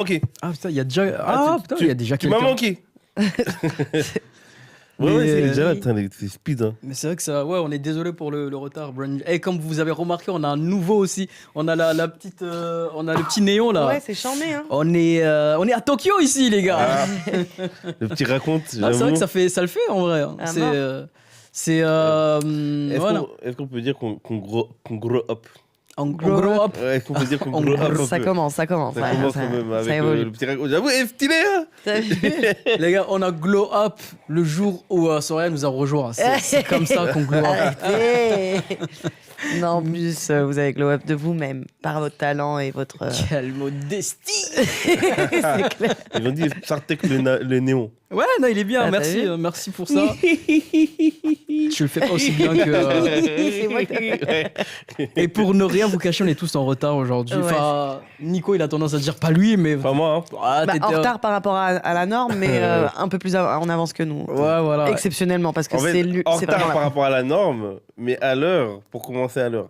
manqué. Ah putain, il y a déjà. Ah putain, il y a déjà Tu m'as quelqu'un. manqué. Mais, Ouais, c'est déjà là, c'est speed. Hein. Mais c'est vrai que ça. Ouais, on est désolé pour le retard, Brand. Et comme vous avez remarqué, on a un nouveau aussi. On a la petite. On a le petit néon là. Ouais, c'est charmé, hein. On est à Tokyo ici, les gars. Ah, le petit raconte. Ah, c'est vrai que ça le fait en vrai. Hein. Ah, C'est. mort. Voilà. Est-ce qu'on peut dire qu'on grow up? On grow up. Ouais, est-ce qu'on peut dire qu'on On grow up un Ça peu? commence. Ça commence quand même avec évolue. le petit raconte. J'avoue, il est stylé, hein. T'as vu Les gars, on a glow up le jour où Soraya nous a rejoint. C'est comme ça qu'on glow up. Arrêtez. Non, en plus, vous avez glow up de vous-même, par votre talent et votre... Quelle modestie. C'est clair. Ils ont dit Sartek le néon. Ouais, non, il est bien. Ah, t'as merci, vu merci pour ça. Tu le fais pas aussi bien que. C'est moi qui t'ai fait. Et pour ne rien vous cacher, on est tous en retard aujourd'hui. Ouais. Enfin, Nico, il a tendance à dire pas lui, mais. Pas moi, hein. Ah, Bah, t'étais- en retard par rapport à la norme, mais un peu plus en avance que nous. Ouais, voilà. Exceptionnellement, parce que En fait, en c'est retard vraiment par la... rapport à la norme, mais à l'heure, pour commencer à l'heure.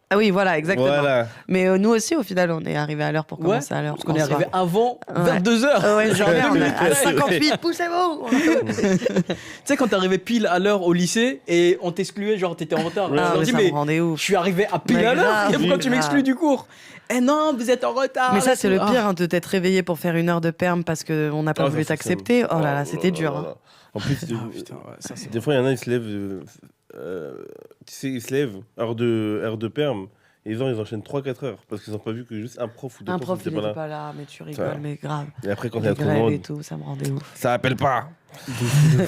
Ah oui, voilà, exactement. Voilà. Mais nous aussi, au final, on est arrivé à l'heure pour Ouais, commencer à l'heure. parce qu'on est en soir. arrivé avant Ouais. 22h. Ouais, genre, on est à 58, poussez-vous. Tu sais, quand t'es arrivé pile à l'heure au lycée et on t'excluait, genre t'étais en retard. Ouais. Je Ah, leur mais dis, ça mais me rendait je ouf. suis arrivé à pile Mais à l'heure. grave, Et pourquoi tu grave. m'exclus du cours? Eh non, vous êtes en retard. Mais ça, et c'est tout. le Ah. pire, hein, de t'être réveillé pour faire 1 heure de perm parce qu'on n'a pas Ah, voulu ça, c'est t'accepter. Oh là là, ça. c'était dur. Hein. En plus, Ah, putain, ouais, ça, c'est- des fois, il y en a, ils se lèvent. Tu sais, ils se lèvent, heure de perm, et ils enchaînent 3-4 heures. Parce qu'ils n'ont pas vu que juste un prof ou deux Un profs prof, il n'étaient n'était pas là. pas là, mais tu rigoles, Ça. mais grave. Et après, quand il y Les a trop de grèves et monde, tout, ça me rendait ouf. ça appelle pas.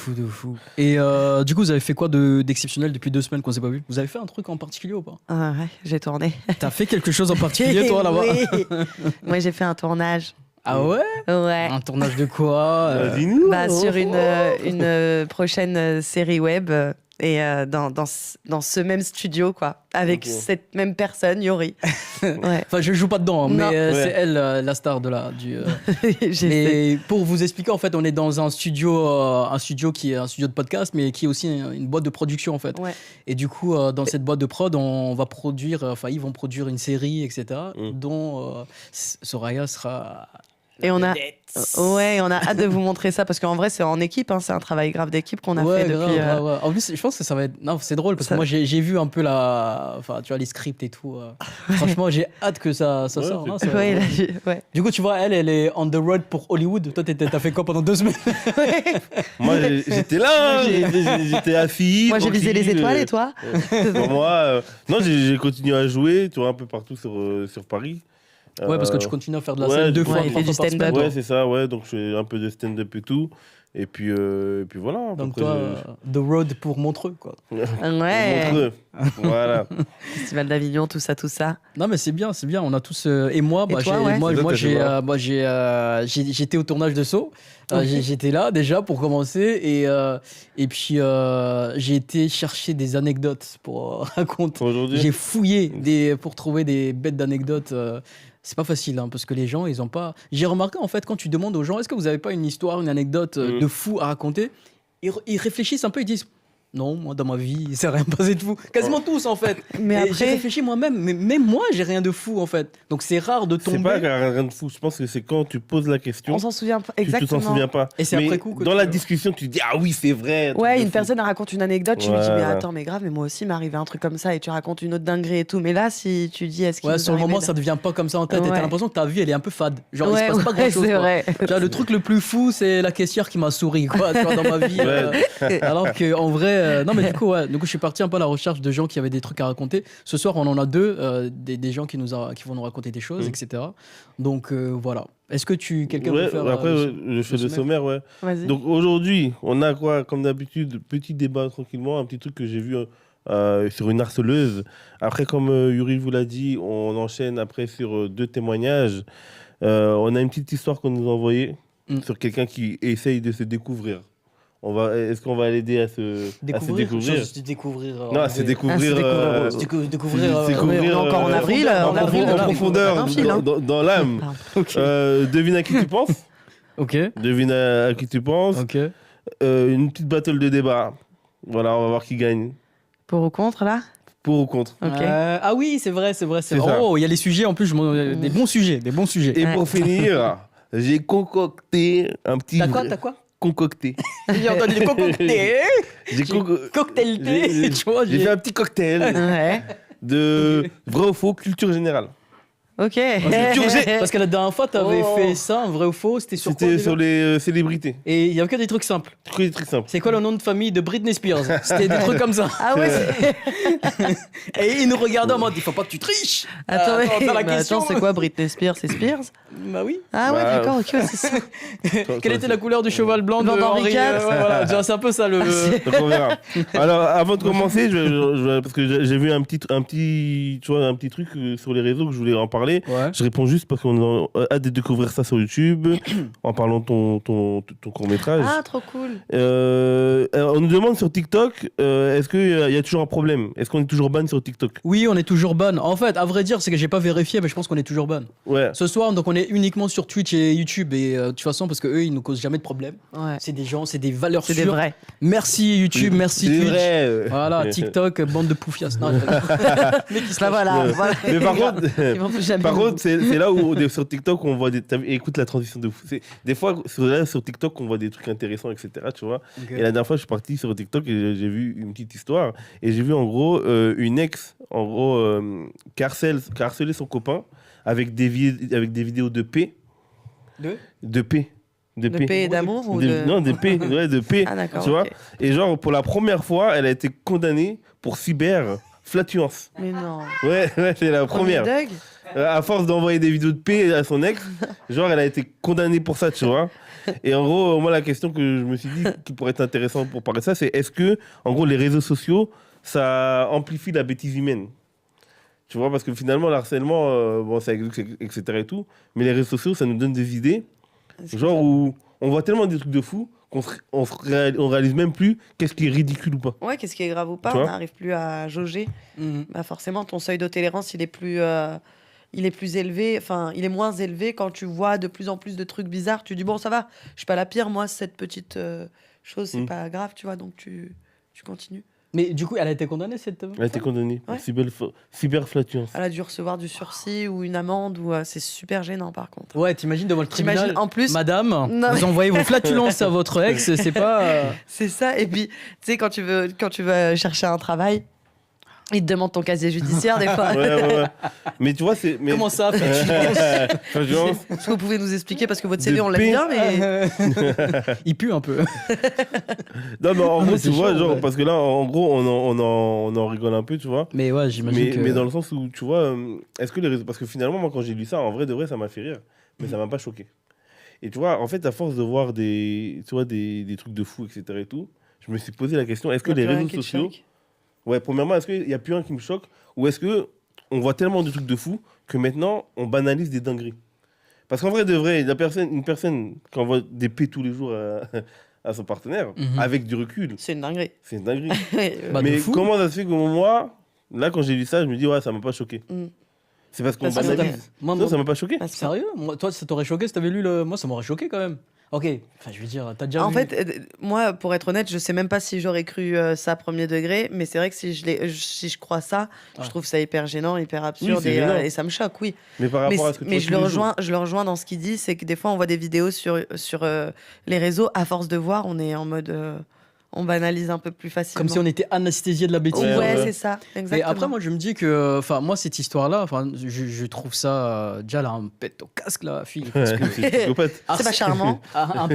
De fou. Et du coup, vous avez fait quoi d'exceptionnel depuis 2 semaines qu'on s'est pas vu? Vous avez fait un truc en particulier ou pas? Ah ouais, j'ai tourné. T'as fait quelque chose en particulier, toi, là-bas? Oui. Moi, j'ai fait un tournage. Ah ouais? Ouais. Un tournage de quoi? Dis-nous. Bah, sur une prochaine série web et dans ce même studio, quoi. Avec Ok. cette même personne, Yori. Ouais. Enfin, je joue pas dedans, hein, Non. mais Ouais. c'est elle, la star de la. J'ai fait. Et pour vous expliquer, en fait, on est dans un studio qui est un studio de podcast, mais qui est aussi une boîte de production, en fait. Ouais. Et du coup, dans cette boîte de prod, on va produire, enfin, ils vont produire une série, etc., dont Soraya sera. Et on a, vedette. ouais, on a hâte de vous montrer ça parce qu'en vrai, c'est en équipe. Hein, c'est un travail grave d'équipe qu'on a Ouais, fait grave, depuis. grave, ouais. En plus, je pense que ça va être. Non, c'est drôle parce que Ça- moi, j'ai vu un peu enfin, tu vois, les scripts et tout. Franchement, j'ai hâte que ça Ouais, sorte. c'est hein, ça- Ouais, il a dit- ouais. Du coup, tu vois, elle est on the road pour Hollywood. Toi, t'as fait quoi pendant 2 semaines? Moi, j'étais là, hein, j'étais assis. Moi, j'ai visé les tranquille, étoiles et toi Pour moi, non, j'ai continué à jouer, tu vois, un peu partout sur Paris. Ouais, parce que tu continues à faire de la ouais, scène 2 ouais, fois, il trois fait du fois par stand-up. semaine. Ouais, c'est ça, ouais. Donc, je fais un peu de stand-up et tout. Et puis voilà. à peu Donc près, toi, The Road pour Montreux, quoi. Ouais. Montreux. Voilà. Festival d'Avignon, tout ça, tout ça. Non, mais c'est bien. On a tous. Et moi, Et bah, toi, ouais. C'est toi, j'étais au tournage de Saw. Ok. J'étais là déjà pour commencer. Et puis, j'ai été chercher des anecdotes pour raconter. Pour aujourd'hui. J'ai fouillé pour trouver des bêtes d'anecdotes. C'est pas facile, hein, parce que les gens, ils ont pas. J'ai remarqué, en fait, quand tu demandes aux gens, est-ce que vous avez pas une histoire, une anecdote de fou à raconter, ils réfléchissent un peu, ils disent. Non, moi dans ma vie, il s'est rien passé de fou. Quasiment tous en fait. Mais Et j'ai après, réfléchi moi-même, mais même moi, j'ai rien de fou en fait. Donc c'est rare de C'est pas tomber. rien de fou. Je pense que c'est quand tu poses la question, on s'en souvient pas tu t'en exactement. souviens pas. Et c'est Mais après coup que dans tu- la discussion, tu te dis ah oui, c'est vrai. un truc Ouais, de une fou. personne raconte une anecdote, tu lui dis mais Voilà. attends, mais grave, mais moi aussi m'est arrivé un truc comme ça et tu racontes une autre dinguerie et tout. Mais là, si tu dis est-ce qu'il Ouais, nous sur le arrivait moment, de- ça devient pas comme ça en tête. Et Ouais. t'as l'impression que ta vie, elle est un peu fade. Genre, Ouais, il se passe pas ouais, grand-chose. c'est quoi. vrai. Tu vois, le truc le plus fou, c'est la caissière qui m'a souri, quoi, tu vois, dans ma vie. Alors que en vrai, non, mais du coup, ouais. Du coup, je suis parti un peu à la recherche de gens qui avaient des trucs à raconter. Ce soir, on en a 2, des gens qui vont nous raconter des choses, etc. Donc voilà. Est-ce que quelqu'un Ouais, veut faire après, je fais le sommaire, ouais. Vas-y. Donc aujourd'hui, on a quoi, comme d'habitude, petit débat tranquillement, un petit truc que j'ai vu sur une harceleuse. Après, comme Yuri vous l'a dit, on enchaîne après sur 2 témoignages. On a une petite histoire qu'on nous a envoyée sur quelqu'un qui essaye de se découvrir. Est-ce qu'on va l'aider à se découvrir Découvrir. Non, à se découvrir. Découvrir. découvrir, on est encore en avril, en on profondeur, un fil, hein. dans l'âme. Pardon. Ok. Devine à qui tu penses. Ok. Devine à qui tu penses. Ok. Une petite battle de débat. Voilà, on va voir qui gagne. Pour ou contre là Pour ou contre. Ok. Ah oui, c'est vrai. C'est ça. Oh, il y a les sujets en plus, des bons sujets. Et Ouais. pour finir, j'ai concocté un petit... T'as quoi Concocté. J'ai entendu des concoctés. J'ai Cocktail thé. Tu vois, j'ai fait un petit cocktail Ouais. de vrai ou faux, culture générale. Ok. Parce que la dernière fois, t'avais Oh. fait ça, un vrai ou faux. C'était sur quoi C'était déjà sur les célébrités. Et il y a que des trucs simples. Que des trucs simples. C'est quoi le nom de famille de Britney Spears? C'était des trucs comme ça. Ah ouais, Et il nous regardait en mode, il faut pas que tu triches. Attends, t'as la mais question. attends, c'est quoi Britney Spears? C'est Spears? Bah oui. Ah ouais, Bah, d'accord, ok, ouais, c'est ça. Quelle était la couleur du cheval blanc Blanc de d'Henri Henri IV. ouais, voilà, genre, c'est un peu ça le. Donc on verra. Alors avant de commencer, parce que j'ai vu un petit, tu vois, un petit truc sur les réseaux que je voulais en parler. Ouais. Je réponds juste parce qu'on a hâte de découvrir ça sur YouTube en parlant de ton court-métrage. Ah, trop cool. On nous demande sur TikTok, est-ce qu'il y a toujours un problème? Est-ce qu'on est toujours ban sur TikTok? Oui, on est toujours ban. En fait, à vrai dire, c'est que j'ai pas vérifié, mais je pense qu'on est toujours ban. Ouais. Ce soir, donc on est uniquement sur Twitch et YouTube et de toute façon parce que eux, ils nous causent jamais de problème. Ouais. C'est des gens, c'est des valeurs C'est sûres. des vrais. Merci YouTube, merci C'est Twitch. vrai. Voilà, TikTok, bande de poufias. Non, mais qui se Là, voilà. Ouais. voilà. Mais par contre, Ils vont jamais par nous- contre, c'est là où sur TikTok on voit des. Écoute la transition de fou. Des fois sur TikTok on voit des trucs intéressants, etc. Tu vois. Ok. Et la dernière fois je suis parti sur TikTok et j'ai vu une petite histoire et j'ai vu en gros une ex en gros qui a harcelé son copain avec des vidéos de paix. De paix. De paix et d'amour ou de... Non, de paix. Ouais, de paix. Ah, d'accord. Tu vois. ok. Et genre pour la première fois elle a été condamnée pour cyberflatulence. Mais non. Ouais, c'est la première. Premier Doug. À force d'envoyer des vidéos de paix à son ex, genre elle a été condamnée pour ça, tu vois. Et en gros, moi la question que je me suis dit qui pourrait être intéressante pour parler de ça, c'est est-ce que, en gros, les réseaux sociaux, ça amplifie la bêtise humaine? Tu vois, parce que finalement, l'harcèlement, bon, ça existe, etc. et tout, mais les réseaux sociaux, ça nous donne des idées, genre où on voit tellement des trucs de fou on réalise même plus qu'est-ce qui est ridicule ou pas. Ouais, qu'est-ce qui est grave ou pas? Tu On vois n'arrive plus à jauger. Mhm. Bah forcément, ton seuil de tolérance, il est plus élevé. Enfin, il est moins élevé quand tu vois de plus en plus de trucs bizarres. Tu dis bon, ça va. Je suis pas la pire, moi. Cette petite chose, c'est pas grave, tu vois. Donc tu continues. Mais du coup, elle a été condamnée cette. Elle a été condamnée pour Ouais. cyberflatulence. Elle a dû recevoir du sursis ou une amende ou c'est super gênant par contre. Ouais, t'imagines devant le tribunal. T'imagines, en plus- Madame, Non, vous envoyez vos flatulences à votre ex, c'est pas. C'est ça. Et puis, tu sais, quand tu veux chercher un travail, ils te demandent ton casier judiciaire des fois. Ouais. Mais tu vois, c'est. Mais... Comment ça, flatulence Flatulence. Est-ce que vous pouvez nous expliquer parce que votre CV De on l'aime paix. bien, mais Il pue un peu. Non, mais en Ah, gros, mais c'est tu vois, chaud, genre, ouais. parce que là, en gros, on en rigole un peu, tu vois. Mais ouais, j'imagine Mais, que. mais dans le sens où, tu vois, est-ce que les réseaux. Parce que finalement, moi, quand j'ai lu ça, en vrai de vrai, ça m'a fait rire, mais ça m'a pas choqué. Et tu vois, en fait, à force de voir des trucs de fou, etc. et tout, je me suis posé la question est-ce que y a les plus rien réseaux qui te sociaux. choque. Ouais, premièrement, est-ce qu'il n'y a plus un qui me choque ou est-ce que on voit tellement de trucs de fou que maintenant, on banalise des dingueries? Parce qu'en vrai de vrai, une personne qui envoie des paix tous les jours à son partenaire, Mhm. avec du recul, C'est une dinguerie. c'est une dinguerie. Bah, de Mais fou. comment ça se fait que moi, là, quand j'ai lu ça, je me dis, ouais, ça m'a pas choqué. Mm. C'est parce qu'on Parce que ça banalise. Moi, Non, ça m'a pas choqué. Parce que- Sérieux? Moi, toi, ça t'aurait choqué si t'avais lu le. Moi, ça m'aurait choqué quand même. Ok, enfin, je veux dire, t'as déjà En vu. fait, moi, pour être honnête, je sais même pas si j'aurais cru ça premier degré, mais c'est vrai que si je crois ça, Ouais. je trouve ça hyper gênant, hyper absurde c'est gênant. et ça me choque, oui. Mais par rapport à ce que tu Mais vois je tous le les rejoins, je le rejoins dans ce qu'il dit, c'est que des fois on voit des vidéos sur les réseaux, à force de voir, on est en mode, on banalise un peu plus facilement. Comme si on était anesthésié de la bêtise. Ouais, Ouais. c'est ça, Mais exactement. après, moi, je me dis que, enfin, moi, cette histoire-là, enfin, je trouve ça déjà là, un pet au casque, la fille. jours. Parce Ouais, que- c'est psychopathe. C'est pas charmant. un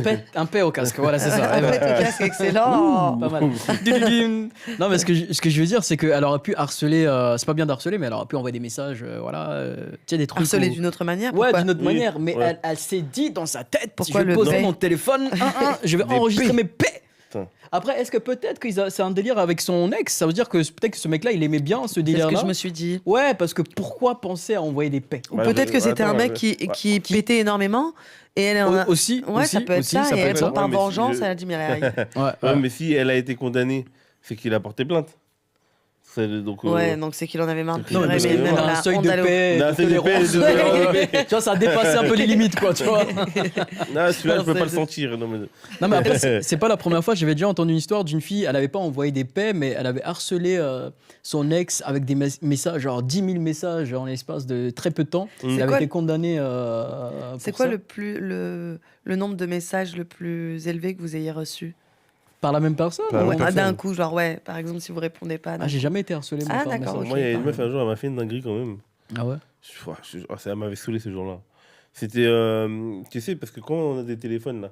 pet au casque, voilà, c'est ça. En fait, le casque, excellent. Pas mal. Dududum. Non, mais ce que je veux dire, c'est qu'elle aurait pu harceler, c'est pas bien d'harceler, mais elle aurait pu envoyer des messages, voilà, tu sais, des trucs. Harceler où- d'une autre manière. Ouais, pourquoi d'une autre Oui, manière, mais ouais. elle s'est dit dans sa tête, Pourquoi je vais le poser paix mon téléphone, je vais Des enregistrer paix. mes paix. Putain. Après, est-ce que peut-être que c'est un délire avec son ex? Ça veut dire que peut-être que ce mec-là, il aimait bien ce C'est ce délire-là. que je me suis dit. Ouais, parce que pourquoi penser à envoyer des paix? Ou Bah, peut-être que c'était un attends, mec qui pétait énormément et elle en a... Aussi, Ouais, ça peut être ça. peut Et être ça. par Ouais, mais si vengeance, je- elle a dit mais Ouais, Ouais, mais si elle a été condamnée, c'est qu'il a porté plainte. Donc, Ouais, donc c'est qu'il en avait marre de Non, mais pleurer, parce mais que même on a un la seuil honte de d'aller au- paix, Non, de seuil de paix, tolérance. Tu vois, ça a dépassé un peu les limites, quoi, tu vois. non, celui-là, je peux pas le sentir. Non, mais... Non, mais après, c'est pas la première fois. J'avais déjà entendu une histoire d'une fille, elle avait pas envoyé des paix, mais elle avait harcelé son ex avec des messages, genre 10 000 messages en l'espace de très peu de temps. Elle avait quoi été condamnée. C'est pour quoi ça. le nombre de messages le plus élevé que vous ayez reçu? Par la même personne Par la ou- même personne. D'un coup, genre, ouais, par exemple, si vous répondez pas. Ah, j'ai jamais été harcelé, moi, Ah, par d'accord, message. Moi, il y a une pardon. meuf un jour, elle m'a fait une dinguerie quand même. Ah ouais? Ça m'avait saoulé ce jour-là. C'était, tu sais, parce que quand on a des téléphones là,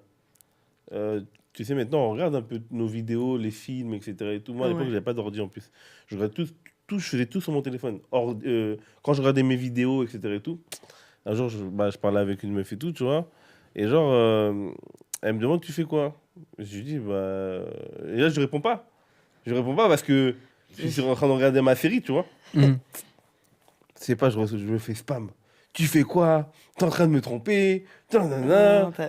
tu sais, maintenant on regarde un peu nos vidéos, les films, etc. Et tout. Moi à l'époque, Ouais. j'avais pas d'ordi en plus. Je regardais tout, je faisais tout sur mon téléphone. Quand je regardais mes vidéos, etc. Et tout, un jour, je parlais avec une meuf et tout, tu vois. Et genre, elle me demande, tu fais quoi? Je lui dis, et là, je réponds pas. Je réponds pas parce que je suis en train de regarder ma série, tu vois. Mhm. C'est pas, je me fais spam. Tu fais quoi? T'es en train de me tromper? Non, t'as-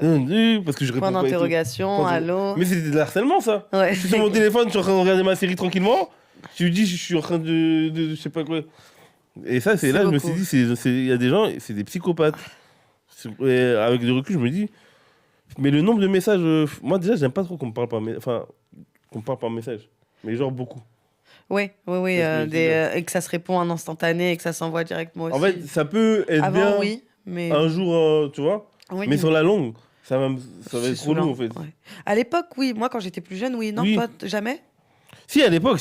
Parce que je réponds Point pas. et tout. d'interrogation, Point de- allô? Mais c'était de l'harcèlement, ça. Ouais. Je suis sur mon téléphone, je suis en train de regarder ma série tranquillement. Tu lui dis, je suis en train je sais pas quoi. Et ça, c'est C'est là, je me beaucoup. suis dit, il y a des gens, c'est des psychopathes. Et avec du recul, je me dis, mais le nombre de messages, moi déjà, j'aime pas trop qu'on me parle qu'on me parle par message. Mais genre beaucoup. Oui, oui, Parce que et que ça se répond en instantané et que ça s'envoie directement aussi. En fait, ça peut être Avant, bien oui, mais. un jour, tu vois. Oui, Mais sur la longue, ça va c'est être trop lourd, saoulant, en fait. ouais. À l'époque, oui. Moi, quand j'étais plus jeune, oui. Non, Oui. toi, jamais? Si, à l'époque.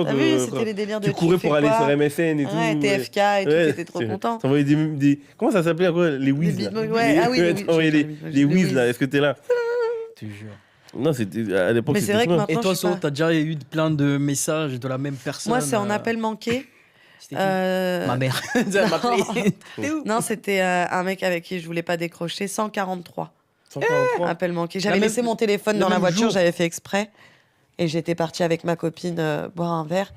T'as vu, c'était les délires de tu courais fais pour aller quoi sur MSN et tout. Ouais, TFK et tout, Ouais, t'étais trop content. T'envoyais des... Comment ça s'appelait quoi? Les Wiz, là. Bitmoji, ouais, ah oui, les Wiz, t'envoyais j'ai les pas les Wiz, Wiz. là. Est-ce que t'es là? Je te jure. Non, c'était... À l'époque, Mais c'est c'était vrai que ça. maintenant- Et toi, je sais So, pas. t'as déjà eu plein de messages de la même personne? Moi, c'est en appel manqué. C'était qui Euh, Ma mère. Elle m'a appelé. T'es où Non, c'était un mec avec qui je voulais pas décrocher. 143. 143. Appel manqué. J'avais La même- laissé mon téléphone le dans la même voiture, jour. j'avais fait exprès. Et j'étais partie avec ma copine boire un verre.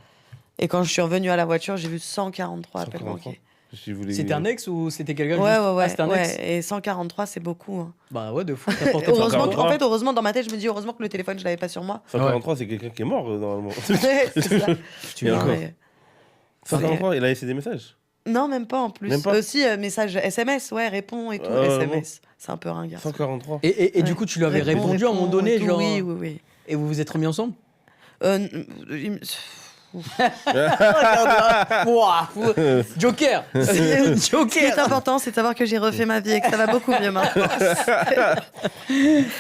Et quand je suis revenue à la voiture, j'ai vu 143 appels 143. manqués. Si vous voulez- C'était un ex ou c'était quelqu'un Ouais, juste- ouais, ouais. Ah, c'était un ex. ouais. Et 143, c'est beaucoup. Hein. Bah ouais, de fou. T'as porté Heureusement, plainte. 143. en fait, heureusement, dans ma tête, je me dis heureusement que le téléphone, je l'avais pas sur moi. 143, c'est quelqu'un qui est mort, normalement. Ouais, c'est ça. Il y a Non, encore. mais- 143, il a laissé des messages. Non, même pas en plus. Même pas Aussi, message SMS, ouais, réponds et tout. Ah, SMS. C'est un peu ringard. 143. Et du Ouais. coup, tu lui avais Réponds, répondu à un moment réponds donné, et tout, genre. Oui, oui, oui. Et vous vous êtes remis ensemble? Il me- Ouah, Joker. Ce qui est Joker. important, c'est de savoir que j'ai refait ma vie et que ça va beaucoup mieux maintenant.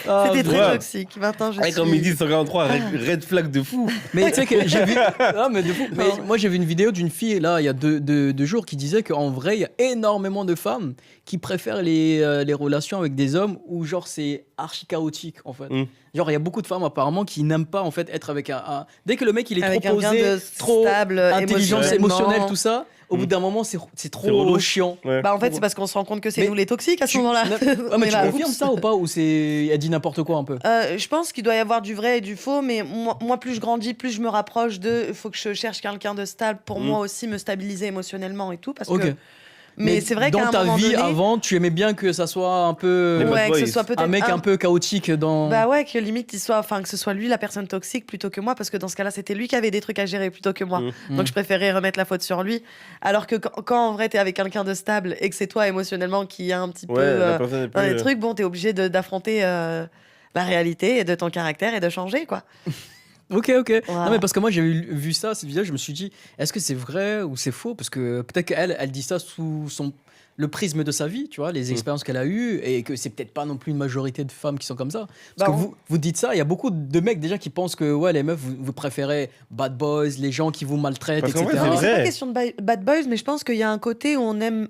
Ah, C'était très ouais. toxique. Maintenant, je Et suis... comme ils disent 143, red flag de fou. Mais tu sais que j'ai vu. Ah, mais de fou. Mais Non. moi, j'ai vu une vidéo d'une fille, là, il y a deux jours, qui disait qu'en vrai, il y a énormément de femmes qui préfèrent les relations avec des hommes où, genre, c'est archi chaotique, en fait. Mm. Genre, il y a beaucoup de femmes, apparemment, qui n'aiment pas, en fait, être avec un. Dès que le mec, il est avec trop quelqu'un posé, de trop stable, intelligence émotionnelle, tout ça, au bout Mm. d'un moment, c'est C'est trop relou. chiant. Ouais. Bah en fait, c'est parce qu'on se rend compte que c'est Mais nous les toxiques à ce Tu- moment-là. Ouais, mais On est tu là, confirmes oups. ça ou pas? Ou c'est. Elle dit n'importe quoi un peu? Je pense qu'il doit y avoir du vrai et du faux, mais moi, plus je grandis, plus je me rapproche de. Il faut que je cherche quelqu'un de stable pour Mm. moi aussi me stabiliser émotionnellement et tout. Parce Ok. que... Mais c'est vrai qu'à dans un ta moment vie donné, avant, tu aimais bien que ça soit un peu. Les bad ouais, que boys. ce soit peut-être Un mec un peu chaotique dans. Bah ouais, que limite il soit, enfin que ce soit lui la personne toxique plutôt que moi, parce que dans ce cas-là c'était lui qui avait des trucs à gérer plutôt que moi. Mm. Donc je préférais remettre la faute sur lui. Alors que quand en vrai t'es avec quelqu'un de stable et que c'est toi émotionnellement qui a un petit peu Ouais, la personne est dans les plus... trucs, bon t'es obligé d'affronter la réalité et de ton caractère et de changer quoi. Ok, ok. Voilà. Non, mais parce que moi, j'avais vu ça, cette vidéo, je me suis dit, est-ce que c'est vrai ou c'est faux? Parce que peut-être qu'elle, elle dit ça sous le prisme de sa vie, tu vois, les expériences qu'elle a eues, et que c'est peut-être pas non plus une majorité de femmes qui sont comme ça. Parce Bah, que vous dites ça, il y a beaucoup de mecs déjà qui pensent que ouais, les meufs, vous préférez bad boys, les gens qui vous maltraitent, Parce qu'en etc. vrai, Mais c'est c'est vrai. pas question de bad boys, mais je pense qu'il y a un côté où on aime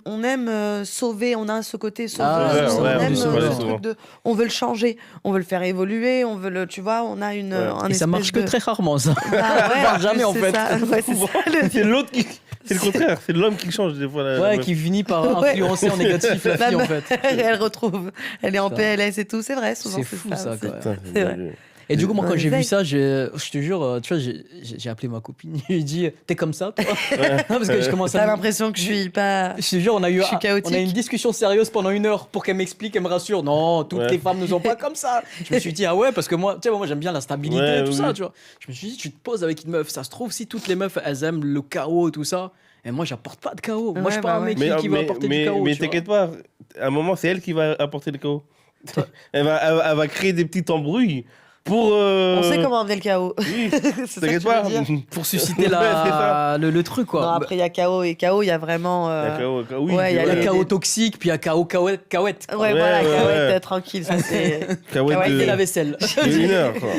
sauver, on a ce côté sauveur, Ah, ouais, on ouais, aime on dit souvent, ce souvent. truc de, on veut le changer, on veut le faire évoluer, on veut le, tu vois, on a une, Ouais. un Et ça espèce marche que de- très rarement, ça. Ah ouais, marche en jamais, plus, en c'est fait. ça. Ouais, c'est ça, le- C'est l'autre qui... C'est le contraire, c'est l'homme qui change des fois. La Ouais, meuf. qui finit par Ouais. influencer en négatif la La fille, en meuf, fait. elle retrouve, elle est en Putain. PLS et tout, c'est vrai, souvent C'est c'est fou, ça ça, aussi. quoi. Putain, C'est vrai. bien vu. Et du coup, moi, Ouais, quand j'ai vu essaye. ça, je te jure, tu vois, j'ai appelé ma copine. Je lui ai dit, t'es comme ça, toi? Non, parce que je commence T'as à. l'impression que je suis pas. Je te jure, Je suis chaotique. on a eu une discussion sérieuse pendant 1 heure pour qu'elle m'explique, qu'elle me rassure. Non, toutes Ouais. les femmes ne sont pas comme ça. Je me suis dit, ah ouais, parce que moi, tu sais, moi j'aime bien la stabilité Ouais, et tout oui, ça, oui. tu vois. Je me suis dit, tu te poses avec une meuf, ça se trouve, si toutes les meufs, elles aiment le chaos et tout ça, et moi, j'apporte pas de chaos. Moi, je suis Ouais, pas bah un mec ouais. qui va apporter du chaos. mais tu vois. t'inquiète pas, à un moment, c'est elle qui va apporter le chaos. Elle va créer des petites embrouilles pour. On sait comment amener le chaos. Oui, C'est ça que t'inquiète tu veux pas. dire. Pour susciter Ouais, c'est ça. le truc, quoi. Non, après, il y a chaos et chaos, il y a vraiment. Il y a chaos, oui, ouais, il y a Il y a les- chaos toxique, puis il y a chaos cahouette. Ouais, Ouais, voilà, ouais, Kawet, ouais. tranquille, ça c'est. Chaos Ouais, Et la de, vaisselle. de 1 heure, quoi.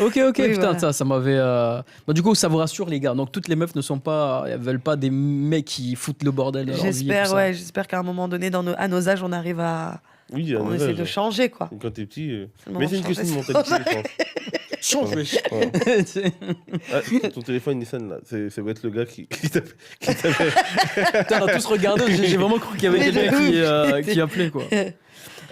Ok, Oui, putain, voilà. ça m'avait. Bah, du coup, ça vous rassure, les gars. Donc, toutes les meufs ne sont pas. Elles veulent pas des mecs qui foutent le bordel dans leur vie. et tout J'espère, ça. ouais, j'espère qu'à un moment donné, à nos âges, on arrive à. Oui, On essaie de changer, quoi. Quand t'es petit. Non, Mais c'est une question de mentalité, je pense. Change, wesh. Ouais. Ah, ton téléphone, il sonne là. Ça va être le gars qui t'appelle. Putain, on a tous regardé. J'ai vraiment cru qu'il y avait Mais de quelqu'un ouf. qui appelait, quoi.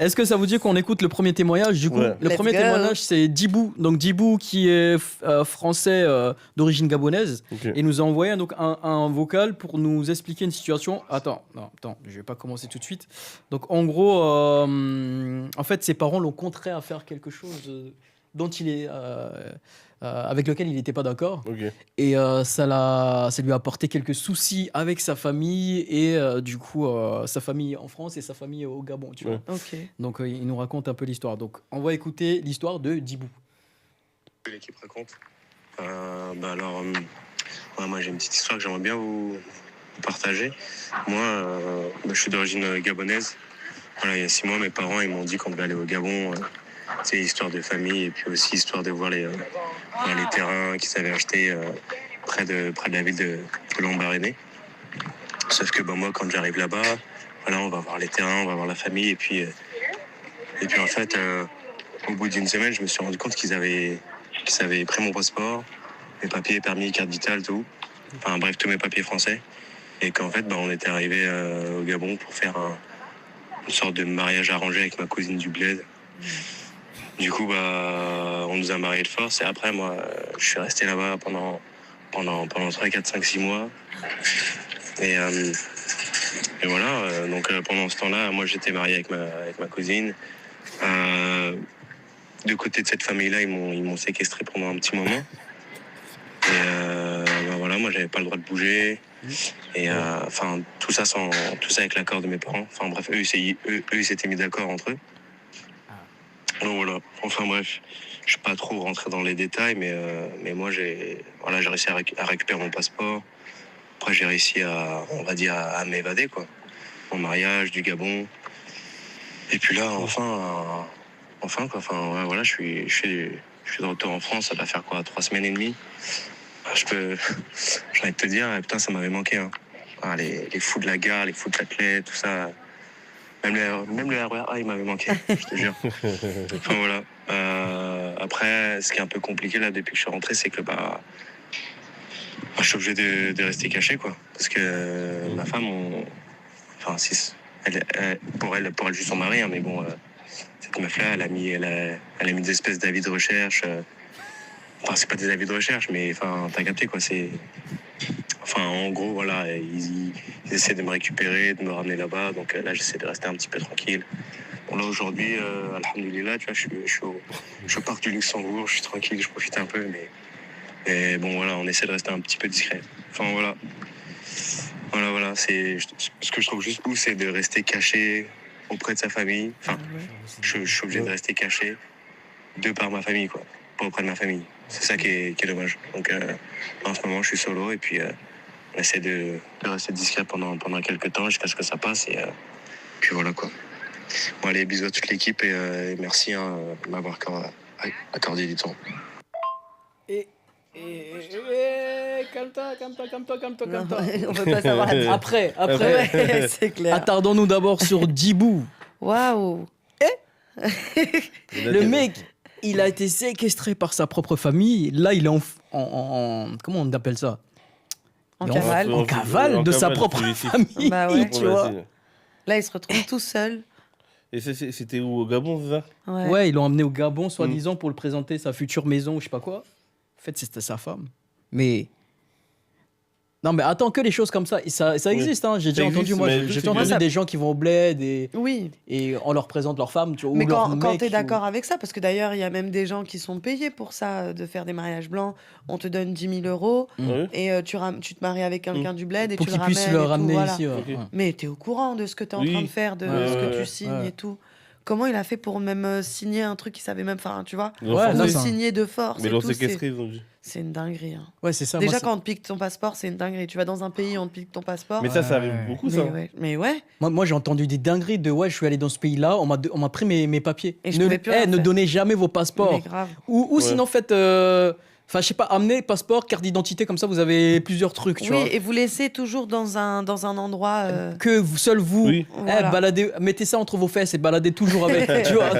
Est-ce que ça vous dit qu'on écoute le premier témoignage? Du coup, Ouais. le Let's premier go. témoignage, c'est Dibou. Donc, Dibou, qui est français d'origine gabonaise. Ok. Et nous a envoyé donc un vocal pour nous expliquer une situation. Attends, je vais pas commencer tout de suite. Donc en gros, en fait, ses parents l'ont contraint à faire quelque chose dont avec lequel il n'était pas d'accord. Ok. Et ça lui a apporté quelques soucis avec sa famille et du coup sa famille en France et sa famille au Gabon. Tu vois. Ouais. Ok. Donc il nous raconte un peu l'histoire. Donc on va écouter l'histoire de Dibou. L'équipe raconte. Ouais, moi j'ai une petite histoire que j'aimerais bien vous partager. Moi, je suis d'origine gabonaise. Voilà, il y a 6 mois, mes parents ils m'ont dit qu'on devait aller au Gabon. C'est histoire de famille et puis aussi histoire de voir les terrains qu'ils avaient achetés près de la ville de Lambaréné. Sauf que moi, quand j'arrive là-bas, voilà, on va voir les terrains, on va voir la famille et puis en fait, au bout d'une semaine, je me suis rendu compte qu'ils avaient pris mon passeport, mes papiers, permis, carte vitale, tout. Enfin bref, tous mes papiers français. Et qu'en fait, on était arrivé au Gabon pour faire une sorte de mariage arrangé avec ma cousine du bled. Du coup, on nous a mariés de force. Et après, moi, je suis resté là-bas pendant 3, 4, 5, 6 mois. Et voilà, donc pendant ce temps-là, moi, j'étais marié avec ma cousine. Du côté de cette famille-là, ils m'ont séquestré pendant un petit moment. Et voilà, moi, j'avais pas le droit de bouger. Et tout ça avec l'accord de mes parents. Enfin bref, eux ils s'étaient mis d'accord entre eux. Donc voilà. Enfin bref, je suis pas trop rentré dans les détails, mais moi j'ai réussi à récupérer mon passeport. Après j'ai réussi à m'évader quoi. Mon mariage du Gabon. Et puis là enfin quoi. Enfin ouais, voilà, je suis de retour en France. Ça va faire quoi, 3 semaines et demie. J'ai envie de te dire, putain, ça m'avait manqué. Hein. Ah, les fous de la gare, les fous de l'athlète, tout ça. Même le RER, il m'avait manqué, je te jure. Enfin voilà. Après, ce qui est un peu compliqué là depuis que je suis rentré, c'est que je suis obligé de rester caché, quoi. Parce que ma femme, pour elle juste son mari, hein, mais bon, cette meuf-là, elle a mis des espèces d'avis de recherche. Enfin, c'est pas des avis de recherche, mais t'as capté quoi. En gros, voilà, ils essaient de me récupérer, de me ramener là-bas. Donc là, j'essaie de rester un petit peu tranquille. Bon, là, aujourd'hui, alhamdoulilah, tu vois, je suis au parc du Luxembourg, je suis tranquille, je profite un peu, mais bon, voilà, on essaie de rester un petit peu discret. Enfin, voilà. Voilà, ce que je trouve juste cool, c'est de rester caché auprès de sa famille. Enfin, je suis obligé de rester caché de par ma famille, quoi, pas auprès de ma famille. C'est ça qui est dommage. Donc, en ce moment, je suis solo et puis on essaie de rester discret pendant quelques temps jusqu'à ce que ça passe. Et puis voilà, quoi. Bon, allez, bisous à toute l'équipe et merci de m'avoir accordé du temps. Calme-toi. Non, on peut pas savoir. Après. Ouais, c'est clair. Attardons-nous d'abord sur Dibou. Waouh. Le mec, il a été séquestré par sa propre famille. Là, il est en comment on appelle ça? En Il est cavale. En cavale de sa propre famille, Bah ouais. tu vois. Là, il se retrouve tout seul. Et c'était où, au Gabon, c'est ça? Ouais, ils l'ont emmené au Gabon, soi-disant, pour le présenter sa future maison ou je sais pas quoi. En fait, c'était sa femme. Mais. Non, mais attends, que les choses comme ça, ça existe, hein. J'ai Ça déjà entendu, existe, moi, mais j'ai juste, déjà entendu ça- des gens qui vont au bled Oui, et on leur présente leur femme, tu vois, mais ou leur quand mec. tu es ou- d'accord avec ça, parce que d'ailleurs, il y a même des gens qui sont payés pour ça, de faire des mariages blancs. On te donne 10 000 euros Ouais. et tu te maries avec quelqu'un du bled et Pour tu le qu'ils puissent ramènes. le et tout, ramener voilà. ici. Ouais. Ok. Ouais. Mais tu es au courant de ce que tu es en Oui. train de faire, de Ouais, ce que ouais, tu ouais. signes Ouais. et tout. Comment il a fait pour même signer un truc qu'il savait même, enfin, tu vois, Ils l'ont Ouais, forcé. non, le c'est un- signer de force Mais et ils l'ont tout, séquestré, ils ont dit. c'est une dinguerie. Hein. Ouais, c'est ça. Déjà, moi, quand on te pique ton passeport, c'est une dinguerie. Tu vas dans un pays, on te pique ton passeport. Mais ça arrive beaucoup, ça. Mais ouais. moi, j'ai entendu des dingueries de ouais, je suis allé dans ce pays-là, on m'a pris mes papiers. Et je ne pouvais plus rien ne faire. donnez jamais vos Mais passeports. grave. Ou Ouais. sinon, faites. Enfin, je sais pas, amenez passeport, carte d'identité, comme ça, vous avez plusieurs trucs, tu Oui, vois. et vous laissez toujours dans un endroit. Que seul vous, Oui. Voilà. baladez, mettez ça entre vos fesses et baladez toujours avec. Tu vois,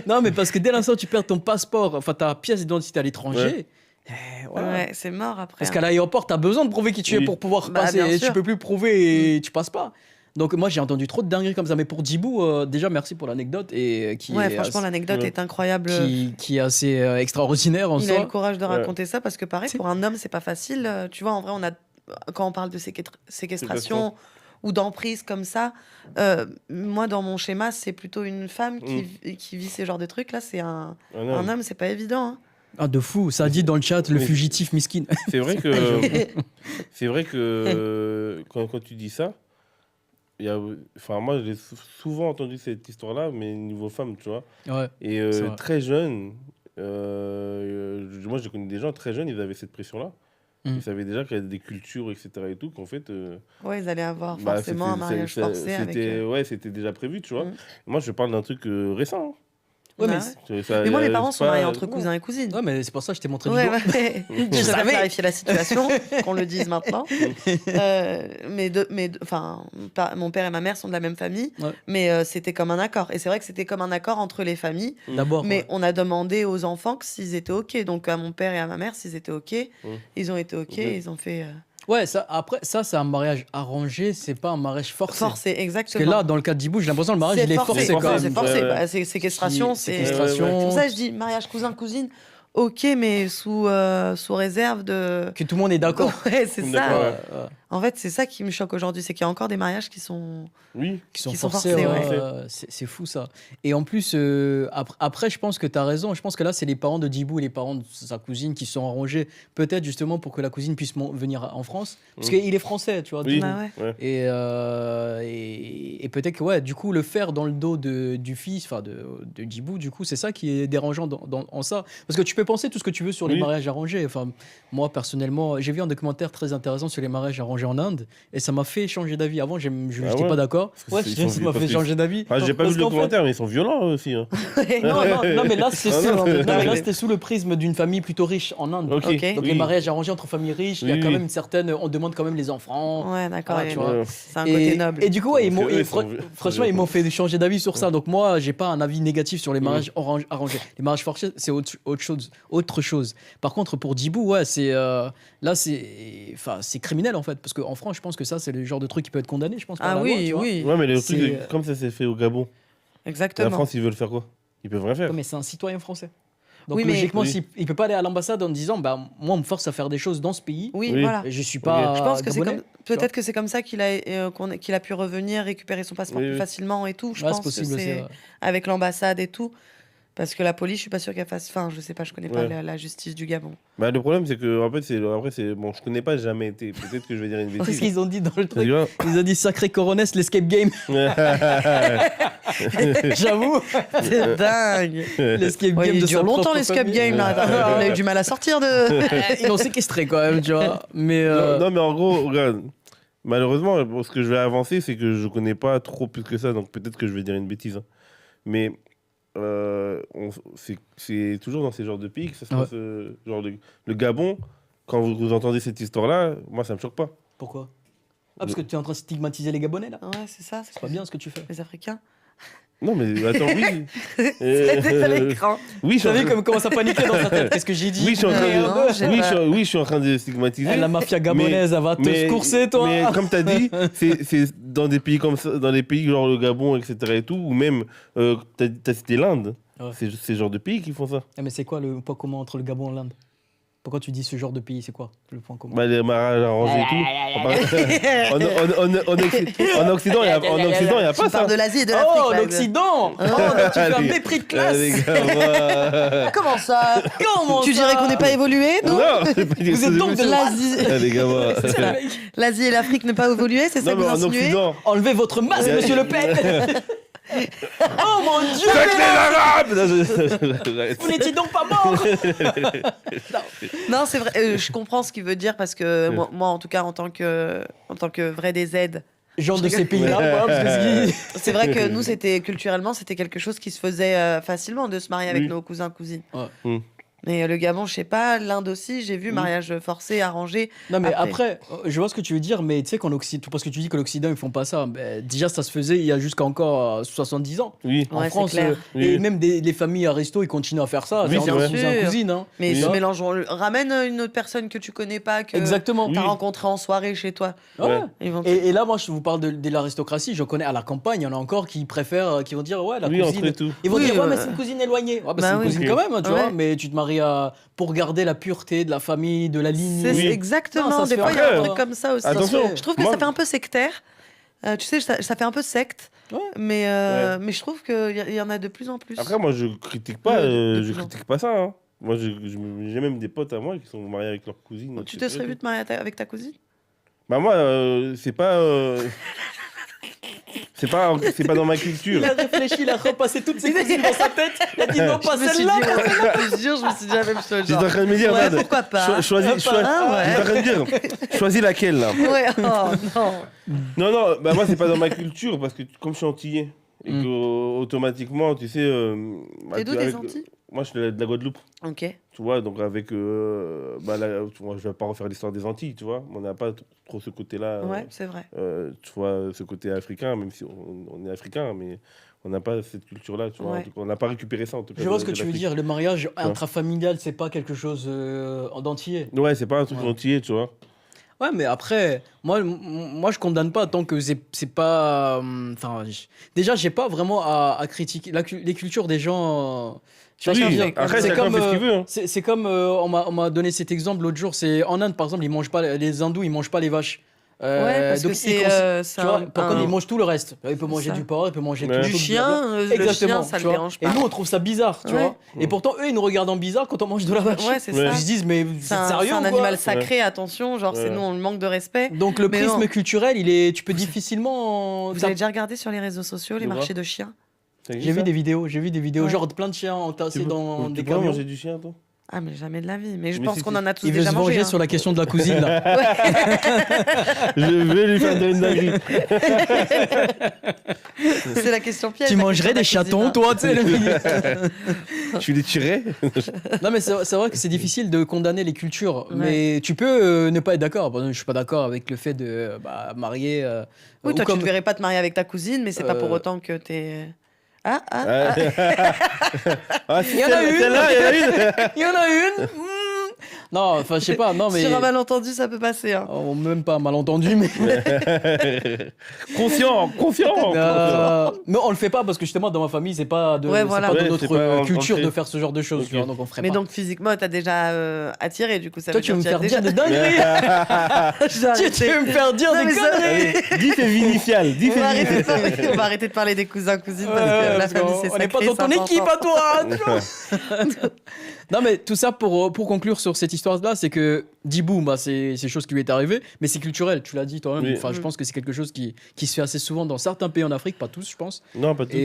non, mais parce que dès l'instant où tu perds ton passeport, enfin ta pièce d'identité à l'étranger, voilà. Ouais, c'est mort après. Parce qu'à l'aéroport, tu as besoin de prouver qui tu es Oui. pour pouvoir Bah, passer. bien Et tu sûr. peux plus prouver et tu passes pas. Donc moi, j'ai entendu trop de dingueries comme ça. Mais pour Djibou, déjà, merci pour l'anecdote. Et qui Ouais, est franchement, assez, l'anecdote Ouais. est incroyable. qui est assez extraordinaire en Il a eu le soi. courage de Ouais. raconter ça parce que, pareil, C'est- pour un homme, c'est pas facile. Tu vois, en vrai, quand on parle de séquestration ou d'emprise comme ça, moi, dans mon schéma, c'est plutôt une femme qui vit ces genres de trucs. Là, c'est un homme, c'est pas évident. Hein. Ah, de fou. Ça dit dans le chat, le Mais- fugitif miskin. C'est vrai que, c'est vrai que quand tu dis ça, enfin, moi, j'ai souvent entendu cette histoire-là, mais niveau femme, tu vois. Ouais. Et C'est vrai. très jeune, moi, je connais des gens très jeunes, ils avaient cette pression-là. Mm. Ils savaient déjà qu'il y avait des cultures, etc. et tout, qu'en fait. Ouais, ils allaient avoir Bah, forcément un mariage forcé avec. C'était déjà prévu, tu vois. Mm. Moi, je parle d'un truc récent. hein. Ouais, mais, Ouais. Ça- Mais moi, mes c'est parents sont pas- mariés entre cousins et cousines. ouais, mais c'est pour ça que je t'ai montré du Ouais, doigt. ouais. Je savais. savais clarifier la situation, qu'on le dise maintenant. Mon père et ma mère sont de la même famille, Ouais. mais c'était comme un accord. Et c'est vrai que c'était comme un accord entre les familles. D'abord. Mais ouais. on a demandé aux enfants que s'ils étaient OK. Donc à mon père et à ma mère, s'ils étaient OK, ils ont été OK. Ok. Ils ont fait Ouais, ça, après, ça, c'est un mariage arrangé, c'est pas un mariage forcé. forcé, Parce exactement. que là, dans le cas de Djibouti, j'ai l'impression que le mariage, il est forcé C'est quand forcé, même. C'est forcé. Ouais, ouais. Bah, c'est séquestration. C'est Séquestration. c'est pour ça que je dis mariage cousin-cousine. OK, mais sous réserve de. Que tout le monde est d'accord. Ouais, c'est D'accord, ça. ouais. En fait, c'est ça qui me choque aujourd'hui, c'est qu'il y a encore des mariages qui sont. Oui. Qui sont Qui sont forcés, forcés, ouais, ouais. c'est fou ça. Et en plus, après, je pense que tu as raison. Je pense que là, c'est les parents de Djibou et les parents de sa cousine qui se sont arrangés, peut-être justement pour que la cousine puisse venir en France. Parce qu'il est français, tu vois. Oui. Djibou. Bah ouais. Ouais. Et peut-être que, ouais, du coup, le faire dans le dos du fils, enfin de Djibou, du coup, c'est ça qui est dérangeant en ça. Parce que tu peux penser tout ce que tu veux sur les Oui. mariages arrangés. Enfin, moi, personnellement, j'ai vu un documentaire très intéressant sur les mariages arrangés en Inde et ça m'a fait changer d'avis. Avant, je n'étais Ah ouais pas d'accord. Parce que Ouais, ils sont ça m'a parce fait que- changer d'avis. Ah, j'ai pas Parce vu le qu'en fait- documentaire, mais ils sont violents eux aussi. hein. non, mais là, c'était Ah sous, non. non, mais là, c'était sous le prisme d'une famille plutôt riche en Inde. Ok. Ok. Donc Oui. les mariages arrangés entre familles riches, il y a Oui, quand oui. même une certaine... On demande quand même les enfants. Ouais, d'accord. Ah, et- tu vois. C'est un côté noble. Et du coup, ouais, Parce que eux, ils sont- franchement, ils m'ont fait changer d'avis sur ça. Donc moi, j'ai pas un avis négatif sur les mariages arrangés. Les mariages forcés, c'est autre chose. Par contre, pour Djibou, ouais, là, c'est criminel en fait, parce qu'en France, je pense que ça, c'est le genre de truc qui peut être condamné, je pense. Par Ah la loi, oui, tu vois. oui, Ouais, mais le C'est- truc, comme ça s'est fait au Gabon, la exactement. France, ils veulent faire quoi? Ils peuvent rien faire. Ouais, mais c'est un citoyen français. Donc Oui, mais- logiquement, Oui. il peut pas aller à l'ambassade en disant, bah moi, on me force à faire des choses dans ce pays. Oui, Oui. voilà. Je suis pas. Je pense que c'est gabonais. comme peut-être que c'est comme ça qu'il a pu revenir récupérer son passeport Oui, plus oui. facilement et tout. Je Ouais, pense c'est possible que aussi, c'est ouais. avec l'ambassade et tout. Parce que la police, je suis pas sûre qu'elle fasse. Enfin, je sais pas, je connais pas Ouais. la justice du Gabon. Bah, le problème, c'est que, en fait, bon, je connais pas, j'ai jamais été. Peut-être que je vais dire une Qu'est-ce bêtise. qu'ils ont dit dans le Tu truc? vois Ils ont dit sacré coronesse, l'escape game. J'avoue, C'est dingue. l'escape Ouais, game il de dure sa longtemps propre l'escape famille. game là. On a eu du mal à sortir de. Ils l'ont séquestré quand même, tu vois. Mais Non, mais en gros, regarde. Malheureusement, ce que je vais avancer, c'est que je connais pas trop plus que ça, donc peut-être que je vais dire une bêtise. hein. Mais c'est toujours dans ces genres de pays que ça se Ouais. passe. Genre le Gabon, quand vous entendez cette histoire-là, moi, ça me choque pas. pourquoi? Ah, parce que tu es en train de stigmatiser les Gabonais là. Ouais, c'est ça. C'est pas bien ce que tu fais. Les Africains. Non, mais attends, oui. C'était à l'écran. Oui, je suis Vous en savez train... comme ça paniquait dans sa tête. Qu'est-ce que j'ai dit? Oui, je suis en train Non, de... j'ai Oui, pas. oui, je suis en train de stigmatiser. Eh, la mafia gabonaise, elle va te courser, toi. Mais comme tu as dit, c'est dans des pays comme ça, dans des pays genre le Gabon, etc. et tout, ou même, t'as cité l'Inde. Ouais. C'est ce genre de pays qui font ça. Eh, mais c'est quoi le point commun entre le Gabon et l'Inde? Pourquoi tu dis ce genre de pays? C'est quoi le point commun? Bah, les mariages arrangés et tout. En Occident, il n'y a pas Tu ça. parles de l'Asie et de l'Afrique. Oh, là, l'Occident! Oh, là, tu fais un Allez. mépris de classe! Les gars, Comment ça Comment Tu ça? dirais qu'on n'est pas évolué, non? non, c'est pas Vous êtes donc de l'Asie. Les gars, moi. L'Asie et l'Afrique n'ont pas évolué, c'est ça Non, que mais vous en insinuez? Occident. Enlevez votre masque, monsieur Le Pen! Oh mon Dieu! Faites les Arabes. Non, Vous n'étiez donc pas mort! Non, c'est vrai, je comprends ce qu'il veut dire parce que moi, en tout cas, en tant que vrai DZ, Genre de ces pays-là, quoi, parce que c'est vrai que nous, culturellement, c'était quelque chose qui se faisait facilement de se marier avec Oui. nos cousins, cousines. Ouais. Mais le Gabon, je sais pas, l'Inde aussi, j'ai vu mariage forcé, arrangé. Non, mais Après. après, je vois ce que tu veux dire, mais tu sais qu'en Occident, parce que tu dis que l'Occident, ils font pas ça. Ben, déjà, ça se faisait il y a jusqu'à encore 70 ans. Oui. En Ouais, c'est France, clair. et Oui. même les familles aristo, ils continuent à faire ça. Oui, C'est c'est entre vrai. cousins, Sûr. cousines. Hein. Mais Oui. se mélangeons. Ramène une autre personne que tu connais pas, que Exactement. t'as Oui. rencontré en soirée chez toi. Ouais. Ouais. Ils vont Et là, moi, je vous parle de l'aristocratie. Je connais à la campagne, il y en a encore qui préfèrent, qui vont dire, ouais, la Oui, entre cousine. et tout. Ils vont Oui, dire, ouais, ouais. mais c'est une cousine éloignée. Ouais, bah, Bah c'est une oui. cousine Ok. quand même, tu Ouais. vois, mais tu te maries pour garder la pureté de la famille, de la lignée. C'est Oui. exactement. Non, ça se Des fait fois, il y a un encore. truc comme ça aussi. Attention. Je trouve que Moi- ça fait un peu sectaire. Tu sais, ça fait un peu secte. Ouais. Mais Ouais. je trouve qu'il y en a de plus en plus. Après, moi, je critique pas, De je plus en critique pas ça. Hein. Moi, j'ai même des potes à moi qui sont mariés avec leur cousine. Tu te etc. serais vu te marier avec ta cousine? Bah moi, c'est pas... c'est pas dans ma culture. Il a réfléchi, il a repassé toutes ses cousines dans sa tête. Il a dit non, pas Je me suis celle-là. dit, ouais, je te jure, je me suis dit la même chose. J'étais en genre. train de me dire, Ouais, merde, pourquoi pas? choisis, Ah, ouais. j'étais en train de dire, choisis laquelle là. Ouais, oh non. Non, bah moi c'est pas dans ma culture parce que comme je suis antillais et Mm. que automatiquement, tu sais, bah, T'es d'où, tu- des avec- Antilles? Moi je suis de la Guadeloupe, Ok. tu vois, donc avec, bah, tu vois, je vais pas refaire l'histoire des Antilles, tu vois, on n'a pas trop ce côté-là, Ouais, c'est vrai. tu vois, ce côté africain, même si on est africain, mais on n'a pas cette culture-là, tu vois, Ouais. en tout cas, on n'a pas récupéré ça en tout cas. Je vois de- ce que de tu veux l'Afrique. dire. Le mariage intrafamilial, c'est pas quelque chose d'entier. Ouais, c'est pas un truc Ouais. antillais, tu vois. Ouais, mais après, moi je condamne pas tant que c'est pas. Enfin, déjà, j'ai pas vraiment à critiquer les cultures des gens. Tu vois ce que je veux Oui, dire après, C'est chacun comme, fait ce qu'il veut. Hein. c'est comme on m'a donné cet exemple l'autre jour. C'est en Inde, par exemple, ils mangent pas les hindous, ils mangent pas les vaches. Ouais, parce donc que ils c'est tu vois, un- par contre, un- il mange tout le reste. Il peut manger ça. du porc, il peut manger Ouais. tout. Du tout, chien, le Exactement, chien, ça tu le vois. dérange Et pas. nous, on trouve ça bizarre, tu Ouais. vois. Et pourtant, eux, ils nous regardent en bizarre quand on mange de la vache. Ouais, c'est Ouais. ça. Ils se disent, mais vous êtes C'est sérieux un ou quoi animal sacré, attention, genre c'est Ouais. nous on le manque de respect. Donc le Mais prisme non. culturel, tu peux difficilement. Vous avez déjà regardé sur les réseaux sociaux les De quoi marchés de chiens? J'ai vu des vidéos, Ouais. genre plein de chiens entassés dans des Tu peux camions. manger du chien, toi? Ah mais jamais de la vie. Mais je Mais pense c'est- qu'on en a tous Il veut déjà se mangé. venger hein. sur la question de la cousine là. Je vais lui faire de une dinguerie. C'est la question piège. Tu la mangerais question des de la chatons, cuisine, toi, tu sais. Je les tirais. Non, mais c'est vrai que c'est difficile de condamner les cultures. Mais tu peux ne pas être d'accord. Par exemple, je suis pas d'accord avec le fait de marier. Oui, ou toi comme- tu ne verrais pas te marier avec ta cousine, mais c'est pas pour Euh. autant que t'es. Ah. Ah, si, Il y en a une. celle-là, il y en a une. Il y en a une. Non, enfin, je sais pas. Non, mais. Sur un malentendu, ça peut passer. Hein. Oh, même pas malentendu, mais. Conscient. Mais on le fait pas parce que justement dans ma famille c'est pas Ouais, c'est voilà. pas de Ouais, notre c'est pas culture ancré. de faire ce genre de choses, Ok. tu vois, donc on ferait Mais pas. donc physiquement, t'as déjà attiré, du coup ça Toi veut tu veux me dire faire que tu as dire des dingueries. Tu veux me faire dire Non, des mais ça- conneries. Dis tes initiales. Dis On tes va, arrêter de initiales. parler, on va arrêter de parler des cousins, cousines, parce Ouais, que la parce famille, qu'on- c'est on sacré. n'est pas dans ton c'est équipe important. à toi. tu vois. Non mais tout ça pour conclure sur cette histoire-là, c'est que Dibou, c'est chose qui lui est arrivée, mais c'est culturel, tu l'as dit toi-même. Oui. Enfin, je pense que c'est quelque chose qui se fait assez souvent dans certains pays en Afrique, pas tous, je pense. Non, pas tout.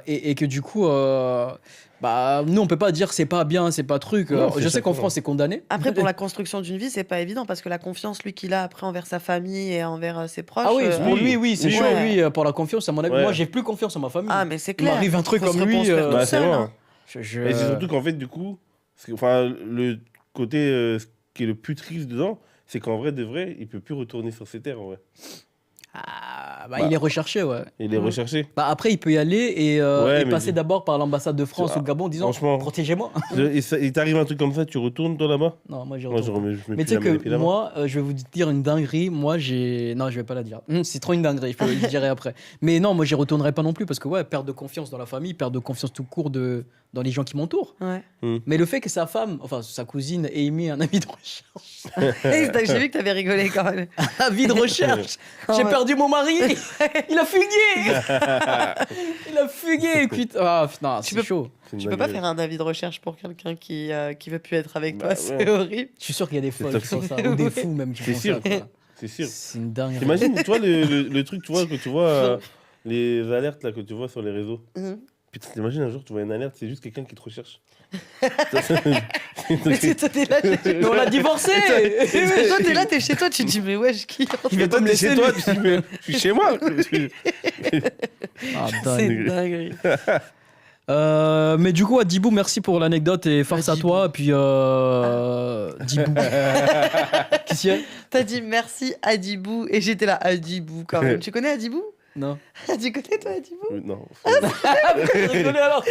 Et que du coup, nous on peut pas dire que c'est pas bien, c'est pas truc. Non, c'est Je sais qu'en chacun. France c'est condamné. Après, pour la construction d'une vie, c'est pas évident parce que la confiance, lui, qu'il a après envers sa famille et envers ses proches. Ah oui, pour lui, oui, c'est oui, chaud, ouais. lui, pour la confiance, à mon avis. Ouais. Moi, j'ai plus confiance en ma famille. Ah, mais c'est Il clair. m'arrive un truc Faut se comme lui. reconstruire tout Bah, c'est seul, bon. hein. Et c'est surtout qu'en fait, du coup, enfin, le côté ce qui est le plus triste dedans, c'est qu'en vrai, de vrai, il peut plus retourner sur ses terres, en vrai. Bah, il est recherché, ouais. Il est recherché. Bah, après, il peut y aller et Ouais, mais passer d'abord par l'ambassade de France ou le Gabon en disant franchement, protégez-moi. Il t'arrive un truc comme ça, tu retournes toi là-bas? Non, moi, j'y Moi, retourne. je mets Mais plus tu sais la main les pieds que là-bas. moi, je vais vous dire une dinguerie. Moi, j'ai. Non, je vais pas la dire. C'est trop une dinguerie. Je dirai après. Mais non, moi, j'y retournerai pas non plus parce que, ouais, perte de confiance dans la famille, perte de confiance tout court dans les gens qui m'entourent. Ouais. Mais le fait que sa femme, enfin, sa cousine, ait mis un avis de recherche. J'ai vu que t'avais rigolé quand même. Avis de recherche. J'ai perdu mon mari. Il a fugué. Il a fugué. Putain, putain, Tu c'est peux- chaud. C'est une Tu peux pas dinguerie. faire un avis de recherche pour quelqu'un qui veut plus être avec Bah, toi, c'est ouais. horrible. Je suis sûr qu'il y a des folles qui font toxique. ça. Ou des Oui. fous même qui C'est font sûr. ça. quoi. C'est sûr. C'est une dinguerie. T'imagines, tu vois, le truc, tu vois, que tu vois les alertes là, que tu vois sur les réseaux. Mhm. Putain, t'imagines un jour, tu vois une alerte, c'est juste quelqu'un qui te recherche. Mais c'est toi, t'es là, Mais on a divorcé. mais toi, t'es là, t'es chez toi, tu te dis, mais wesh, qui Il va toi, pas me t'es laisser chez toi, lui. tu dis, mais je suis chez moi. Ah, C'est dingue. une dinguerie. Mais du coup, Adibou, merci pour l'anecdote et farce à Adibou. toi. Et puis, Dibou. Qu'est-ce qu'il y a T'as dit merci Adibou et j'étais là, Adibou quand même. Tu connais Adibou? Non. Tu connais toi Adibou? Non. Rigolez alors.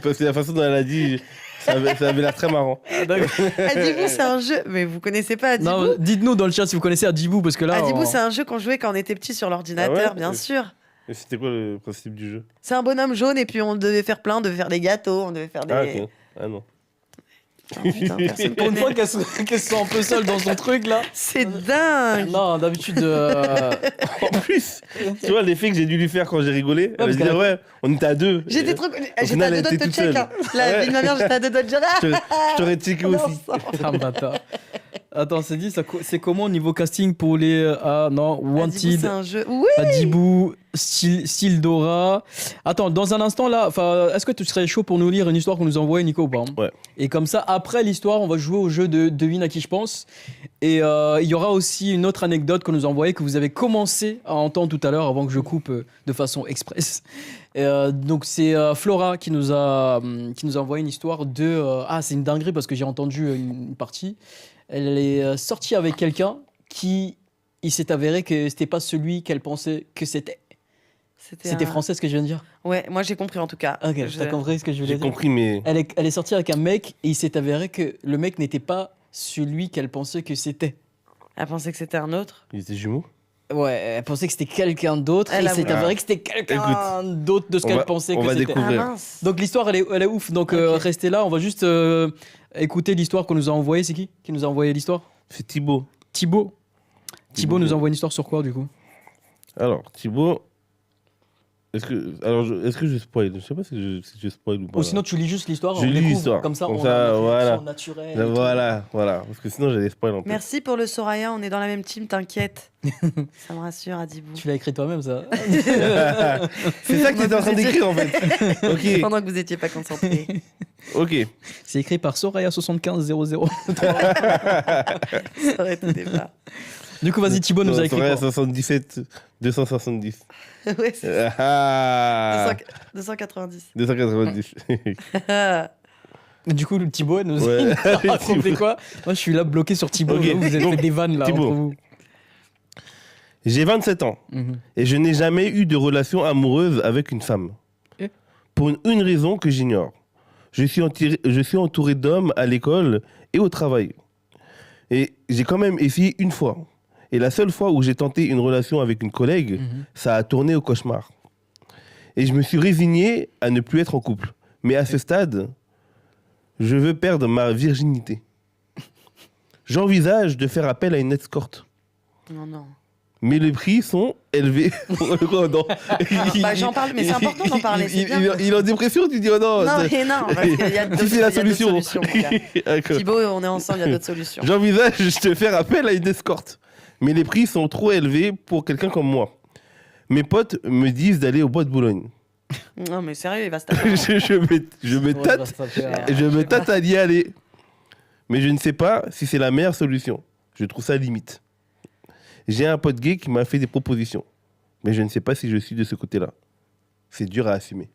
Parce que la façon dont elle a dit, ça avait l'air très marrant. Adibou c'est un jeu, mais vous connaissez pas Adibou? Non, dites-nous dans le chat si vous connaissez Adibou parce que là. Adibou c'est un jeu qu'on jouait quand on était petit sur l'ordinateur, Ah ouais bien sûr. Et c'était quoi le principe du jeu? C'est un bonhomme jaune et puis on devait faire plein, on devait faire des gâteaux, on devait faire des... Ah, ok. Ah non. Oh, putain, personne Pour une connaît. fois qu'elle se sent un peu seule dans son truc là. C'est dingue. Non, d'habitude. En plus, tu vois l'effet que j'ai dû lui faire quand j'ai rigolé. Elle a parce dit, qu'elle a- ouais, on était à deux. J'étais trop... J'étais final, à elle deux doigts de était te toute check. seule. Hein. La vie de ma mère, j'étais à deux doigts de dire... Ah, Je t'aurais checké on est aussi. ensemble. Ah, bâtard. Attends, c'est dit, c'est comment au niveau casting pour les. Ah non, Adibou, Wanted. c'est un jeu... Oui. Adibou, Sildora. Attends, dans un instant là, est-ce que tu serais chaud pour nous lire une histoire qu'on nous a envoyée, Nico, ou pas? Ouais. Et comme ça, après l'histoire, on va jouer au jeu de devine à qui je pense. Et il y aura aussi une autre anecdote qu'on nous a envoyée que vous avez commencé à entendre tout à l'heure avant que je coupe de façon express. Donc c'est Flora qui nous a envoyé une histoire de... c'est une dinguerie parce que j'ai entendu une partie. Elle est sortie avec quelqu'un qui... Il s'est avéré que c'était pas celui qu'elle pensait que c'était. C'était un- français ce que je viens de dire? Ouais, moi j'ai compris en tout cas. Ok, Je- t'as compris ce que je voulais J'ai dire? compris, mais. Elle est sortie avec un mec et il s'est avéré que le mec n'était pas celui qu'elle pensait que c'était. Elle pensait que c'était un autre. Ils étaient jumeaux? Ouais, elle pensait que c'était quelqu'un d'autre et Elle il a s'est voulu- avéré que c'était quelqu'un d'autre de ce on qu'elle va- pensait on que va c'était. découvrir. Ah mince. Donc l'histoire elle est ouf, donc Ok. restez là, on va juste écouter l'histoire qu'on nous a envoyée. C'est qui nous a envoyé l'histoire? C'est Thibaut. Thibaut. Thibaut nous Thibaut. envoie une histoire sur quoi du coup? Alors, Thibaut. Est-ce que je spoil? Je sais pas si je spoil ou pas. Ou là. sinon tu lis juste l'histoire, Je on lis découvre, l'histoire. comme ça Comme on ça, a une voilà. réaction naturelle. et tout. Voilà. Parce que sinon, j'allais spoil en plus. Merci pour le Soraya, on est dans la même team, t'inquiète. Ça me rassure, Adibou. Tu l'as écrit toi-même ça? C'est ça que t'étais en train d'écrire en fait. Ok. Pendant que vous étiez pas concentrés. Ok. C'est écrit par Soraya7500. Ça aurait été débat. Du coup vas-y Thibaut nous a écrit Soraya quoi? 77 270. Ouais, c'est Ah. 290. 290. Du coup le Thibaut nous Ouais. a raconté quoi? Moi je suis là bloqué sur Thibaut, Ok. vous avez fait des vannes là Thibaut. entre vous. J'ai 27 ans et je n'ai jamais eu de relation amoureuse avec une femme. Eh Pour une raison que j'ignore. Je suis entouré d'hommes à l'école et au travail. Et j'ai quand même essayé une fois. Et la seule fois où j'ai tenté une relation avec une collègue, ça a tourné au cauchemar. Et je me suis résigné à ne plus être en couple. Mais à ce stade, je veux perdre ma virginité. J'envisage de faire appel à une escorte. Non. Mais les prix sont élevés. Oh non. Bah, j'en parle, mais c'est important d'en parler, c'est bien. Il est en dépression, tu dis oh non. Non, ça- mais non, parce qu'il y a d'autres Si c'est la il y a d'autres solution. solutions, mon gars. D'accord. Thibaut, on est ensemble, il y a d'autres solutions. J'envisage de faire appel à une escorte. Mais les prix sont trop élevés pour quelqu'un comme moi. Mes potes me disent d'aller au bois de Boulogne. Non, mais sérieux, il va se taper. je me tâte, je me tâte à y aller. Mais je ne sais pas si c'est la meilleure solution. Je trouve ça limite. J'ai un pote gay qui m'a fait des propositions. Mais je ne sais pas si je suis de ce côté-là. C'est dur à assumer.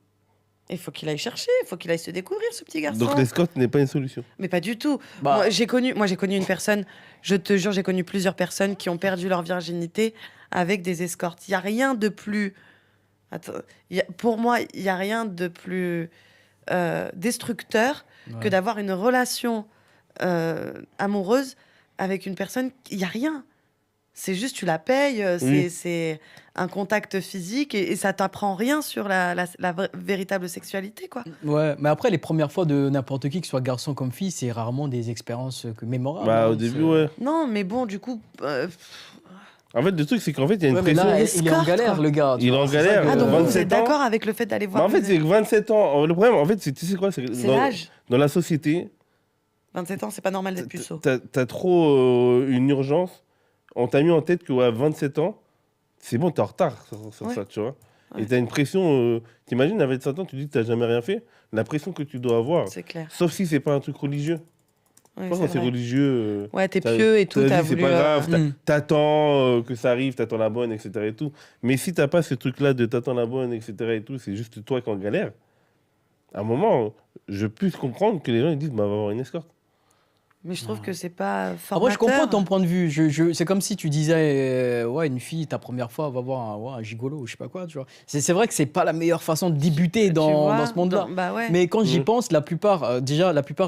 Il faut qu'il aille chercher, il faut qu'il aille se découvrir, ce petit garçon. Donc l'escorte n'est pas une solution. Mais pas du tout. Bah. Moi, j'ai connu une personne, je te jure, j'ai connu plusieurs personnes qui ont perdu leur virginité avec des escortes. Il y a rien de plus... Attends, pour moi, il y a rien de plus destructeur que d'avoir une relation amoureuse avec une personne. Il y a rien. C'est juste tu la payes, c'est un contact physique et ça t'apprend rien sur la véritable sexualité, quoi. Ouais, mais après, les premières fois de n'importe qui, que ce soit garçon comme fille, c'est rarement des expériences mémorables. Bah, au début, ouais. Non, mais bon, du coup... En fait, le truc, c'est qu'en fait, il y a une Ouais, mais pression. là, il est en escorte, galère, quoi. le gars. tu Il est vois, en c'est ça galère, que- Ah, donc vous 27 êtes d'accord avec le fait d'aller Mais voir... en fait, c'est que 27 ans. Le problème, en fait, tu sais quoi? C'est que C'est dans, l'âge. dans la société, 27 ans, c'est pas normal d'être puceau. t'as trop une urgence. On t'a mis en tête que, ouais, 27 ans, c'est bon, t'es en retard sur Ouais. ça, tu vois. Ouais. Et t'as une pression. T'imagines, à 27 ans, tu dis que t'as jamais rien fait. La pression que tu dois avoir. C'est clair. Sauf si c'est pas un truc religieux. Ouais, Je pense c'est que c'est vrai. religieux. Ouais, t'es T'as- pieux et tout, t'as t'as dit, c'est voulu... pas grave, Hmm. t'attends que ça arrive, t'attends la bonne, etc. Et tout. Mais si t'as pas ce truc-là de t'attends la bonne, etc. Et tout, c'est juste toi qui en galère. À un moment, je puisse comprendre que les gens ils disent bah, on va avoir une escorte. Mais je trouve que c'est pas Après, formateur. je comprends ton point de vue. C'est comme si tu disais, ouais, une fille, ta première fois, va voir un gigolo ou je sais pas quoi, tu vois. C'est vrai que c'est pas la meilleure façon de débuter Tu dans vois, ce monde-là. Bah ouais. Mais quand j'y Mhm. pense, la plupart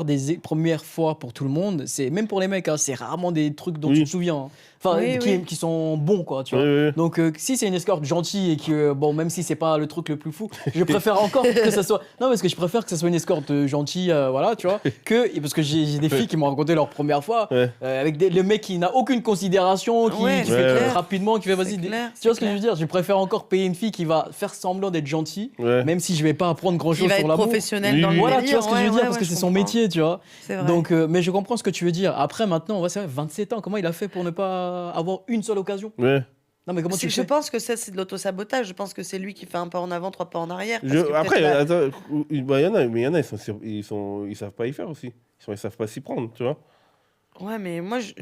des premières fois pour tout le monde, c'est même pour les mecs, hein, c'est rarement des trucs dont Oui. tu te souviens. Hein. Enfin, Oui, qui sont bons, quoi, tu Ouais, vois. ouais. Donc, si c'est une escorte gentille et que, bon, même si c'est pas le truc le plus fou, je préfère encore que ça soit. Non, parce que je préfère que ça soit une escorte gentille, voilà, tu vois, parce que j'ai des filles qui m'ont raconté leur première fois Ouais. avec le mec qui n'a aucune considération, qui Ouais, fait c'est très clair. rapidement, qui fait C'est vas-y. clair, Tu vois c'est ce que je veux dire? Je préfère encore payer une fille qui va faire semblant d'être gentille, Ouais. même si je vais pas apprendre grand Qui chose va sur être l'amour. professionnel Oui, dans oui. le Voilà, tu délire. vois ce que je veux Ouais, dire, ouais, parce que je c'est son comprends. métier, tu vois. C'est vrai. Donc, mais je comprends ce que tu veux dire. Après, maintenant, ouais, c'est vrai, 27 ans, comment il a fait pour ne pas avoir une seule occasion? Ouais. Non, mais comment tu le Je fais? pense que ça, c'est de l'autosabotage. Je pense que c'est lui qui fait un pas en avant, 3 pas en arrière. parce que Après, peut-être la- attends, bah, y en a, mais il y en a, ils savent pas y faire aussi. Ils savent pas s'y prendre, tu vois. Ouais, mais moi, je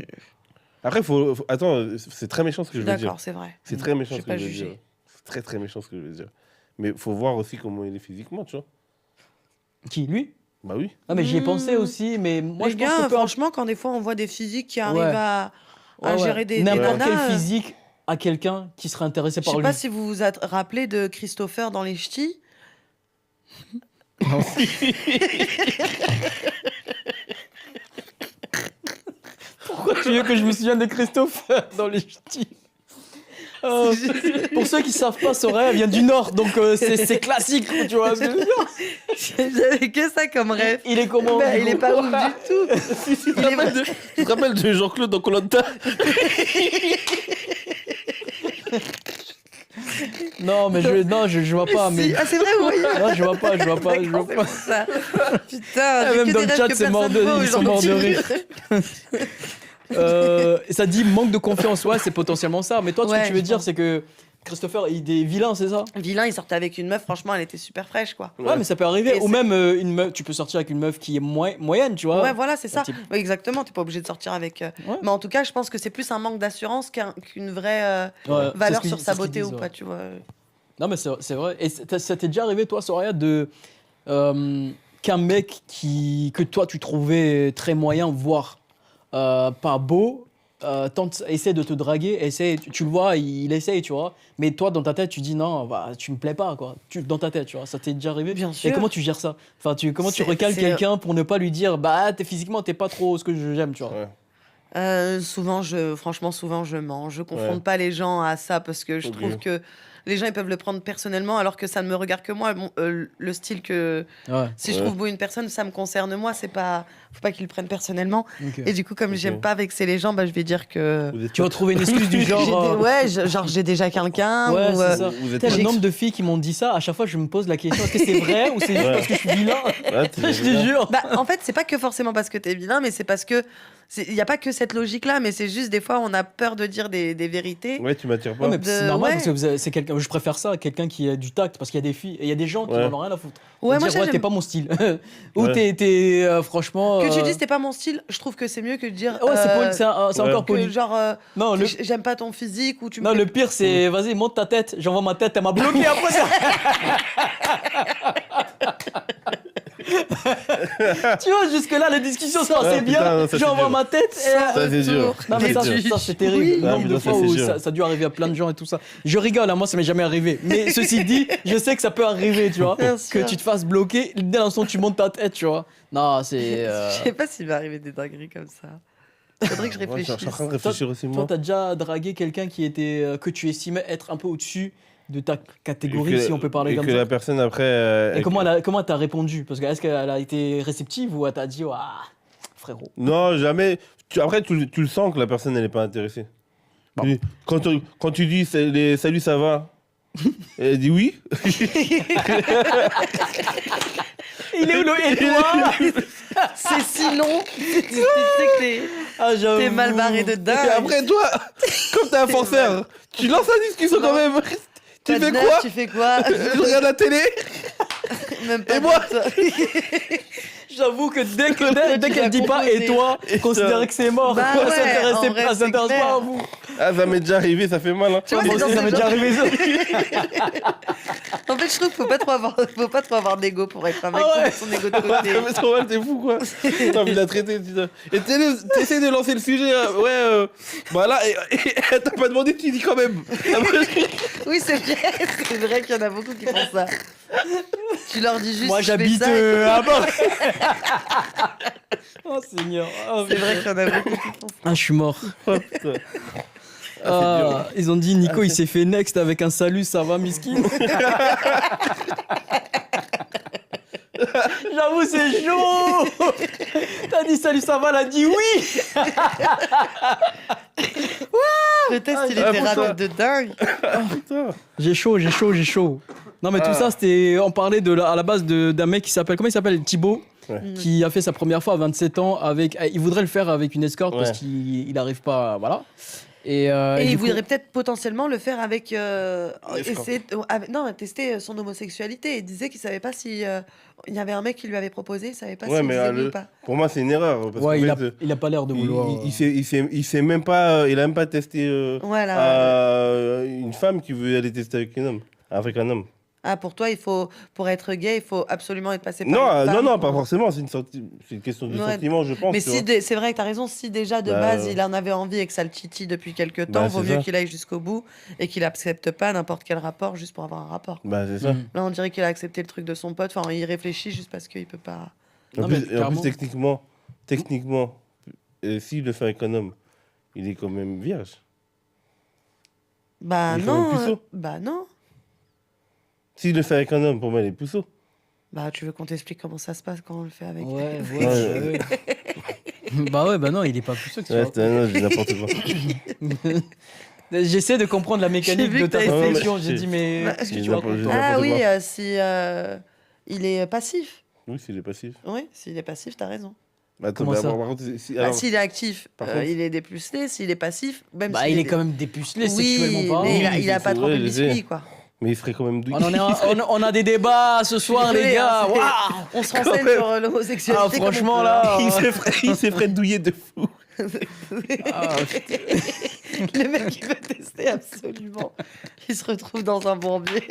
Après, attends, c'est très méchant ce que suis je veux dire. d'accord, c'est vrai. C'est très méchant Je ce vais que pas je veux juger. dire. C'est très très méchant ce que je veux dire. Mais il faut voir aussi comment il est physiquement, tu vois. Qui, lui? Bah oui. Ah, mais j'y ai Hmm. pensé aussi, mais moi, Les je pense gars, que peu franchement, quand des fois on voit des physiques qui arrivent Ouais. à Ouais, ouais. gérer des N'importe nanas, quel physique à quelqu'un qui serait intéressé je par sais lui. pas si vous vous rappelez de Christopher dans les ch'tis. Pourquoi tu veux que je me souvienne de Christopher dans les ch'tis? Pour ceux qui savent pas, Soraya vient du Nord, donc c'est classique, tu vois. ce que je veux dire. J'avais que ça comme rêve. Il est comment? Bah, du il coup est pas ouf du tout. Tu te rappelles de Jean-Claude dans Koh-Lanta? Non, mais je vois pas. Mais... Si. Ah, c'est vrai, oui. Non, je vois pas. D'accord, c'est pour ça. Putain, j'ai Même que dans des le rêves chat, que c'est mort personne de- voit ils sont morts de aujourd'hui. rire. Ça dit manque de confiance. Ouais, c'est potentiellement ça. Mais toi, ce Ouais, que tu veux je dire, pense. c'est que Christopher, il est vilain, c'est ça? Vilain, il sortait avec une meuf, franchement, elle était super fraîche, quoi. Ouais, mais ça peut arriver. Et Ou c'est- même une meuf, tu peux sortir avec une meuf qui est moyenne, tu vois. Ouais, voilà, c'est ça. Un type. Ouais, exactement, t'es pas obligé de sortir avec. Ouais. Mais en tout cas, je pense que c'est plus un manque d'assurance qu'une vraie Ouais, c'est valeur ce qu'ils- sur c'est sa ce qu'ils beauté ou disent, pas, ouais. tu vois. Non, mais c'est vrai. Et ça t'est déjà arrivé, toi, Soraya, qu'un mec que toi, tu trouvais très moyen, voire pas beau, essaie de te draguer, tu le vois, il essaye, tu vois. Mais toi, dans ta tête, tu dis non, bah, tu me plais pas, quoi. Dans ta tête, tu vois. Ça t'est déjà arrivé? Bien Et sûr. comment tu gères ça? Enfin, comment tu C'est- recales c'est- quelqu'un pour ne pas lui dire, bah, physiquement, t'es pas trop ce que j'aime, tu vois. Ouais. Franchement, souvent, je mens. Je confronte Ouais. pas les gens à ça parce que je Ok. trouve que les gens, ils peuvent le prendre personnellement alors que ça ne me regarde que moi. Bon, le style que. Ouais, Si je Ouais. trouve beau une personne, ça me concerne moi. C'est pas. Faut pas qu'ils le prennent personnellement. ok. Et du coup, comme Ok. j'aime pas vexer les gens, bah, je vais dire que. Vous êtes Tu vas trouver une excuse du J'ai genre. ouais, genre j'ai déjà quelqu'un. Ouais, ou, c'est ça. Vous êtes Putain, le J'ai- nombre de filles qui m'ont dit ça, à chaque fois je me pose la question, est-ce que c'est vrai ou c'est juste Ouais. parce que je suis vilain? Ah, t'es Je bien. te jure. Bah, en fait, c'est pas que forcément parce que t'es vilain, mais c'est parce que. Il n'y a pas que cette logique-là, mais c'est juste des fois, on a peur de dire des vérités. Ouais, tu m'attires pas. Ouais, mais de- c'est normal ouais. parce que c'est quelqu'un. Je préfère ça à quelqu'un qui a du tact parce qu'il y a des filles et il y a des gens qui Ouais. n'en ont rien à foutre. Ouais, moi, Dire, ça, t'es j'aime- pas mon style. Ou Ouais. t'es franchement. Que tu dises c'était pas mon style, je trouve que c'est mieux que de dire. Ouais, c'est poli, c'est Ouais. encore que poli. genre, Non, j'aime pas ton physique ou tu me. non, plais- le pire c'est vas-y, monte ta tête. J'envoie ma tête, elle m'a bloqué après ça. Tu vois, jusque-là, la discussion se passait putain, bien. non, ça, c'est J'envoie dur. ma tête et. Ça, c'est dur. Non, mais ça, C'est dur. ça, c'est terrible. Oui. Le nombre Ah, de putain, fois ça, c'est où dur. ça a dû arriver à plein de gens et tout ça. Je rigole, hein, moi, ça m'est jamais arrivé. Mais ceci dit, je sais que ça peut arriver, tu vois. Bien Que sûr. tu te fasses bloquer dès l'instant où tu montes ta tête, tu vois. Non, c'est. Je sais pas s'il m'est arrivé des dingueries comme ça. Faudrait que je Ouais, je réfléchisse. suis en train de réfléchir aussi, Toi, moi. t'as déjà dragué quelqu'un qui était que tu estimais être un peu au-dessus de ta Et catégorie, que- si on peut parler et comme que ça. la personne, après... Et comment t'as répondu? Parce que est-ce qu'elle a été réceptive ou elle t'a dit, ah, frérot. Non, jamais. Après, tu le sens que la personne, elle n'est pas intéressée. Bon. Quand tu dis salut, ça va elle dit oui. Il est où le et toi? C'est si long. Tu sais que Ah, j'avoue. t'es mal barré de Et dingue. après, toi, comme t'es un forceur, tu lances la discussion quand même. Tu Pas de fais neuf, quoi Tu fais quoi Je regarde la télé. Même pas Et moi de toi. J'avoue que dès Toi, tu qu'elle vas dit pas et composer. toi, considérez que c'est mort. Bah Elle ouais, s'intéresse en vrai, elle c'est s'intéresse clair. pas à vous. Ah, ça m'est déjà arrivé, ça fait mal. Hein. Tu vois, Moi c'est aussi, dans ça m'est ce déjà genre- arrivé ça. En fait, je trouve qu'il faut pas trop avoir d'ego pour être un mec Ah ouais. qui met son ego de côté. Mais trop mal, t'es fou quoi. T'as envie de la traiter. Et t'essaies de lancer le sujet. Bah là, et t'as pas demandé, tu dis quand même. Oui, c'est vrai qu'il y en a beaucoup qui font ça. Tu leur dis juste. Moi, je fais j'habite ça. à Bordeaux. Oh, Seigneur. Oh, C'est vrai qu'il y en a beaucoup qui font ça. Ah, je suis mort. Oh, putain. Ah, ils ont dit Nico, il s'est fait next avec un salut, ça va, miskin. J'avoue, c'est chaud. T'as dit salut, ça va, elle a dit oui. Le test, il Ah, était pour toi. rapide de dingue. Putain. J'ai chaud. Non, mais tout Ah. ça, c'était. On parlait à la base d'un mec qui s'appelle. Comment il s'appelle? Thibaut. Ouais. Qui a fait sa première fois à 27 ans avec. Il voudrait le faire avec une escorte parce Ouais. qu'il n'arrive pas. Voilà. Et Et du il coup- voudrait peut-être potentiellement le faire avec. Escorte. Tester son homosexualité. Il disait qu'il savait pas si. Il y avait un mec qui lui avait proposé, il savait pas Ouais, s'il mais disait oui le- ou pas. Pour moi, c'est une erreur. Parce Ouais, qu'en il a, fait, il a pas l'air de vouloir. il sait même pas. Il a même pas testé Voilà. une femme qui veut aller tester avec un homme. Avec un homme. Ah, pour toi, pour être gay, il faut absolument être passé par Non, une femme non, pour- pas forcément. C'est une question de Ouais. sentiment, je pense. Mais tu vois. c'est vrai que tu as raison, si déjà de Bah, base il en avait envie et que ça le titille depuis quelques temps, Bah, vaut c'est mieux ça. qu'il aille jusqu'au bout et qu'il accepte pas n'importe quel rapport juste pour avoir un rapport. Bah, c'est ça. Mm. Là, on dirait qu'il a accepté le truc de son pote, enfin, il réfléchit juste parce qu'il peut pas. Non, En mais plus, et en clairement. plus, techniquement, s'il le fait avec un homme, il est quand même vierge. Bah Il est quand même non, puceau. bah non. S'il le fait avec un homme, pour moi, il est puceau. Bah tu veux qu'on t'explique comment ça se passe quand on le fait avec Ouais, Ouais. ouais. Bah ouais, bah non, il est pas plus sûr que ça. Ouais, non, je dis n'importe quoi. J'essaie de comprendre la mécanique J'ai vu de que ta t'as essayé. réflexion. Ouais, J'ai dit, mais Bah, qu'est-ce que j'ai tu n'importe- racontes j'ai toi Ah n'importe oui, quoi. si il est passif. Oui, s'il est passif. Oui, s'il est passif, t'as raison. Attends, Comment mais ça par contre, Bah, alors, s'il est actif, par contre- il est dépucelé. S'il est passif, même Bah, s'il il est quand même dépucelé Oui, sexuellement parlant. mais Oui, il a c'est pas trop vrai, de je sais. biscuits, quoi. mais il serait quand même douille. On a des débats ce soir, les Désolé, gars. hein, c'est- Waouh. On se renseigne même. sur l'homosexualité. Ah, comme franchement, on peut, là. il se ferait douiller de fou. Ah, Le mec, il veut tester absolument. Il se retrouve dans un bourbier.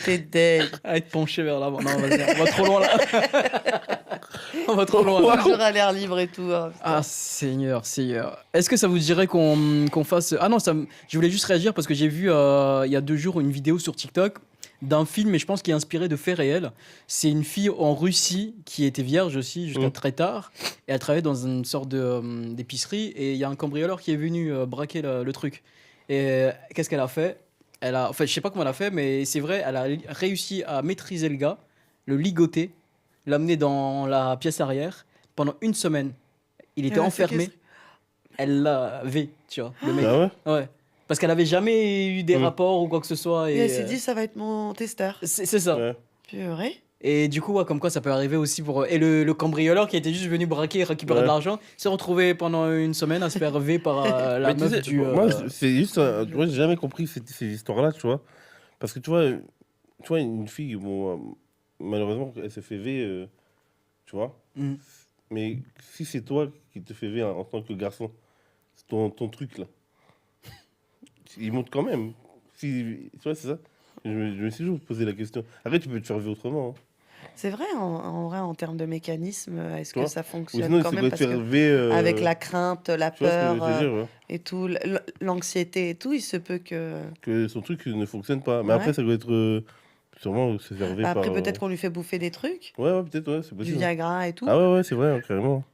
T'es deg. à être penché vers l'avant. Non, vas-y, on va trop loin là. On va trop loin. là. Toujours à l'air libre et tout. hein, putain. Ah, Seigneur. Est-ce que ça vous dirait qu'on fasse. Ah non, je voulais juste réagir parce que j'ai vu il y a 2 jours une vidéo sur TikTok d'un film, et je pense qu'il est inspiré de faits réels. C'est une fille en Russie qui était vierge aussi jusqu'à très tard, et elle travaillait dans une sorte d'épicerie, et il y a un cambrioleur qui est venu braquer le truc. Et qu'est-ce qu'elle a fait? Enfin, je sais pas comment elle a fait, mais c'est vrai, elle a réussi à maîtriser le gars, le ligoter, l'amener dans la pièce arrière pendant 1 semaine. Il était Ouais, enfermé. Elle l'avait, tu vois, le mec. Ah ouais? Ouais. Parce qu'elle avait jamais eu des Mm. rapports ou quoi que ce soit. Et Et, elle s'est dit, ça va être mon testeur. c'est ça. Ouais. Purée. Et du coup, ouais, comme quoi ça peut arriver aussi pour. Et le cambrioleur qui était juste venu braquer et récupérer Ouais. de l'argent s'est retrouvé pendant 1 semaine à se faire V par la Mais tu meuf sais, du. moi, c'est juste. Tu vois, j'ai jamais compris ces histoires-là, tu vois. Parce que tu vois une fille, bon, malheureusement, elle se fait V, tu vois. Mm. Mais si c'est toi qui te fais V en tant que garçon, c'est ton truc, là. Il monte quand même. Tu vois, c'est ça. Je me suis toujours posé la question. Après, tu peux te faire V autrement. Hein. C'est vrai, en vrai, en termes de mécanisme, est-ce que vois. ça Ou fonctionne sinon, quand ça même doit te parce faire que lever. avec la crainte, la Tu vois ce que je peur veux dire, ouais. et tout, l'anxiété et tout, il se peut que. Que son truc ne fonctionne pas. Mais Ouais. après, ça doit être sûrement servé Bah, par. après, peut-être qu'on lui fait bouffer des trucs, Ouais, peut-être, ouais, c'est du possible. Viagra et tout. Ah ouais, c'est vrai, carrément.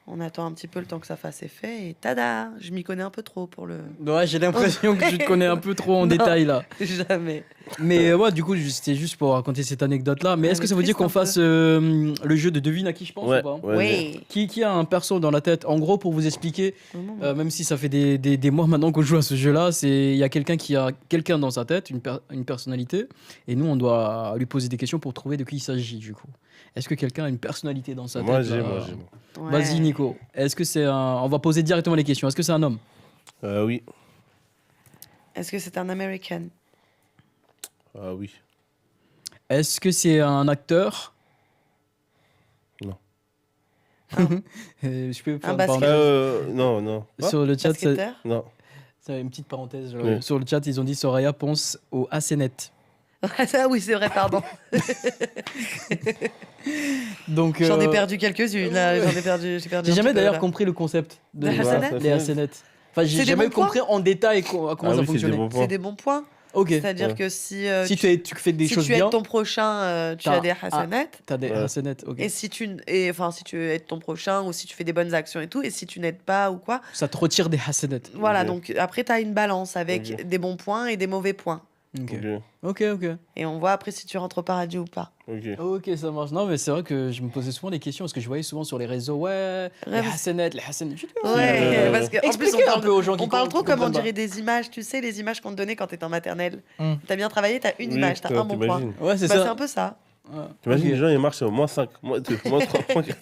On attend un petit peu le temps que ça fasse effet et tada, je m'y connais un peu trop pour le. Ouais, j'ai l'impression que tu te connais un peu trop en Non. détail là. Jamais. Mais ouais, du coup, c'était juste pour raconter cette anecdote-là. Mais Elle est-ce que est ça veut dire triste qu'on un peu. fasse le jeu de devine à qui je pense Ouais, ou pas? ouais. Oui. Qui a un perso dans la tête? En gros, pour vous expliquer, Vraiment. même si ça fait des mois maintenant qu'on joue à ce jeu-là, il y a quelqu'un qui a quelqu'un dans sa tête, une personnalité, et nous, on doit lui poser des questions pour trouver de qui il s'agit, du coup. Est-ce que quelqu'un a une personnalité dans sa Moi, tête j'ai, là moi, j'ai. Ouais. Vas-y, Nico. Est-ce que c'est un... On va poser directement les questions. Est-ce que c'est un homme? Oui. Est-ce que c'est un American? Ah oui. Est-ce que c'est un acteur? Non. Je peux faire Un une basket- parenthèse. Non. Quoi Sur le chat, Basketteur? Non. c'est une petite parenthèse. Oui. Sur le chat, ils ont dit Soraya pense au Assenet. Ah oui, c'est vrai, pardon. Donc, J'en ai perdu quelques-unes là. J'en ai perdu. J'ai perdu. j'ai un jamais petit peu, d'ailleurs là. compris le concept de Les Hassanet les Hassanet. Enfin, j'ai C'est des jamais bons points compris en détail comment Ah ça oui, c'est des fonctionnait. bons points. C'est des bons points. Ok. C'est-à-dire Ouais. que si Si tu fais des si choses tu aides bien, ton prochain, tu T'as- as des hasanat. t'as des Ouais. Hassanet. Ok. Et si tu si tu aides ton prochain ou si tu fais des bonnes actions et tout, et si tu n'aides pas ou quoi, Ça te retire des Hassanet. voilà. Ok. Donc après, tu as une balance avec Ok. des bons points et des mauvais points. Ok. Ok. Ok. Et on voit après si tu rentres au paradis ou pas. Ok. Ok, ça marche. Non, mais c'est vrai que je me posais souvent des questions parce que je voyais souvent sur les réseaux, ouais, les mais- Hassanet, les Hassanet. Je dis, Ouais, parce qu'en plus, Expliquez un peu aux gens qui on parle trop comme on comprennent pas. dirait des images. Tu sais, les images qu'on te donnait quand t'étais en maternelle. Hmm. T'as bien travaillé, t'as une Oui, image, t'as un bon point. t'imagines. Ouais, c'est Bah, c'est ça. un peu ça. Ouais. T'imagines, Ok. les gens, ils marchent à moins 5, moins 2, moins 3, moins 4.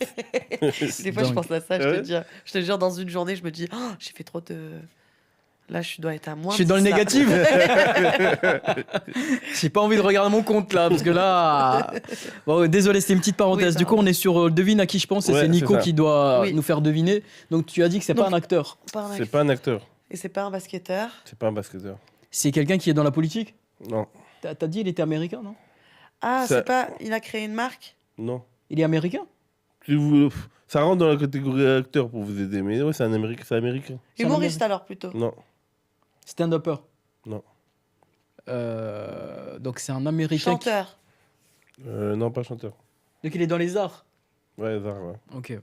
Des fois, je dingue. pense à ça, Ouais. je te jure, dans une journée, je me dis, oh, j'ai fait trop de. Là, je dois être à moins. Je suis dans le 10, là. négatif. J'ai pas envie de regarder mon compte là, parce que là. Bon, désolé, c'était une petite parenthèse. Oui, Du coup, pardon. on est sur devine à qui je pense et Ouais, c'est Nico c'est ça. qui doit Oui. nous faire deviner. Donc, tu as dit que c'est pas Donc- un acteur. Pas un C'est acteur. pas un acteur. Et c'est pas un basketteur. C'est pas un basketteur. C'est quelqu'un qui est dans la politique. Non. T'as dit il était américain, non? Ah, Ça- c'est pas. Il a créé une marque. Non. Il est américain? Si vous... Ça rentre dans la catégorie acteur pour vous aider. Mais ouais, c'est un Américain. C'est américain. C'est un Humoriste alors plutôt. Non. Stand-upper. Non. Donc, c'est un américain. Chanteur. Non, pas chanteur. Donc, il est dans les arts. Ouais, Zara, ouais. Ok.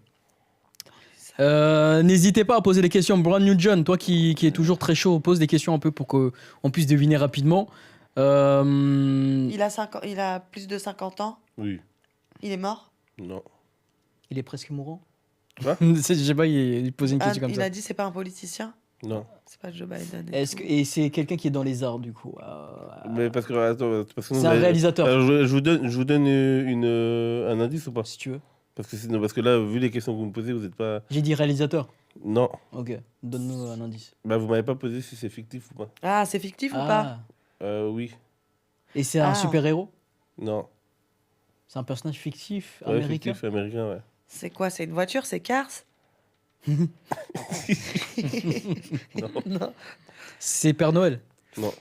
N'hésitez pas à poser des questions. Brand New John, toi qui est toujours très chaud, pose des questions un peu pour qu'on puisse deviner rapidement. Il a plus de 50 ans. Oui. Il est mort. Non. Il est presque mourant. Quoi? Je sais pas, il posait une Ah, question comme il ça. a dit c'est pas un politicien. Non. C'est pas Joe Biden. Et c'est quelqu'un qui est dans les arts, du coup. Mais parce que. Attends, parce que C'est un réalisateur, Alors, je vous donne un indice ou pas? si tu veux. Parce que, non, parce que là, vu les questions que vous me posez, vous n'êtes pas. J'ai dit réalisateur. Non. Ok, donne-nous un indice. Bah, vous m'avez pas posé si c'est fictif ou pas. Ah, c'est fictif ou pas? Oui. Et c'est un Ah. super-héros? Non. C'est un personnage fictif, Ouais, américain? fictif, américain, ouais. C'est quoi? C'est une voiture? C'est Cars? Non. C'est Père Noël? Non.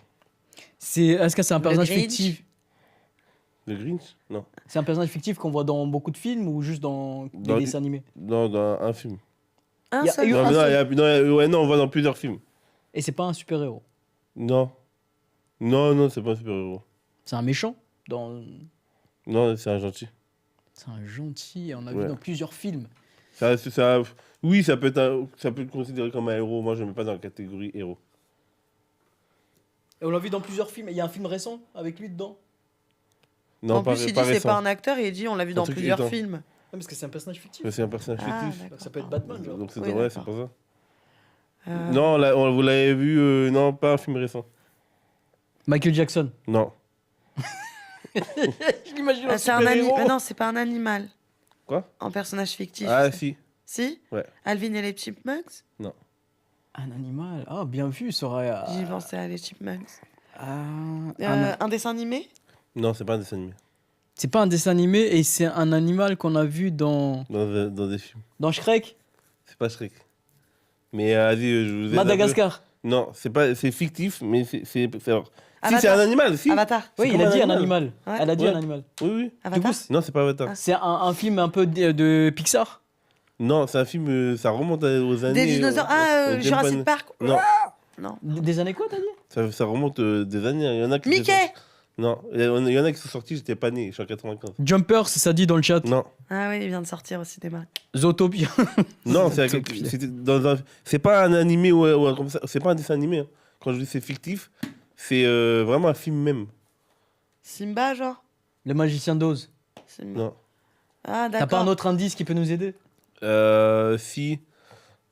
Est-ce que c'est un Le personnage Grinch? fictif? Le Grinch? Non. C'est un personnage fictif qu'on voit dans beaucoup de films ou juste dans des Dans- dessins animés? Non, dans un film. Un Il y a seul. eu Non, un mais non, seul. ouais, on voit dans plusieurs films. Et c'est pas un super-héros? Non. Non, c'est pas un super-héros. C'est un méchant? Non, c'est un gentil. C'est un gentil, on a vu Ouais. dans plusieurs films. Oui, ça peut être considéré comme un héros. Moi, je ne mets pas dans la catégorie héros. Et on l'a vu dans plusieurs films. Et il y a un film récent avec lui dedans? Non, En plus, il dit c'est récent. pas un acteur et il dit on l'a vu Un dans truc plusieurs étant. films. Parce que c'est un personnage fictif. Mais c'est un personnage Ah, fictif. d'accord. Ça peut être Batman, genre. Donc c'est Oui, ouais, c'est d'accord. pour ça. Euh, Non, là, vous l'avez vu, non, pas un film récent. Michael Jackson. Non. Je l'imagine en c'est un super-héros. Mais non, c'est pas un animal. Quoi? En personnage fictif. Ah, si. Si? Ouais. Alvin et les Chipmunks? Un animal. Ah, bien vu, Soraya. J'y pensais à les Chipmunks. Ah, Un dessin animé? Non, c'est pas un dessin animé. c'est pas un dessin animé et c'est un animal qu'on a vu dans Dans des films. Shrek. C'est pas Shrek. Mais vas-y, je vous aide un peu. Madagascar. Non, c'est fictif, mais alors, si, Avatar. c'est un animal, si. Avatar. Oui, C'est il comme a dit un animal. animal. Ouais. Elle a dit Ouais. un animal. Oui, oui. Avatar. Non, c'est pas Avatar. C'est un film un peu de Pixar. Non, c'est un film, ça remonte aux années. Des dinosaures. James Jurassic Bond. Park. Non, Non. Des années quoi, t'as dit? ça remonte des années. Il y en a qui Mickey. Non, il y en a qui sont sortis, j'étais pas né, je suis en 95. Jumpers, ça dit dans le chat. Non, Ah oui, il vient de sortir au cinéma. Zootopia. non, Zootopia. c'est pas un animé ou comme ça, c'est pas un dessin animé. Hein. Quand je dis c'est fictif, c'est vraiment un film même. Simba, genre. Le magicien d'Oz. Simba. Non. Ah, T'as pas d'accord. un autre indice qui peut nous aider? Si,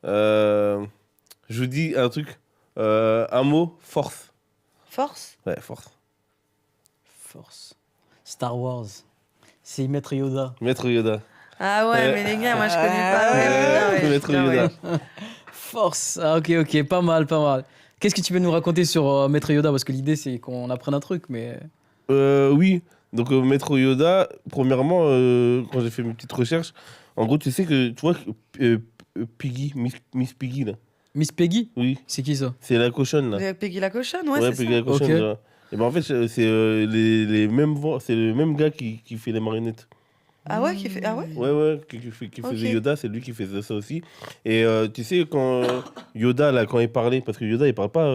je vous dis un truc, un mot, force. Force. Ouais, force. Force. Star Wars. C'est Maître Yoda. Maître Yoda. Ah ouais, mais les gars, moi je connais pas. Ouais, putain, ouais, Maître putain, ouais. Yoda. Force. Ah, ok, pas mal, pas mal. Qu'est-ce que tu peux nous raconter sur Maître Yoda? Parce que l'idée, c'est qu'on apprenne un truc, mais... Oui, donc Maître Yoda, premièrement, quand j'ai fait mes petites recherches, en gros, tu sais que, tu vois, Piggy, Miss Piggy, là, Miss Peggy? oui, C'est qui ça? c'est la cochonne, là. Peggy la cochonne, ouais, Ouais, c'est Piggy ça. la cochonne, Ok. là. Et ben en fait, c'est les mêmes voix, c'est le même gars qui fait les marionnettes. Ah ouais, qui fait. Ah ouais. Ouais, qui faisait Ok. Yoda, c'est lui qui faisait ça aussi. Et tu sais, quand Yoda, là, quand il parlait, parce que Yoda, il parle pas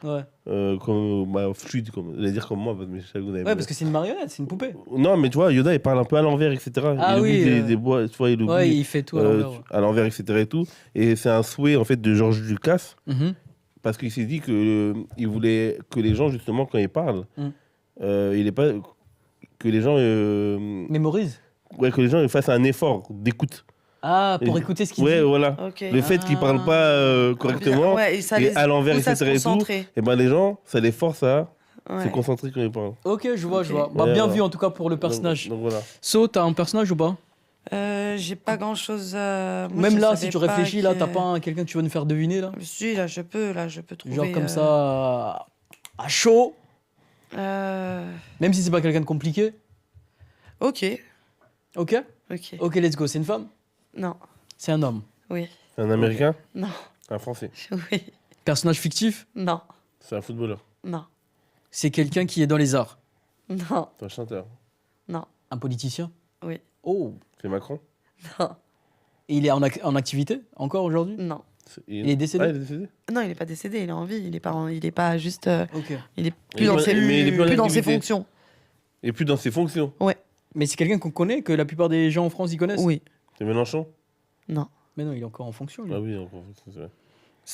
Ouais. comme fluide, comme, j'allais dire comme moi, mais je sais que vous avez- Ouais, parce que c'est une marionnette, c'est une poupée. Non, mais tu vois, Yoda, il parle un peu à l'envers, etc. Ah il oublie oui, des bois, tu vois, il oublie Ouais, il fait tout à l'envers. Ouais. à l'envers, etc. et tout. Et c'est un souhait, en fait, de George Lucas, Mhm. parce qu'il s'est dit que il voulait que les gens, justement, quand ils parlent, Mm. il est pas... que les gens... Mémorise. ouais, que les gens fassent un effort d'écoute. Ah, pour Et- écouter ce qu'il Ouais, dit. voilà. Ok. Le fait qu'ils parlent pas correctement, Ouais, et ça et les à l'envers, pousse à se etc. et tout, concentrer. et ben les gens, ça les force à se Ouais. concentrer quand ils parlent. Ok, je vois, Ok. je vois. Bah, Ouais, bien ouais. vu en tout cas pour le personnage. Donc voilà. So, t'as un personnage ou pas? J'ai pas grand chose. Même là, si tu réfléchis, là, t'as pas quelqu'un que tu vas nous faire deviner là? Si, là, je peux trouver. Genre comme ça, à chaud, même si c'est pas quelqu'un de compliqué. Ok, Ok? ok. Ok, let's go. C'est une femme? Non, C'est un homme. oui, Un Américain, non, un Français, oui, Personnage fictif? non, c'est un footballeur, non, C'est quelqu'un qui est dans les arts. non, c'est un chanteur, non, Un politicien? oui, Oh! c'est Macron. non, Et il est en activité encore aujourd'hui? non. Il est décédé? Ah, il est décédé. Non, il est pas décédé, il est en vie. Il est pas juste. Ok. Il est Il plus est dans pas- ses, mais il est plus en plus dans ses activité. fonctions. Et puis dans ses fonctions, Mais c'est quelqu'un qu'on connaît, que la plupart des gens en France y connaissent? Oui, c'est Mélenchon. non. Mais non, il est encore en fonction. Lui. Ah oui, encore, c'est vrai.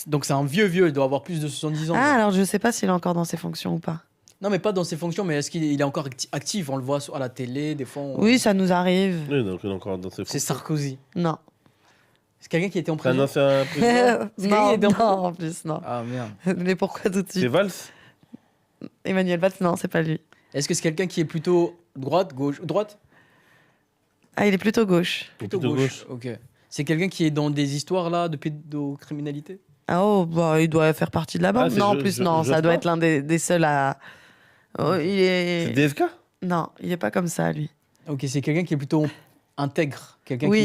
Donc c'est un vieux, il doit avoir plus de 70 ans. Ah, alors je sais pas s'il est encore dans ses fonctions ou pas. Non, mais pas dans ses fonctions, mais est-ce qu'il est encore actif? On le voit à la télé, des fois. Oui, ça nous arrive. Oui, donc il est encore dans ses C'est fonctions. Sarkozy. Non. C'est quelqu'un qui était en C'est un prison. ancien président. qu'il non, est dans- non, en plus, non. Ah merde. Mais pourquoi tout de C'est suite Valls. Emmanuel Valls, non, c'est pas lui. Est-ce que c'est quelqu'un qui est plutôt droite, gauche, droite? Ah, il est plutôt gauche. Plutôt gauche. Ok. C'est quelqu'un qui est dans des histoires là de pédocriminalité? Ah oh, bah, il doit faire partie de la bande. Ah, c'est non, en Jo- plus, Jo- non, ça Jospin doit être l'un des seuls à. Oh, il C'est est. DSK. Non, il est pas comme ça, lui. Ok, c'est quelqu'un qui est plutôt intègre, quelqu'un Oui.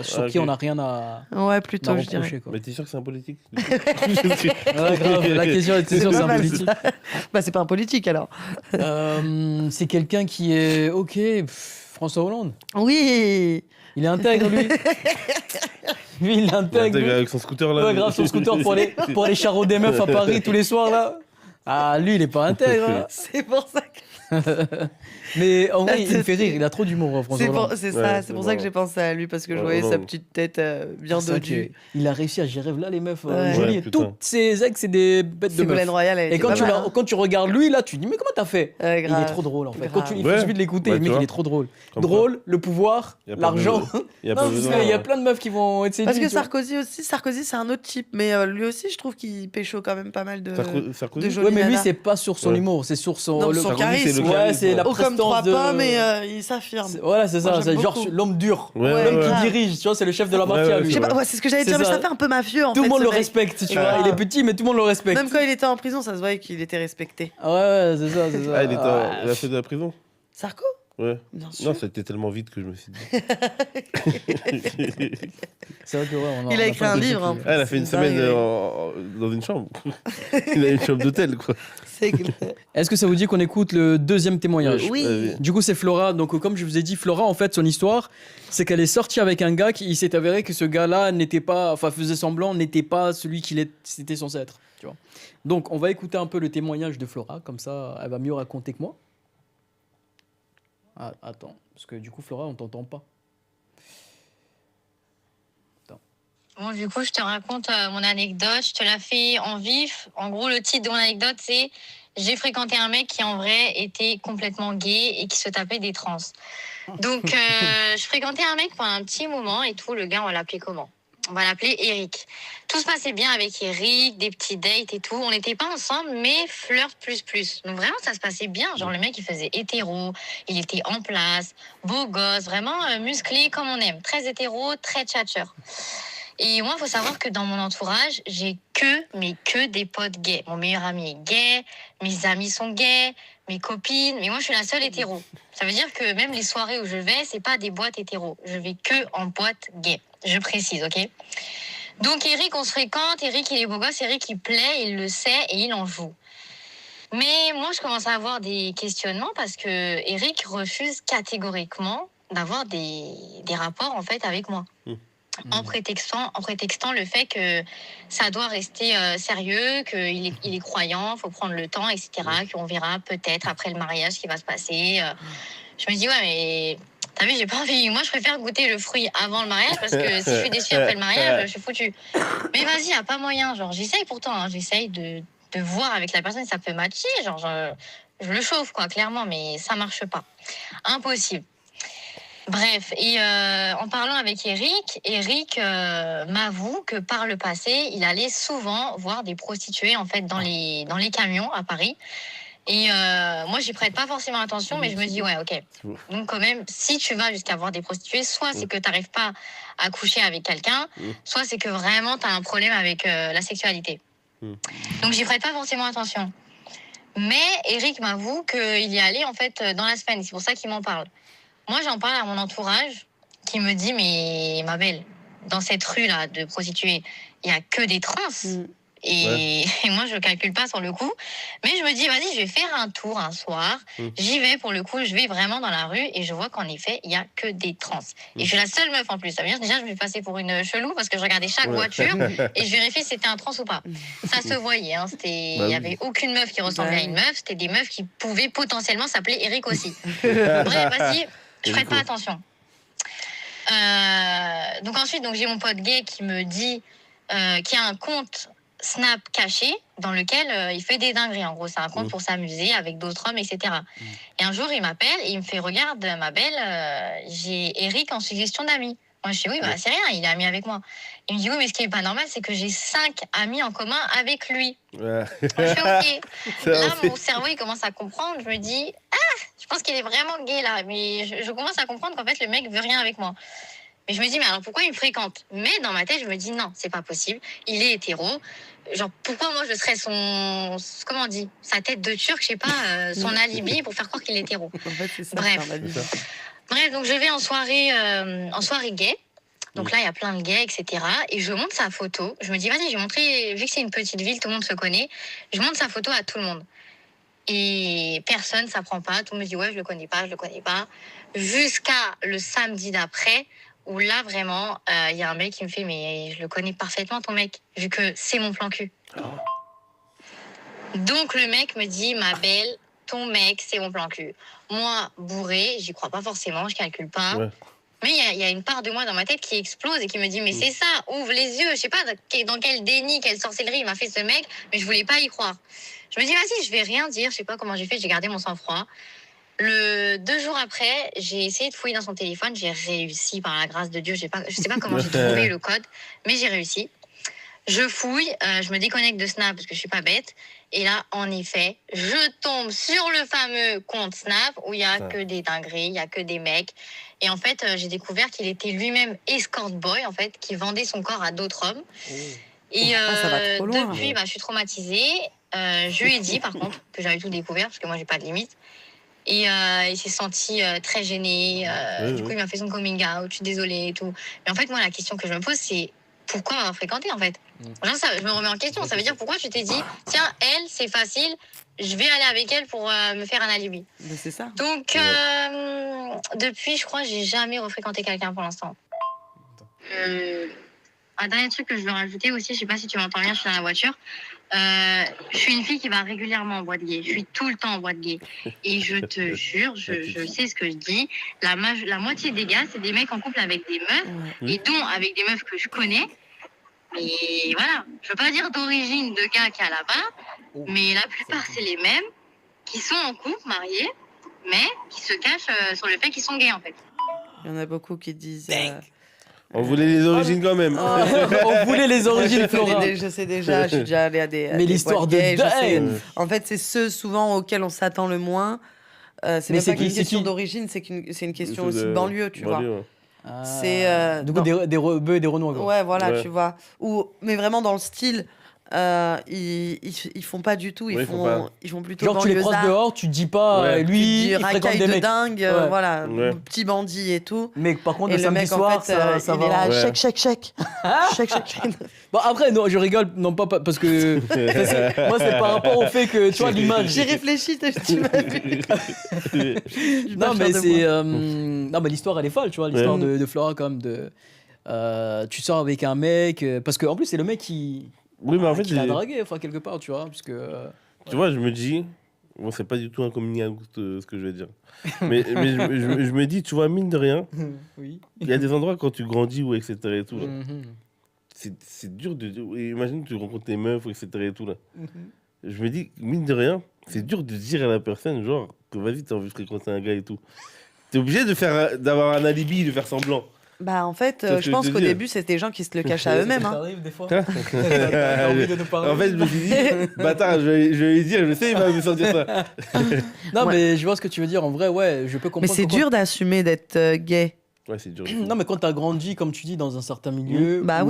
sur qui ok. on n'a rien à Ouais, plutôt, je dirais. reprocher. Quoi. Mais t'es sûr que c'est un politique? Ouais, grave, la question était sûre, C'est c'est pas un mal, politique. Bah, c'est pas un politique alors. C'est quelqu'un qui est. Ok, François Hollande. Oui Il est intègre, lui. Lui, il est intègre. lui. Avec son scooter là. Ouais, grave, son scooter pour aller charrer des meufs à Paris tous les soirs, là. Ah, lui, il est pas intègre. hein. C'est pour ça que. Mais en vrai, il me fait rire. Il a trop d'humour, François C'est Hollande. c'est Ouais, ça, c'est c'est pour ça que marrant. j'ai pensé à lui parce que je Ouais, voyais sa Hollande. petite tête bien C'est vrai dodue. qu'il a réussi à gérer là les meufs Ouais. jolies. Ouais, Et putain. toutes ses ex, c'est des bêtes de Ségolène meufs. Royal, elle Et était quand pas tu, mal, la- hein. quand tu regardes lui, là, tu dis, mais comment t'as fait? Ouais, Il est grave. trop drôle, en fait. Grave. Quand il Ouais. suffit de l'écouter, Bah, le mec, tu il vois. est trop drôle. Comme Drôle, le pouvoir, Y a pas l'argent. besoin- y a Non, pas parce besoin, qu'il y a ouais. plein de meufs qui vont être séduites. Parce que tu vois. Sarkozy c'est un autre type, mais lui aussi je trouve qu'il pécho quand même pas mal de. Sarkozy. de jolis Ouais, mais lui, nanas. c'est pas sur son Ouais. humour, c'est sur son. Non, le- son Sarkozy, charisme. c'est le Ouais, charisme, c'est la Haut comme trois prestance de. pommes, mais il s'affirme. Voilà, c'est Moi, ça. j'aime C'est genre beaucoup. l'homme dur. Ouais, Ouais, L'homme ouais. grave. qui dirige, tu vois, c'est le chef de la Ouais, mafia, ouais, lui. Je sais ouais. pas, ouais, c'est ce que j'allais C'est dire, mais ça. ça fait un peu mafieux en Tout fait. le monde ce le mec. respecte, tu Ouais. vois. Il est petit, mais tout le monde le respecte. Même quand il était en prison, ça se voyait qu'il était respecté. Ouais, c'est ça, c'est ça. Ah, il Ah, a fait de la prison? Sarko Ouais. Bien sûr. Non, ça a été tellement vite que je me suis dit. C'est vrai que ouais, Il a écrit un livre. Hein. Elle a fait une semaine dans une chambre. Il a une chambre d'hôtel, quoi. C'est clair. Est-ce que ça vous dit qu'on écoute le deuxième témoignage? Oui. Du coup, c'est Flora. Donc, comme je vous ai dit, Flora, en fait, son histoire, c'est qu'elle est sortie avec un gars qui il s'est avéré que ce gars-là n'était pas, enfin, faisait semblant, n'était pas celui qu'il était censé être. Tu vois. Donc, on va écouter un peu le témoignage de Flora. Comme ça, elle va mieux raconter que moi. Ah, attends, parce que du coup, Flora, on t'entend pas. Bon, du coup, je te raconte mon anecdote. Je te la fais en vif. En gros, le titre de mon anecdote, c'est « J'ai fréquenté un mec qui, en vrai, était complètement gay et qui se tapait des trans. » Donc, je fréquentais un mec pendant un petit moment et tout. Le gars, on va l'appeler comment? On va l'appeler Eric. Tout se passait bien avec Eric, des petits dates et tout. On n'était pas ensemble, mais flirt plus. Donc, vraiment, ça se passait bien. Genre, le mec, il faisait hétéro. Il était en place, beau gosse, vraiment musclé comme on aime. Très hétéro, très tchatcheur. Et moi, il faut savoir que dans mon entourage, j'ai que des potes gays. Mon meilleur ami est gay, mes amis sont gays, mes copines. Mais moi, je suis la seule hétéro. Ça veut dire que même les soirées où je vais, c'est pas des boîtes hétéro. Je vais que en boîte gay. Je précise, ok? Donc, Eric, on se fréquente. Eric, il est beau gosse. Eric, il plaît, il le sait et il en joue. Mais moi, je commence à avoir des questionnements parce que Eric refuse catégoriquement d'avoir des rapports, en fait, avec moi. En prétextant le fait que ça doit rester sérieux, qu'il est croyant, il faut prendre le temps, etc., qu'on verra peut-être après le mariage ce qui va se passer. Je me dis, ouais, mais t'as vu, j'ai pas envie. Moi, je préfère goûter le fruit avant le mariage parce que si je suis déçue après le mariage, je suis foutue. Mais vas-y, y a pas moyen. Genre, j'essaye pourtant, hein, j'essaye de voir avec la personne si ça peut matcher. Genre, je le chauffe, quoi, clairement, mais ça marche pas. Impossible. Bref, et en parlant avec Eric m'avoue que par le passé, il allait souvent voir des prostituées en fait dans les camions à Paris. Et moi, j'y prête pas forcément attention, mais je me dis ouais, ok. Donc quand même, si tu vas jusqu'à voir des prostituées, soit c'est que tu n'arrives pas à coucher avec quelqu'un, soit c'est que vraiment tu as un problème avec la sexualité. Donc j'y prête pas forcément attention. Mais Eric m'avoue qu'il y allait en fait dans la semaine. C'est pour ça qu'il m'en parle. Moi, j'en parle à mon entourage qui me dit, mais ma belle, dans cette rue-là de prostituées, il n'y a que des trans. Et moi, je ne calcule pas sur le coup. Mais je me dis, vas-y, je vais faire un tour un soir. J'y vais pour le coup, je vais vraiment dans la rue et je vois qu'en effet, il n'y a que des trans. Et je suis la seule meuf en plus. Ça veut dire déjà, je me passais pour une chelou parce que je regardais chaque voiture et je vérifiais si c'était un trans ou pas. Ça se voyait. Hein. Il n'y avait aucune meuf qui ressemblait à une meuf. C'était des meufs qui pouvaient potentiellement s'appeler Eric aussi. Bref, vas-y. Je prête pas attention. Donc ensuite, j'ai mon pote gay qui me dit qu'il y a un compte Snap caché dans lequel il fait des dingueries. En gros, c'est un compte pour s'amuser avec d'autres hommes, etc. Et un jour, il m'appelle et il me fait « Regarde, ma belle, j'ai Eric en suggestion d'amis. » Moi, je dis « Oui, bah, c'est rien, il est ami avec moi. » Il me dit « Oui, mais ce qui est pas normal, c'est que j'ai 5 amis en commun avec lui. » Je fais « Ok. » Là, mon cerveau, il commence à comprendre. Je me dis « Ah, je pense qu'il est vraiment gay, là. » Mais je commence à comprendre qu'en fait, le mec veut rien avec moi. Mais je me dis, mais alors pourquoi il me fréquente? Mais dans ma tête, je me dis, non, c'est pas possible. Il est hétéro. Genre, pourquoi moi je serais comment on dit? Sa tête de turc, je sais pas, son alibi pour faire croire qu'il est hétéro. En fait, c'est ça. Bref, donc je vais en soirée gay. Donc là, il y a plein de gays, etc. Et je montre sa photo. Je me dis, vas-y, je vais montrer, vu que c'est une petite ville, tout le monde se connaît. Je montre sa photo à tout le monde. Et personne, ça prend pas. Tout le monde me dit, ouais, je le connais pas. Jusqu'à le samedi d'après, où là, vraiment, il y a un mec qui me fait « Mais je le connais parfaitement, ton mec, vu que c'est mon plan cul. » Donc, le mec me dit « Ma belle, ton mec, c'est mon plan cul. » Moi, bourrée, j'y crois pas forcément, je calcule pas. Ouais. Mais il y a une part de moi dans ma tête qui explose et qui me dit « Mais c'est ça, ouvre les yeux. » Je sais pas dans quel déni, quelle sorcellerie il m'a fait ce mec, mais je voulais pas y croire. Je me dis « Vas-y, je vais rien dire. » Je sais pas comment j'ai fait, j'ai gardé mon sang-froid. 2 jours après, j'ai essayé de fouiller dans son téléphone. J'ai réussi par la grâce de Dieu. Je sais pas comment j'ai trouvé le code, mais j'ai réussi. Je fouille, je me déconnecte de Snap parce que je suis pas bête. Et là, en effet, je tombe sur le fameux compte Snap où il y a que des dingueries, il y a que des mecs. Et en fait, j'ai découvert qu'il était lui-même escort boy, en fait, qui vendait son corps à d'autres hommes. Et ça va trop loin. depuis, je suis traumatisée. Je lui ai dit, par contre, que j'avais tout découvert parce que moi, j'ai pas de limite. Et il s'est senti très gêné. Du coup, il m'a fait son coming out. Je suis désolée et tout. Mais en fait, moi, la question que je me pose, c'est pourquoi avoir fréquenté en fait. Genre, ça, je me remets en question. Ça veut dire pourquoi tu t'es dit, tiens, elle, c'est facile, je vais aller avec elle pour me faire un alibi. Mais c'est ça. Donc, depuis, je crois, j'ai jamais refréquenté quelqu'un pour l'instant. Un dernier truc que je veux rajouter aussi, je sais pas si tu m'entends bien, je suis dans la voiture. Je suis une fille qui va régulièrement en boîte gay. Je suis tout le temps en boîte gay. Et je te jure, je sais ce que je dis. La moitié des gars, c'est des mecs en couple avec des meufs, et dont avec des meufs que je connais. Mais voilà, je veux pas dire d'origine de gars qu'il y a là-bas, mais la plupart, c'est les mêmes qui sont en couple, mariés, mais qui se cachent sur le fait qu'ils sont gays, en fait. Il y en a beaucoup qui disent... On voulait les origines quand même. On voulait les origines, Flora. Je sais déjà, je suis déjà allée à des... Mais l'histoire de dingue. En fait, c'est ceux souvent auxquels on s'attend le moins. C'est même pas qu'une question d'origine, c'est une question aussi de banlieue, tu vois. C'est du coup des rebeux et des renois. Ouais, voilà, tu vois. Mais vraiment dans le style, ils font pas du tout. Ils font plutôt genre tu les croises dehors, tu dis pas lui il fréquente des mecs dingue, voilà, petit bandit et tout. Mais par contre et le samedi soir, en fait, ça va. Il est là, chèque. Bon après non, je rigole non pas parce que moi c'est par rapport au fait que tu vois l'image. J'ai réfléchi, tu m'as vu. Non mais c'est non mais l'histoire elle est folle, tu vois, l'histoire de Flora comme de tu sors avec un mec parce que en plus c'est le mec qui qui l'a dragué enfin quelque part, tu vois, parce que tu vois, je me dis bon, c'est pas du tout un coming out ce que je vais dire. Mais je me dis, tu vois, mine de rien, il y a des endroits quand tu grandis ou etc et tout là. C'est dur de... Imagine, tu rencontres des meufs, etc. et tout, là. Je me dis, mine de rien, c'est dur de dire à la personne, genre, que vas-y, t'as envie de fréquenter un gars et tout. T'es obligé d'avoir un alibi, de faire semblant. Bah, en fait, je pense qu'au début, c'était des gens qui se le cachent à eux-mêmes. Ça arrive des fois. En fait, je me suis dit, bâtard, je vais lui dire, je sais, il va me sortir ça. Non, mais je vois ce que tu veux dire. En vrai, ouais, je peux comprendre. Mais c'est dur d'assumer d'être gay. Ouais, c'est dur. Non, mais quand t'as grandi, comme tu dis, dans un certain milieu, bah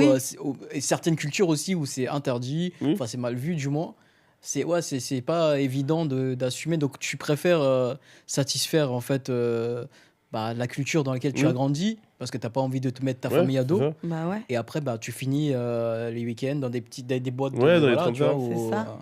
et certaines cultures aussi où c'est interdit, enfin c'est mal vu du moins, c'est pas évident d'assumer. Donc tu préfères satisfaire en fait la culture dans laquelle tu as grandi, parce que t'as pas envie de te mettre ta famille à dos. Bah ouais. Et après, tu finis les week-ends dans des boîtes. Ouais, dans les c'est ça.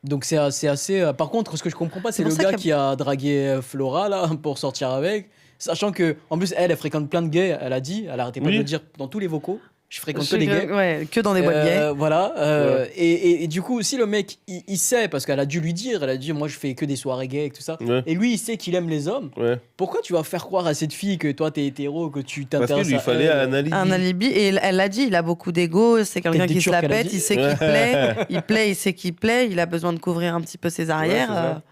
Donc c'est assez. Par contre, ce que je comprends pas, c'est le gars qui a dragué Flora là pour sortir avec. Sachant que, en plus, elle fréquente plein de gays, elle a dit, elle arrêtait pas de le dire dans tous les vocaux. Je fréquente que des gays. Ouais, que dans des boîtes gays. Voilà. Et du coup, si le mec, il sait, parce qu'elle a dû lui dire, elle a dit, moi, je fais que des soirées gays et tout ça. Et lui, il sait qu'il aime les hommes. Pourquoi tu vas faire croire à cette fille que toi, t'es hétéro, que tu t'intéresses à elle? Parce qu'il lui fallait un alibi. Un alibi. Et elle l'a dit, il a beaucoup d'ego, c'est quelqu'un qui se la pète, il sait qu'il plaît. Il sait qu'il plaît, il a besoin de couvrir un petit peu ses arrières.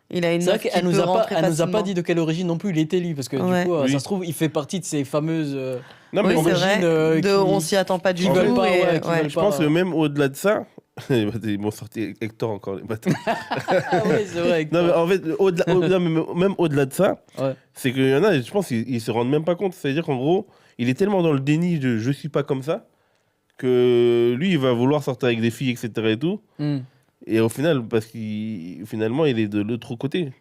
Il a une meuf qui peut rentrer elle nous a pas facilement. dit de quelle origine non plus il était lui, parce que du coup ça se trouve il fait partie de ces fameuses non mais c'est vrai, on s'y attend pas du tout. Je pense que même au-delà de ça, ils m'ont sorti Hector encore les bâtards. Oui, c'est vrai. Non mais en fait même au-delà de ça, c'est qu'il y en a, je pense qu'ils se rendent même pas compte. C'est-à-dire qu'en gros, il est tellement dans le déni de je suis pas comme ça que lui il va vouloir sortir avec des filles etc et tout. Et au final, parce finalement, il est de l'autre côté.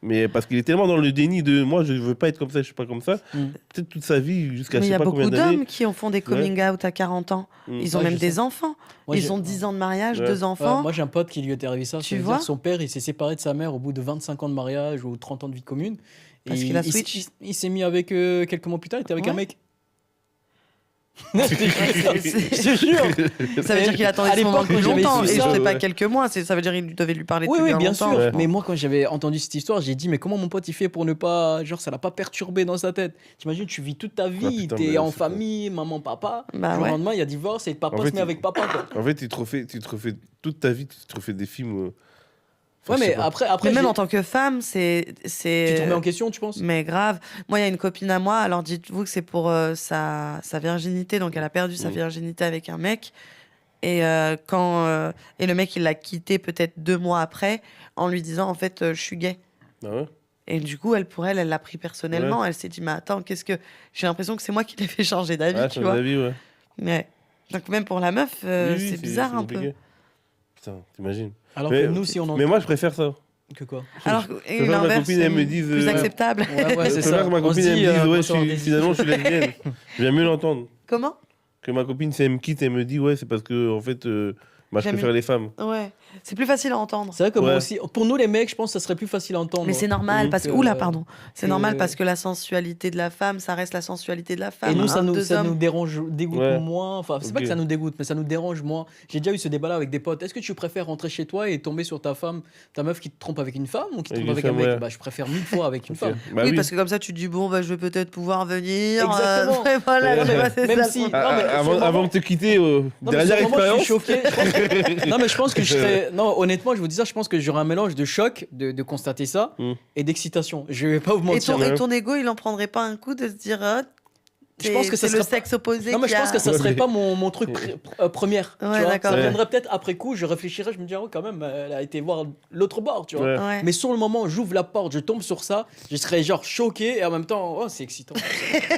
Mais parce qu'il est tellement dans le déni de moi, je veux pas être comme ça, je suis pas comme ça. Peut-être toute sa vie, jusqu'à je sais pas combien d'années. Il y a beaucoup d'hommes qui en font des coming out à 40 ans. Ils ont même des enfants. Ils ont 10 ans de mariage, 2 enfants. Moi, j'ai un pote qui lui était arrivé ça. Tu vois, son père, il s'est séparé de sa mère au bout de 25 ans de mariage ou 30 ans de vie commune. Parce qu'il a switch. Il s'est mis avec, quelques mois plus tard, il était avec un mec. Je te jure. Ça veut dire qu'il attendait ce moment depuis longtemps. Et c'était pas quelques mois. Ça veut dire qu'il devait lui parler depuis longtemps. Oui, bien sûr. Mais moi, quand j'avais entendu cette histoire, j'ai dit, mais comment mon pote il fait pour ne pas. Genre, ça l'a pas perturbé dans sa tête. T'imagines, tu vis toute ta vie, t'es en famille, maman, papa. Le lendemain, il y a divorce et papa se met avec papa. En fait, tu te refais toute ta vie, tu te refais des films. Ouais, mais après mais même en tant que femme, c'est. Tu te remets en question, tu penses? Mais grave. Moi, il y a une copine à moi, alors dites-vous que c'est pour sa virginité, donc elle a perdu sa virginité avec un mec. Et le mec, il l'a quitté peut-être 2 mois après, en lui disant, en fait, je suis gay. Ah ouais? Et du coup, elle l'a pris personnellement. Elle s'est dit, mais attends, j'ai l'impression que c'est moi qui l'ai fait changer d'avis, tu vois. Ouais. Donc même pour la meuf, c'est bizarre un peu. Putain, t'imagines. Alors que nous, si on en... Mais moi, je préfère ça. Que quoi? Alors, Je et préfère que ma l'inverse, copine, elle me c'est dise, plus acceptable. Ouais, Je c'est préfère ça. que ma On se copine, elle dit, me dise, ouais, pour savoir des finalement, je suis lesbienne. J'aime mieux l'entendre. Comment? Que ma copine, si elle me quitte, elle me dit, ouais, c'est parce que, en fait, je J'aime préfère les femmes. Ouais. C'est plus facile à entendre. C'est vrai que moi Ouais. aussi, pour nous les mecs, je pense que ça serait plus facile à entendre. Mais c'est normal Mhm. parce que. Que- Oula, pardon. C'est que- normal parce que la sensualité de la femme, ça reste la sensualité de la femme. Et nous, ça Un, nous, deux ça nous hommes. dégoûte Ouais. moins. Enfin, c'est pas Ok. que ça nous dégoûte, mais ça nous dérange moins. J'ai déjà eu ce débat-là avec des potes. Est-ce que tu préfères rentrer chez toi et tomber sur ta femme, ta meuf qui te trompe avec une femme ou qui te Avec trompe une avec un femme, mec? ouais. Bah, je préfère 1000 fois avec une Ok. femme. Bah oui, parce que comme ça, tu te dis, bon, bah, je vais peut-être pouvoir venir. Exactement. Voilà, Ouais. tu vois, c'est Même ça. si- le Non, mais Ah, sur le avant moment- de te quitter, Non, mais dernière sur le moment, je suis expérience. choqué. Non, mais je pense que je serais. Non, honnêtement, je vous dis ça, je pense que j'aurais un mélange de choc de constater ça Mm. et d'excitation. Je vais pas vous Et mentir. et ton ego, il en prendrait pas un coup de se dire, Je pense que ça c'est le serait sexe opposé. Non, mais je qui pense a- que ça serait Ouais. pas mon truc première. Ouais, tu vois. d'accord. Ça Ouais. viendrait peut-être après coup, je réfléchirais, je me dirais, oh, quand même, elle a été voir l'autre bord, tu vois. Ouais. Ouais. Mais sur le moment, j'ouvre la porte, je tombe sur ça, je serais genre choqué et en même temps, oh, c'est excitant.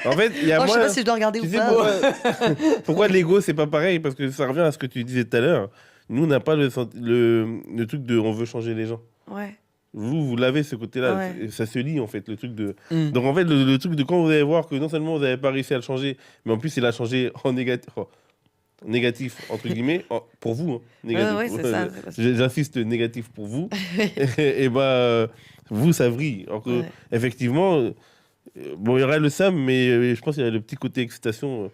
En fait, il y a Oh, je sais moi. pas si je dois regarder Tu ou sais pas. pourquoi l'ego, c'est pas pareil? Parce que ça revient à ce que tu disais tout à l'heure. Nous, on n'a pas le truc de on veut changer les gens. Ouais. Vous l'avez ce côté-là. Ouais. Et ça se lie, en fait, le truc de. Mm. Donc, en fait, le truc de quand vous allez voir que non seulement vous n'avez pas réussi à le changer, mais en plus, il a changé en négatif, entre guillemets, pour vous. Hein, négatif. Ouais, c'est ça. c'est parce que- J'insiste, négatif pour vous. Et bah, vous, ça vrille. Alors que, Ouais. effectivement, bon, il y aurait le Sam, mais je pense qu'il y a le petit côté excitation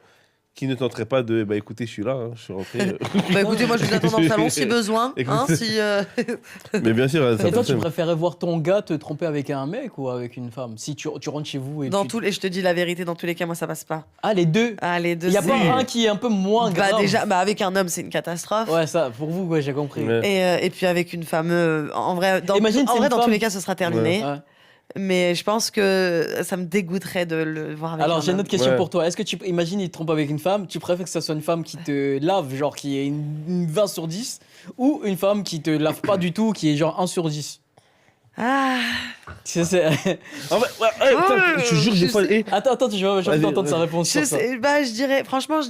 qui ne tenterait pas de. Bah, écoutez, je suis là, hein, je suis rentré. Bah écoutez, moi je vous attends dans le salon si besoin. Hein, Écoute. si, Mais bien sûr, ça Et toi, tu fonctionne. préférais voir ton gars te tromper avec un mec ou avec une femme? Si tu rentres chez vous et et je te dis la vérité, dans tous les cas, moi ça passe pas. Ah, les deux. Ah, les deux. Il y a c'est- pas un qui est un peu moins Bah grave. déjà, bah avec un homme, c'est une catastrophe. Ouais, ça, pour vous, ouais, j'ai compris. Ouais. Et puis avec une femme, en vrai, Imagine, c'est une dans femme- tous les cas, ce sera terminé. Ouais. Mais je pense que ça me dégoûterait de le voir avec Alors, un j'ai une homme. autre question Ouais. pour toi. Est-ce que imagine, il te trompe avec une femme, tu préfères que ce soit une femme qui te lave, genre qui est une 20 sur 10, ou une femme qui te lave pas du tout, qui est genre 1 sur 10? Ah, C'est- En fait, putain, je te jure, des je fois. sais. Attends, j'ai envie Vas-y, d'entendre sa vas-y. réponse sur ça. je dirais, franchement,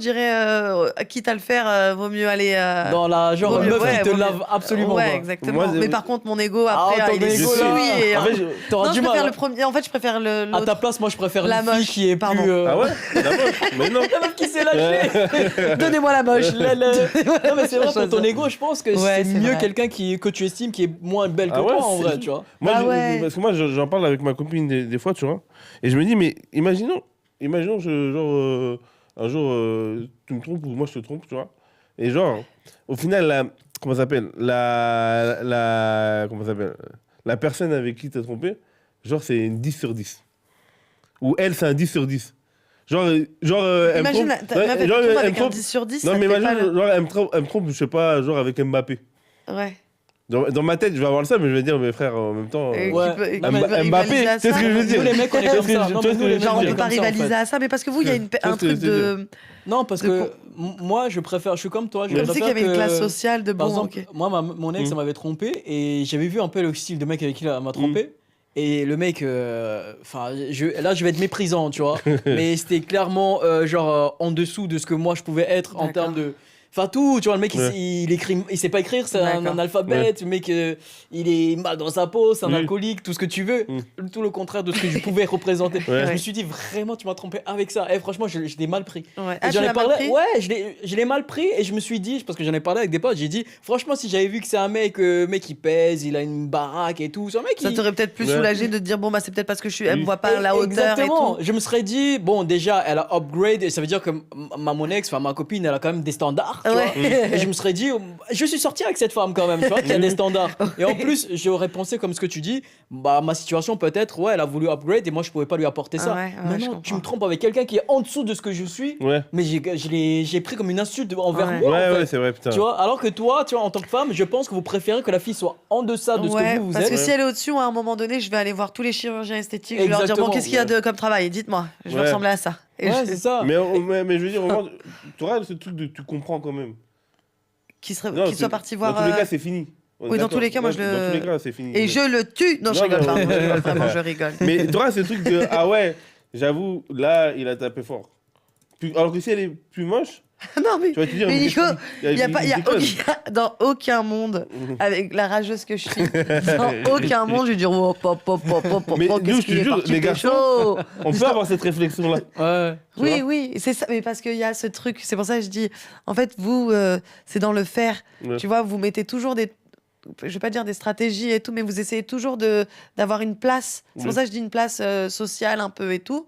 quitte à le faire, vaut mieux aller. Dans la genre vaut mieux- meuf ouais, qui te vaut mieux- lave absolument Ouais, pas. exactement. Moi, mais par contre, mon ego, après, ton il est ego, souillé. là. et- En fait, T'auras Non, du je mal. préfère hein. le premier. En fait, je préfère À l'autre. ta place, moi, je préfère La une fille moche, qui est pardon. plus. Ah ouais D'abord. Mais non. La meuf qui s'est lâchée. Donnez-moi la moche. Non, mais c'est vrai, pour ton Choisir. ego, je pense que Ouais, c'est c'est mieux vrai. quelqu'un que tu estimes qui est moins belle que Ah ouais, toi, en c'est- vrai, tu vois. Moi, Ah ouais. parce que moi, j'en parle avec ma copine des fois, tu vois. Et je me dis, mais imaginons un jour, tu me trompes ou moi je te trompe, tu vois. Et genre, au final, comment ça s'appelle comment ça s'appelle la personne avec qui tu as trompé, genre, c'est une 10 sur 10. Ou elle, c'est un 10 sur 10. Genre, elle me Imagine, trompe. t'as Ouais, fait genre, elle me avec un trompe. 10 sur 10. Non, ça mais te fait imagine, pas le- genre, elle me trompe, je sais pas, genre avec Mbappé. Ouais. Dans ma tête, je vais avoir ça, mais je vais dire, mes frères, en même temps. Et Ouais. qui peut- Non, mais qui peut rivaliser Mbappé, à c'est ce ça. que je veux dire. Nous, les mecs, on est comme ça. Non, mais nous, les mecs, Genre, on est peut pas comme ça, en fait. rivaliser à ça, mais parce que vous, il y a Ça, un c'est- truc c'est de. Non, parce De que moi, je suis comme toi. Je Comme si qu'il y avait une préfère classe que- sociale de Par bon. exemple, Ok. moi, mon ex, elle m'avait trompé et j'avais vu un peu le style de mec avec qui elle m'a trompé. Et le mec, enfin, là, je vais être méprisant, tu vois. Mais c'était clairement, en dessous de ce que moi je pouvais être en D'accord. termes de. Enfin, tout, tu vois, le mec, Ouais. il sait pas écrire, c'est un D'accord. analphabète. Le mec, il est mal dans sa peau, c'est un Oui. alcoolique, tout ce que tu veux. Tout le contraire de ce que je pouvais représenter. Ouais. Je me suis dit, vraiment, tu m'as trompé avec ça. Et franchement, je l'ai mal pris. Ouais. Et Ah, tu j'en ai l'as mal parlé, pris ouais, je l'ai mal pris et je me suis dit, parce que j'en ai parlé avec des potes, j'ai dit, franchement, si j'avais vu que c'est un mec, il pèse, il a une baraque et tout, c'est un mec Ça qui. t'aurait peut-être plus Ouais. soulagé de te dire, bon, bah, c'est peut-être parce que elle me Oui. voit pas à la hauteur et Exactement. tout. Je me serais dit, bon, déjà, elle a upgrade, et ça veut dire que mon ex, enfin ma copine, elle a quand même des standards. Tu vois. Et je me serais dit, je suis sorti avec cette femme quand même, tu vois, qui a des standards. Et en plus, j'aurais pensé comme ce que tu dis, bah ma situation peut-être, ouais, elle a voulu upgrade et moi je pouvais pas lui apporter ça. Ouais, ouais, je Maintenant, comprends. tu me trompes avec quelqu'un qui est en dessous de ce que je suis, Ouais, mais j'ai pris comme une insulte envers Ouais. moi. en fait. ouais, c'est vrai, putain. Tu vois, alors que toi, tu vois, en tant que femme, je pense que vous préférez que la fille soit en deçà de ce Ouais, que vous parce êtes. que si elle est au-dessus, à un moment donné, je vais aller voir tous les chirurgiens esthétiques. Je vais leur dire, Exactement, bon, qu'est-ce qu'il y a comme travail? Dites-moi, je vais Ouais. ressembler à ça. Et Ouais, je- c'est ça. Mais je veux dire, au moins, tu auras ce truc de tu comprends quand même. Qu'il Non, soit parti voir. Dans tous les cas, c'est fini. On est oui, dans d'accord. tous les cas, moi, je le- Dans tous les cas, c'est fini. Et je le tue. Non, je Non, rigole mais- pas. Vraiment, je rigole. Mais tu auras ce truc de ah ouais, j'avoue, là, il a tapé fort. Alors que si elle est plus moche, Non, mais, Tu vas te dire, mais Nico, il y a déconne. dans aucun monde, avec la rageuse que je suis, dans aucun monde, je vais dire, oh, Mais nous, qu'est-ce je te qu'il est jure, parti les pécho. garçons, on peut avoir cette réflexion-là. Ouais. Tu vois Oui, c'est ça, mais parce qu'il y a ce truc, c'est pour ça que je dis, en fait, vous, c'est dans le faire, Ouais. tu vois, vous mettez toujours je vais pas dire des stratégies et tout, mais vous essayez toujours d'avoir une place. C'est pour Oui. ça que je dis une place sociale un peu et tout,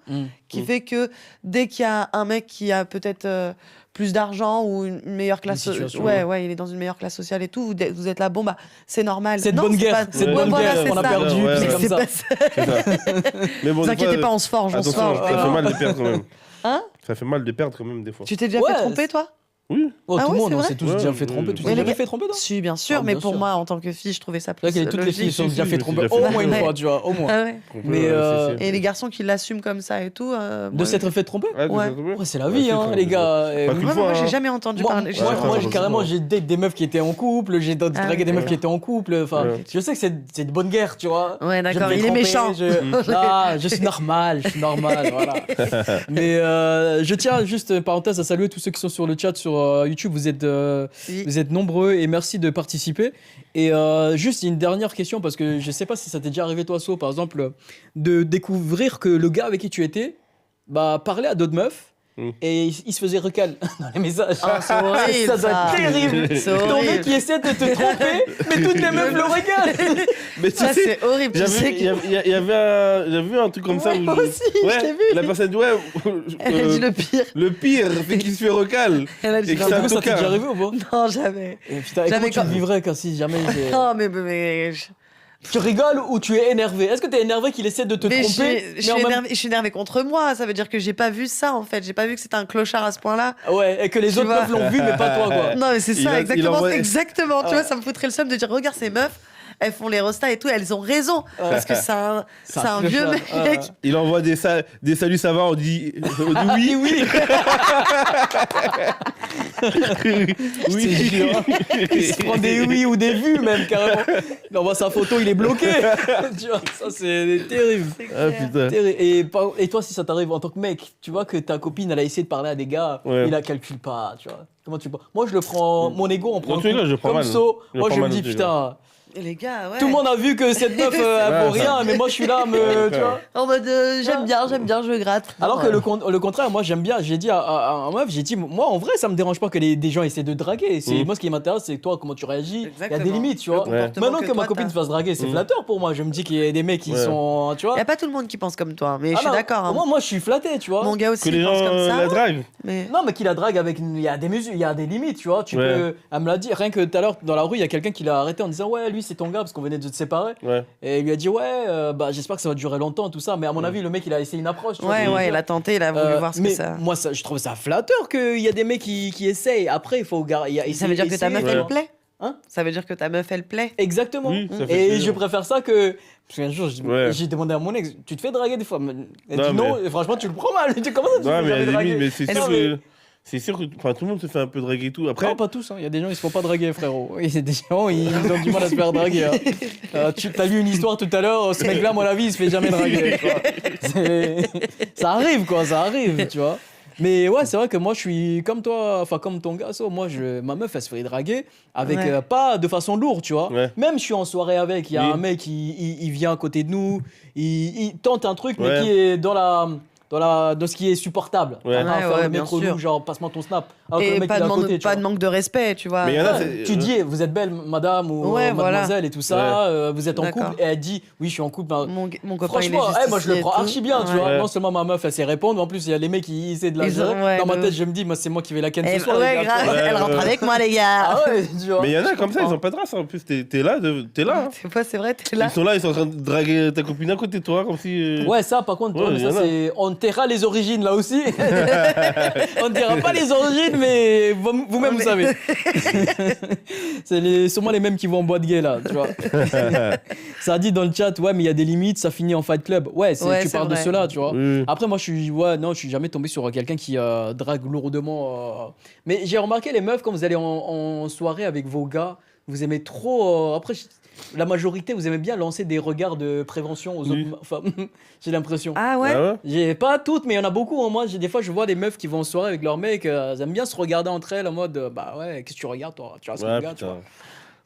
qui Mm. fait que dès qu'il y a un mec qui a peut-être plus d'argent ou une meilleure classe, situation, ouais, il est dans une meilleure classe sociale et tout, vous êtes là, bon bah c'est normal. C'est de Non, bonne guerre, pas- c'est de Ouais, bonne voilà, guerre c'est qu'on a ça. perdu, Ouais, c'est Mais ouais. comme c'est ça. pas ça. C'est ça. Mais bon, Vous des inquiétez fois, pas, on se forge, on se attention, forge. ça fait mal de perdre quand même. Hein? Ça fait mal de perdre quand même des fois. Tu t'es déjà Ouais, fait tromper, toi? Oui. Oh, Ah tout ouais, le monde, c'est on vrai s'est tous Ouais, déjà fait tromper. Tu ouais, t'es les jamais gars- fait tromper, toi? Si, bien sûr, Ah, mais bien pour sûr. moi, en tant que fille, je trouvais ça C'est vrai plus que toutes les filles logique. se sont Si, déjà si, fait je me suis tromper déjà au fait moins une tromper. fois, tu vois, au moins. Ah ouais. Mais, Et les garçons qui l'assument comme ça et tout. De moi, s'être fait tromper? Ouais, Ouais. Ouais, c'est la vie, Ouais, hein, c'est les ça. gars. Pas qu'une moi, fois, j'ai hein. jamais entendu Moi, parler. moi, Ouais, moi, ça, carrément, ça. j'ai date des meufs qui étaient en couple, j'ai Ah, dragué des ouais. meufs qui étaient en couple. Enfin, Ouais. je sais que c'est de bonne guerre, tu vois. Ouais, Je me d'accord, fais il est tromper, méchant. je suis normal, voilà. Mais je tiens juste, parenthèse, à saluer tous ceux qui sont sur le chat sur YouTube. Vous êtes nombreux et merci de participer. Et juste une dernière question, parce que je sais pas si ça t'est déjà arrivé, toi, So, par exemple, de découvrir que le gars avec qui tu étais parlait à d'autres meufs. Et il se faisait recal dans les messages. Ah, c'est horrible, Ça doit ça. être terrible. C'est Ton horrible. mec qui essaie de te tromper, mais toutes les meufs le regardent. Mais tu Ça, sais, c'est horrible. Tu sais j'avais vu un truc comme ça. Ouais, où moi aussi, je l'ai vu. La personne dit, ouais, Elle a dit le pire. le pire, c'est qu'il se fait recal. Elle a dit Et que non, ça Du coup, ça t'est tocard. déjà arrivé ou pas? non, jamais. Et putain, et Jamais comment tu quand- le vivrais quand si jamais Non, mais tu rigoles ou tu es énervé? Est-ce que tu es énervé qu'il essaie de te mais tromper? je suis énervée contre moi. Ça veut dire que j'ai pas vu ça, en fait. J'ai pas vu que c'était un clochard à ce point-là. Ouais, et que les Tu autres vois. meufs l'ont vu, mais pas toi, quoi. Non, mais c'est Il ça, a- il exactement. envoie- Exactement. Tu vois, ça me foutrait le seum de dire, regarde ces meufs. Elles font les restas et tout, elles ont raison. Parce que c'est un vieux mec. Il envoie des saluts, ça va, on dit oui. Oui. Oui. C'est chiant. Il se prend des oui ou des vues, même, carrément. Il envoie sa photo, il est bloqué. Tu vois, ça, c'est terrible. Ah putain. Terrible. Et toi, si ça t'arrive en tant que mec, tu vois que ta copine, elle a essayé de parler à des gars, Ouais. il la calcule pas, tu vois. Comment tu Moi, je le prends, mon ego, on prend Non, un tu rigoles, coup. je prends Comme mal. So, Je moi, prends je me mal dis, aussi, putain, Et les gars, ouais. tout le monde a vu que cette meuf, elle vaut Ouais, rien, mais moi, je suis là, tu vois. En mode, j'aime bien, je gratte. Alors Non, que le contraire, moi j'aime bien, j'ai dit à un meuf, j'ai dit, moi en vrai ça me dérange pas que des gens essaient de draguer. Moi ce qui m'intéresse c'est toi, comment tu réagis. Il y a Exactement. des limites, tu vois. Le comportement Maintenant que ma toi, copine t'as. se fasse draguer, c'est flatteur pour moi. Je me dis qu'il y a des mecs qui Ouais. sont, tu vois. Il y a pas tout le monde qui pense comme toi, mais Ah je suis non, d'accord. hein. Moi je suis flatté, tu vois. Mon gars aussi Que les il pense gens comme ça. la draguent. Mais... Non, mais qui la drague avec. Il y a des mesures, il y a des limites, tu vois. Tu Ouais. peux. Elle me l'a dit, rien que tout à l'heure dans la rue, il y a quelqu'un qui l'a arrêté en disant, ouais, lui c'est ton gars parce qu'on venait de se séparer. Ouais. Et il lui a dit, ouais, j'espère que ça va durer longtemps, tout ça. Mais à mon avis, le mec il a essayé une approche. tu vois ce que je veux Ouais, dire. il a tenté, il a voulu voir ce que mais ça. moi, je trouve ça flatteur qu'il y a des mecs qui essayent. Après, il faut garder. Ça veut dire que ta meuf, Ouais. elle plaît Hein? Ça veut dire que ta meuf, elle plaît Exactement. Oui, ça fait Et plaisir. je préfère ça que. Parce qu'un jour, Ouais. j'ai demandé à mon ex, tu te fais draguer des fois? Elle Non, dit non, et franchement, tu le prends mal. Tu commences à te Non, fais mais à jamais la draguer. limite, mais c'est Non, sûr mais- que. C'est sûr que enfin, tout le monde se fait un peu draguer et tout. Après, Non, pas tous. Il y a des gens, ils se font pas draguer, frérot. Il y a des gens, ils ont du mal à se faire draguer. Hein. Tu as lu une histoire tout à l'heure, ce mec-là, moi, la vie, il se fait jamais draguer. tu vois. Ça arrive, quoi, ça arrive, tu vois. Mais ouais, c'est vrai que moi, je suis comme toi, enfin, comme ton gars, so, moi, ma meuf, elle se fait draguer avec Ouais. pas de façon lourde, tu vois. Ouais. Même je suis en soirée avec, il y a Oui. un mec, il vient à côté de nous, il tente un truc, mais Ouais. qui est dans ce qui est supportable. Ouais. On va Ouais, faire ouais, le bien mec relou, sûr. genre passe-moi ton snap. Alors que le Et mec, pas il est de, à côté, tu pas vois. de manque de respect, tu vois. Mais il y en a, Ouais, c'est- tu dis, vous êtes belle, madame ou Ouais, mademoiselle voilà. et tout ça, vous êtes en D'accord. couple. Et elle dit, oui, je suis en couple. Ben, Mon copain, il est franchement, moi je le justicier prends et tout. archi bien, tu Ouais. vois. Ouais. Non seulement ma meuf, elle sait répondre, mais en plus, il y a les mecs qui essaient de la Ils ont- gérer. ouais, Dans ma de tête, ouf. je me dis, moi, c'est moi qui vais la ken Eh, ce soir. les ouais, gars, grave, tu vois. Ouais, elle rentre ouais. avec moi, les gars. Ah ouais, tu vois. Mais il y en a Je comme ça, ils comprends. ont pas de race. En plus, t'es là. Hein. Des fois, c'est vrai, t'es là. Ils sont là, ils sont en train de draguer ta copine à côté de toi, comme si. Ouais, ça, par contre, Ouais, mais y ça, en a. c'est. On taira les origines là aussi. On ne dira pas les origines, mais vous-même, vous savez. C'est sûrement les mêmes qui vont en boîte gay là, tu vois. Ça dit dans le chat, ouais, mais il y a des limites, ça finit en fight club. Ouais, Ouais, tu c'est parles de vrai. cela, tu vois. Oui. Après, moi, je suis jamais tombé sur quelqu'un qui drague lourdement. Mais j'ai remarqué les meufs quand vous allez en soirée avec vos gars, vous aimez trop. Après, la majorité, vous aimez bien lancer des regards de prévention aux autres femmes. J'ai l'impression. Ah ouais, J'ai pas toutes, mais il y en a beaucoup. Hein. Moi, des fois, je vois des meufs qui vont en soirée avec leurs mecs. Elles aiment bien se regarder entre elles en mode bah ouais, qu'est-ce que tu regardes toi? Tu regardes ce gars, tu vois.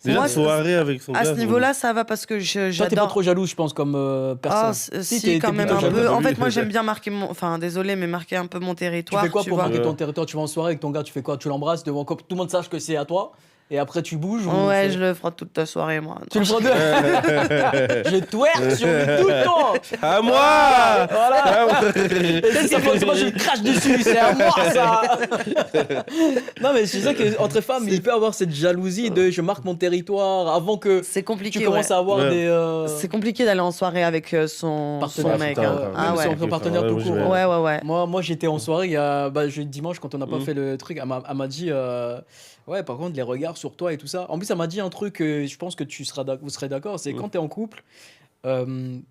Déjà, Moi, soirée avec son à gars. ce niveau-là, ça va parce que Toi, t'es pas j'adore. trop jaloux, je pense, comme personne. Ah, si, t'es quand même plutôt un jaloux. peu. En fait, moi, j'aime bien marquer mon. Enfin, désolé, mais marquer un peu mon Tu territoire. fais quoi pour vois. marquer ton territoire? Tu vas en soirée avec ton gars, tu fais quoi? Tu l'embrasses devant que tout le monde sache que c'est à toi? Et après, tu bouges Ouais, je le frotte toute ta soirée, moi. Tu le prends Je twerk sur lui tout le temps. À moi. Voilà. Et ça fait moi je lui crache dessus, c'est à moi ça. Non mais je sais qu'entre femmes, il peut y avoir cette jalousie de je marque mon territoire avant que C'est compliqué. tu commences à avoir des C'est compliqué d'aller en soirée avec son mec. Ah ouais. Son partenaire tout court. Ouais. Moi j'étais en soirée il y a dimanche quand on n'a pas fait le truc, elle m'a dit ouais, par contre, les regards sur toi et tout ça. En plus, elle m'a dit un truc, je pense que vous serez d'accord, c'est quand tu es en couple,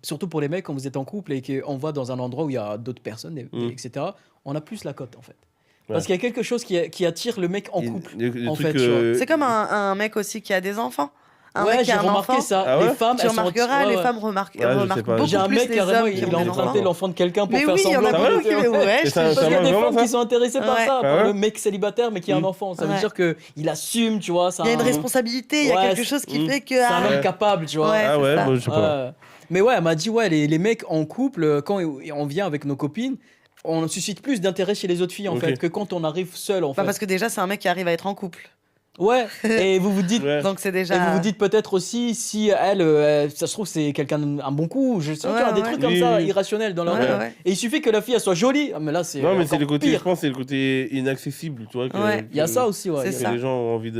surtout pour les mecs, quand vous êtes en couple et qu'on va dans un endroit où il y a d'autres personnes, etc., on a plus la cote en fait. Parce qu'il y a quelque chose qui attire le mec en couple. En fait, c'est comme un mec aussi qui a des enfants. Un ouais, mec qui j'ai a un remarqué enfant, ça. Ah ouais Les femmes, tu remarqueras, les femmes remarquent beaucoup J'ai un plus mec les carrément, hommes qui il a ont des emprunté enfants. l'enfant de quelqu'un pour Mais faire oui, il y en semblant. a beaucoup qui... Ouais, Parce qu'il y a des femmes qui sont intéressées par Ouais. ça, par le mec célibataire mais qui a un enfant. Ça veut Ouais. dire qu'il assume, tu vois. Il y a une responsabilité, il y a quelque chose qui fait que... C'est un homme capable, tu vois. Ouais, Ah c'est ouais, ça. moi, je sais pas. Mais ouais, elle m'a dit, ouais, les mecs en couple, quand on vient avec nos copines, on suscite plus d'intérêt chez les autres filles en fait que quand on arrive seul en fait. Parce que déjà, c'est un mec qui arrive à être en couple. Ouais, et vous vous dites... Donc c'est déjà... Et vous vous dites peut-être aussi si elle, ça se trouve c'est quelqu'un d'un bon coup, je sais pas, des trucs comme ça irrationnels dans leur vie. Et il suffit que la fille elle soit jolie. Ah, mais là c'est non mais c'est le côté, pire. je pense c'est le côté inaccessible, tu vois. Il y a ça aussi, ouais. C'est Que les gens ont envie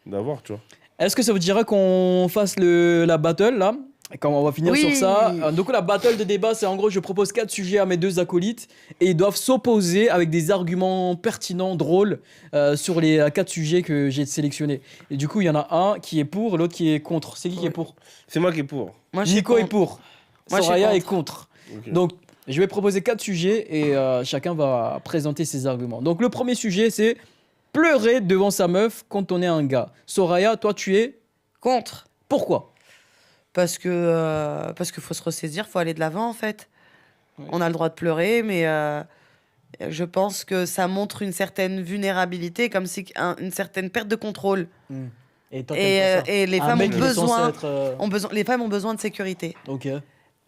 d'avoir, tu vois. Est-ce que ça vous dirait qu'on fasse la battle là? Quand on va finir sur ça. Donc la battle de débat, c'est en gros je propose 4 sujets à mes 2 acolytes et ils doivent s'opposer avec des arguments pertinents, drôles sur les 4 sujets que j'ai sélectionnés. Et du coup il y en a un qui est pour, l'autre qui est contre. C'est qui est pour? C'est moi qui est pour. Moi, Nico est pour. Moi, Soraya est contre. Okay. Donc je vais proposer 4 sujets et chacun va présenter ses arguments. Donc le premier sujet c'est pleurer devant sa meuf quand on est un gars. Soraya, toi tu es contre. Pourquoi? Parce que faut se ressaisir, faut aller de l'avant en fait. Ouais. On a le droit de pleurer, mais je pense que ça montre une certaine vulnérabilité, comme si une certaine perte de contrôle. Et, toi, et les femmes les femmes ont besoin de sécurité. Ok.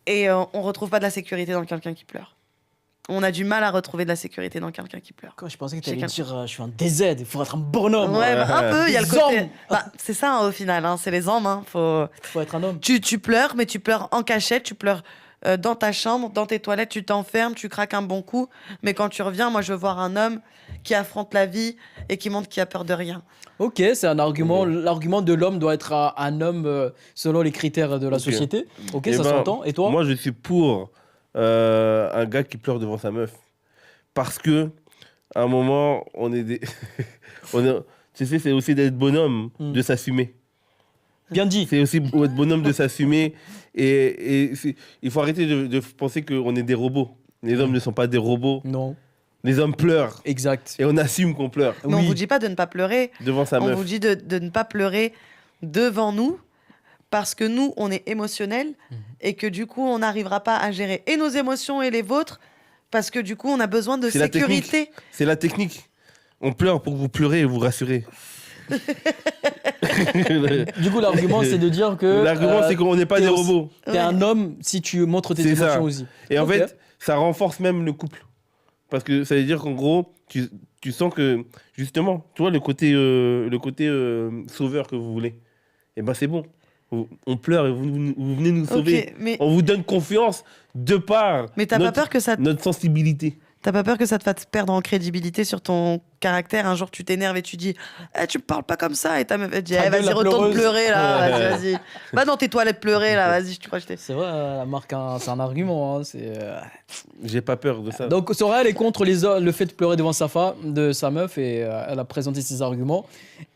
Et on retrouve pas de la sécurité dans quelqu'un qui pleure. On a du mal à retrouver de la sécurité dans quelqu'un qui pleure. Quand je pensais que tu allais dire je suis un DZ, il faut être un bonhomme. Ouais, bah, un peu, il y a le côté. Bah, c'est ça au final, c'est les hommes. Faut être un homme. Tu pleures, mais tu pleures en cachette, tu pleures dans ta chambre, dans tes toilettes, tu t'enfermes, tu craques un bon coup. Mais quand tu reviens, moi je veux voir un homme qui affronte la vie et qui montre qu'il a peur de rien. Ok, c'est un argument. L'argument de l'homme doit être un homme selon les critères de la société. Ok, ça s'entend. Et toi? Moi je suis pour. Un gars qui pleure devant sa meuf parce que à un moment on est des tu sais c'est aussi d'être bonhomme de s'assumer. Bien dit. C'est aussi être bonhomme de s'assumer et il faut arrêter de penser qu'on est des robots. Les hommes ne sont pas des robots. Non. Les hommes pleurent. Exact. Et on assume qu'on pleure. Mais on vous dit pas de ne pas pleurer devant sa meuf. On vous dit de ne pas pleurer devant nous. Parce que nous, on est émotionnels et que du coup, on n'arrivera pas à gérer et nos émotions et les vôtres parce que du coup, on a besoin de sécurité. C'est la technique. On pleure pour vous pleurer et vous rassurer. Du coup, l'argument, c'est de dire que... L'argument, c'est qu'on n'est pas des robots. T'es un homme si tu montres tes émotions aussi. Et en fait, ça renforce même le couple. Parce que ça veut dire qu'en gros, tu sens que, justement, tu vois, le côté sauveur que vous voulez, et ben c'est bon. On pleure et vous venez nous sauver. Mais... On vous donne confiance de par pas peur que notre sensibilité. T'as pas peur que ça te fasse perdre en crédibilité sur ton caractère? Un jour, tu t'énerves et tu dis tu me parles pas comme ça. Et ta meuf dit vas-y, retourne pleurer là. Vas-y. Va dans tes toilettes pleurer là. Vas-y, tu crois que c'est vrai, la marque, c'est un argument. J'ai pas peur de ça. Donc, Soraya, elle est contre le fait de pleurer devant sa meuf et elle a présenté ses arguments.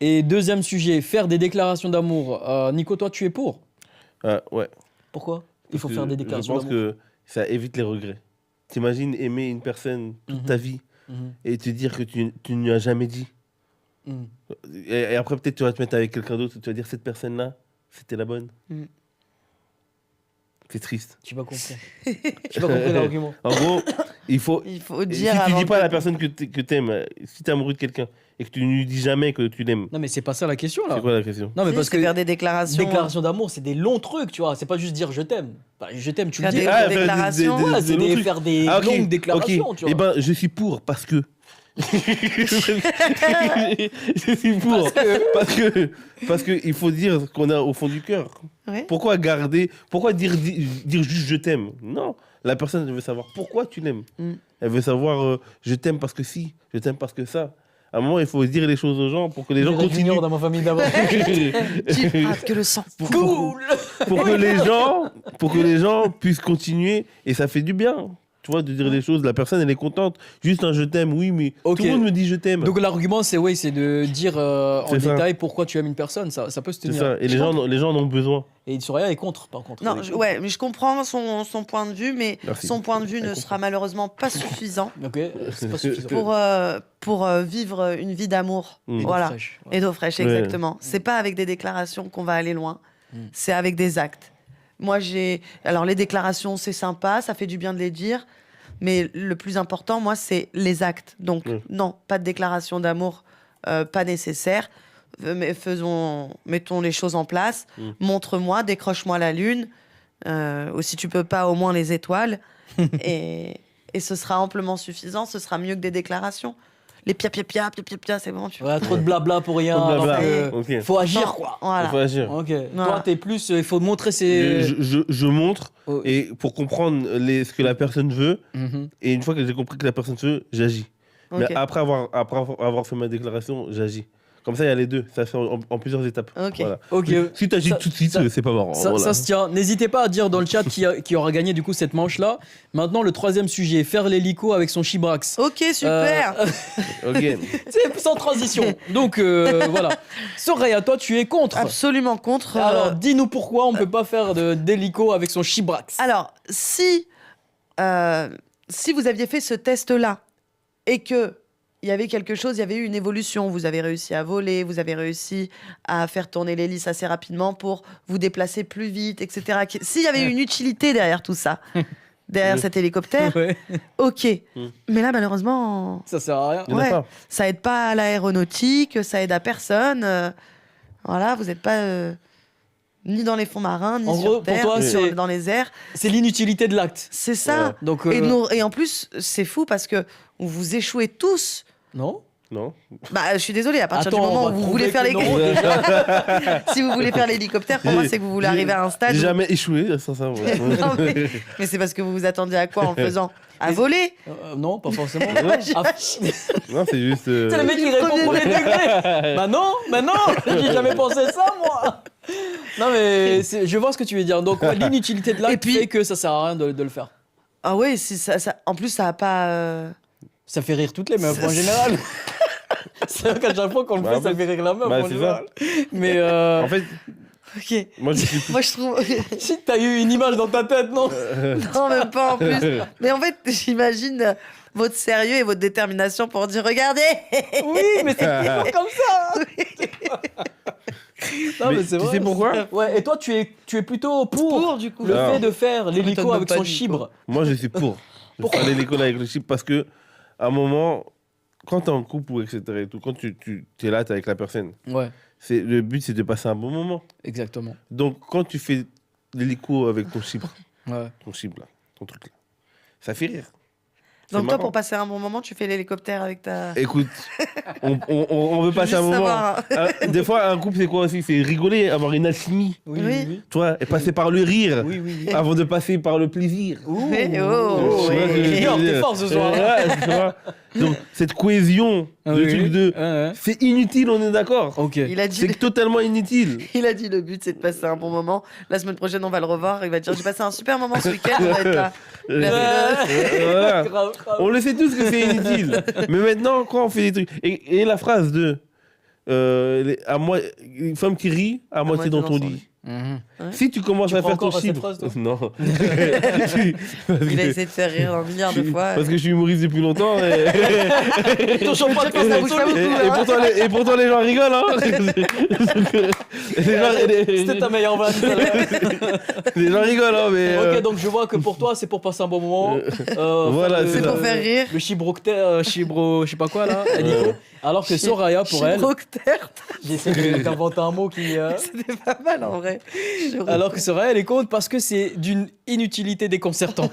Et deuxième sujet, faire des déclarations d'amour. Nico, toi, tu es pour? Ouais. Pourquoi? Il faut faire des déclarations d'amour. Je pense que ça évite les regrets. T'imagines aimer une personne toute ta vie et te dire que tu ne lui as jamais dit. Et après, peut-être, tu vas te mettre avec quelqu'un d'autre, tu vas dire, cette personne-là, c'était la bonne. C'est triste. Tu vas comprendre. Tu vas comprendre l'argument. En gros, il faut Il faut si dire tu avant dis pas à de- la personne que t'aimes, si t'es amoureux de quelqu'un et que tu ne lui dis jamais que tu l'aimes, Non, mais c'est pas ça la question là. c'est quoi la question? Non, mais Si, parce c'est que faire des déclarations. déclaration d'amour, c'est des longs trucs, tu vois. C'est pas juste dire je t'aime. Bah, je t'aime, tu le Faire dis. des- faire déclarations. Ouais, c'est longs trucs. faire des Ah, ok, longues déclarations, ok. tu vois. Eh ben, je suis pour parce que. Je suis pour parce que il faut dire ce qu'on a au fond du cœur. Ouais. Pourquoi dire juste je t'aime? Non, la personne elle veut savoir pourquoi tu l'aimes. Elle veut savoir je t'aime parce que si, je t'aime parce que ça. À un moment, il faut dire les choses aux gens pour que les gens Junior continuent. dans ma famille d'abord. Tu frappes que le sang. Cool. pour que les gens puissent continuer et ça fait du bien. Tu vois, de dire les choses, la personne elle est contente. Juste un je t'aime, oui, mais Ok. tout le monde me dit je t'aime. Donc l'argument, c'est de dire en C'est ça. détail pourquoi tu aimes une personne. Ça peut se C'est tenir. ça. Et les gens en ont besoin. Et Soraya est contre, par contre. Non, Elle est ouais, mais je comprends son point de vue, mais Merci. son point de vue Elle ne comprend. sera malheureusement pas suffisant contre. Ok, c'est pas suffisant. pour vivre une vie d'amour. Mm. Voilà. Fraîche, ouais. Et d'eau fraîche, Ouais. exactement. C'est pas avec des déclarations qu'on va aller loin, c'est avec des actes. Moi, alors les déclarations, c'est sympa, ça fait du bien de les dire, mais le plus important, moi, c'est les actes. Donc, non, pas de déclaration d'amour, pas nécessaire. Mais mettons les choses en place. Montre-moi, décroche-moi la lune, ou si tu peux pas, au moins les étoiles, et ce sera amplement suffisant. Ce sera mieux que des déclarations. Les pia, c'est bon. Ouais, trop de blabla pour rien. Trop de blabla. alors que Ok. Faut agir, Non, quoi. Voilà. Il faut agir. Ok. Voilà. Toi, t'es plus. Il faut montrer ses. Je montre Oh. et pour comprendre ce que la personne veut. Mhm. Et une fois que j'ai compris que la personne veut, j'agis. Ok. Mais après avoir fait ma déclaration, j'agis. Comme ça, il y a les deux. Ça se fait en plusieurs étapes. Ok. Voilà. Ok. Si tu agis Ça- tout de suite, ça- c'est pas marrant. Ça, Voilà. ça se tient. N'hésitez pas à dire dans le chat qui aura gagné du coup cette manche-là. Maintenant, le troisième sujet, faire l'hélico avec son chibrax. Ok, super. Ok. C'est sans transition. Donc voilà. Soraya, toi, tu es contre. Absolument contre. Alors, dis-nous pourquoi on ne peut pas faire d'hélico avec son chibrax. Alors, si vous aviez fait ce test-là et que il y avait quelque chose, il y avait eu une évolution, vous avez réussi à voler, vous avez réussi à faire tourner l'hélice assez rapidement pour vous déplacer plus vite, etc. S'il y avait eu une utilité derrière tout ça, derrière cet hélicoptère, Ouais. ok. Mais là, malheureusement, Ça sert à rien. Il y en a ouais, pas. ça aide pas à l'aéronautique, ça aide à personne. Voilà, vous n'êtes pas ni dans les fonds marins, ni En sur gros, pour terre, toi, ni c'est- dans les airs. C'est l'inutilité de l'acte. C'est ça. Donc, Et en plus, c'est fou parce que vous échouez tous. non. Non. Bah, je suis désolée, à partir Attends, du on moment va où vous prouver voulez faire que les non, déjà. si vous voulez faire l'hélicoptère, pour moi, c'est que vous voulez arriver à un stade. J'ai où- jamais échoué sans ça. Ouais. Non, mais c'est parce que vous vous attendiez à quoi en le faisant? À voler? Non, pas forcément. Ouais. Ah, Non, c'est juste. c'est le mec qui répond premier degré. Bah non, j'ai jamais pensé ça, moi. Non, mais je vois ce que tu veux dire. Donc, ouais, l'inutilité de l'acte Et puis- fait que ça sert à rien de le faire. Ah oui, si en plus, ça a pas. Ça fait rire toutes les meufs en général. C'est vrai qu'à chaque fois qu'on le Bah, fait, ça fait rire la meuf bah, en c'est général. Mais En fait, Ok. moi je suis. Moi, je trouve. si t'as eu une image dans ta tête, non? Non, même pas en plus. Mais en fait, j'imagine votre sérieux et votre détermination pour dire regardez. Oui, mais c'est toujours comme ça. Non, mais c'est tu vrai. sais pourquoi? Ouais, et toi, tu es plutôt pour du coup. le Non. fait de faire l'hélico m'étonne avec pas son du tout. chibre. Moi je suis pour. Pourquoi? Aller à l'école avec le chip parce que, à un moment, quand t'es en couple ou etc. Et tout, quand tu es là, t'es avec la personne, Ouais, le but c'est de passer un bon moment. exactement. Donc quand tu fais l'hélico avec ton chibre, Ouais. là, ton truc là, ça fait rire. C'est Donc, toi, marrant. pour passer un bon moment, tu fais l'hélicoptère avec ta. Écoute, on veut passer Juste un moment. savoir, Des fois, un couple, c'est quoi aussi? C'est rigoler, avoir une alchimie, Oui, Oui. oui, tu vois, et passer par le rire oui. Oui, oui. avant de passer par le plaisir. Ouh, Mais oh, oh, Tu vois ce que je veux ouais. Junior, dire t'es fort ce soir. Ouais, tu vois. Donc, cette cohésion, Ah le oui, truc oui. de. Ouais. C'est inutile, on est d'accord. Ok. Il a dit. C'est totalement inutile. Il a dit le but c'est de passer un bon moment. La semaine prochaine on va le revoir. Il va dire j'ai passé un super moment ce week-end. On va être là. Voilà. Grave, grave. On le sait tous que c'est inutile. Mais maintenant, quand on fait des trucs. Et la phrase de. Une femme qui rit à moitié dans ton lit. Si tu commences Tu à crois faire ton encore à cette chiffre. phrase, toi Non. Parce Il a que- essayé de faire rire un milliard de fois. Parce que je suis humoriste depuis longtemps. Toujours pas de Ça bouge pas beaucoup, hein. Et pourtant, les gens rigolent. Hein. C'était ta meilleure vanne. Les gens rigolent. Hein, mais, Ok, donc je vois que pour toi, c'est pour passer un bon moment. Voilà, C'est pour faire rire. Le chibro, je sais pas quoi là, Nico. Alors que Soraya, pour elle, Chibroctère. j'essaie d'inventer un mot qui. C'était pas mal en vrai. Alors que Soraya, elle est contre parce que c'est d'une inutilité déconcertante.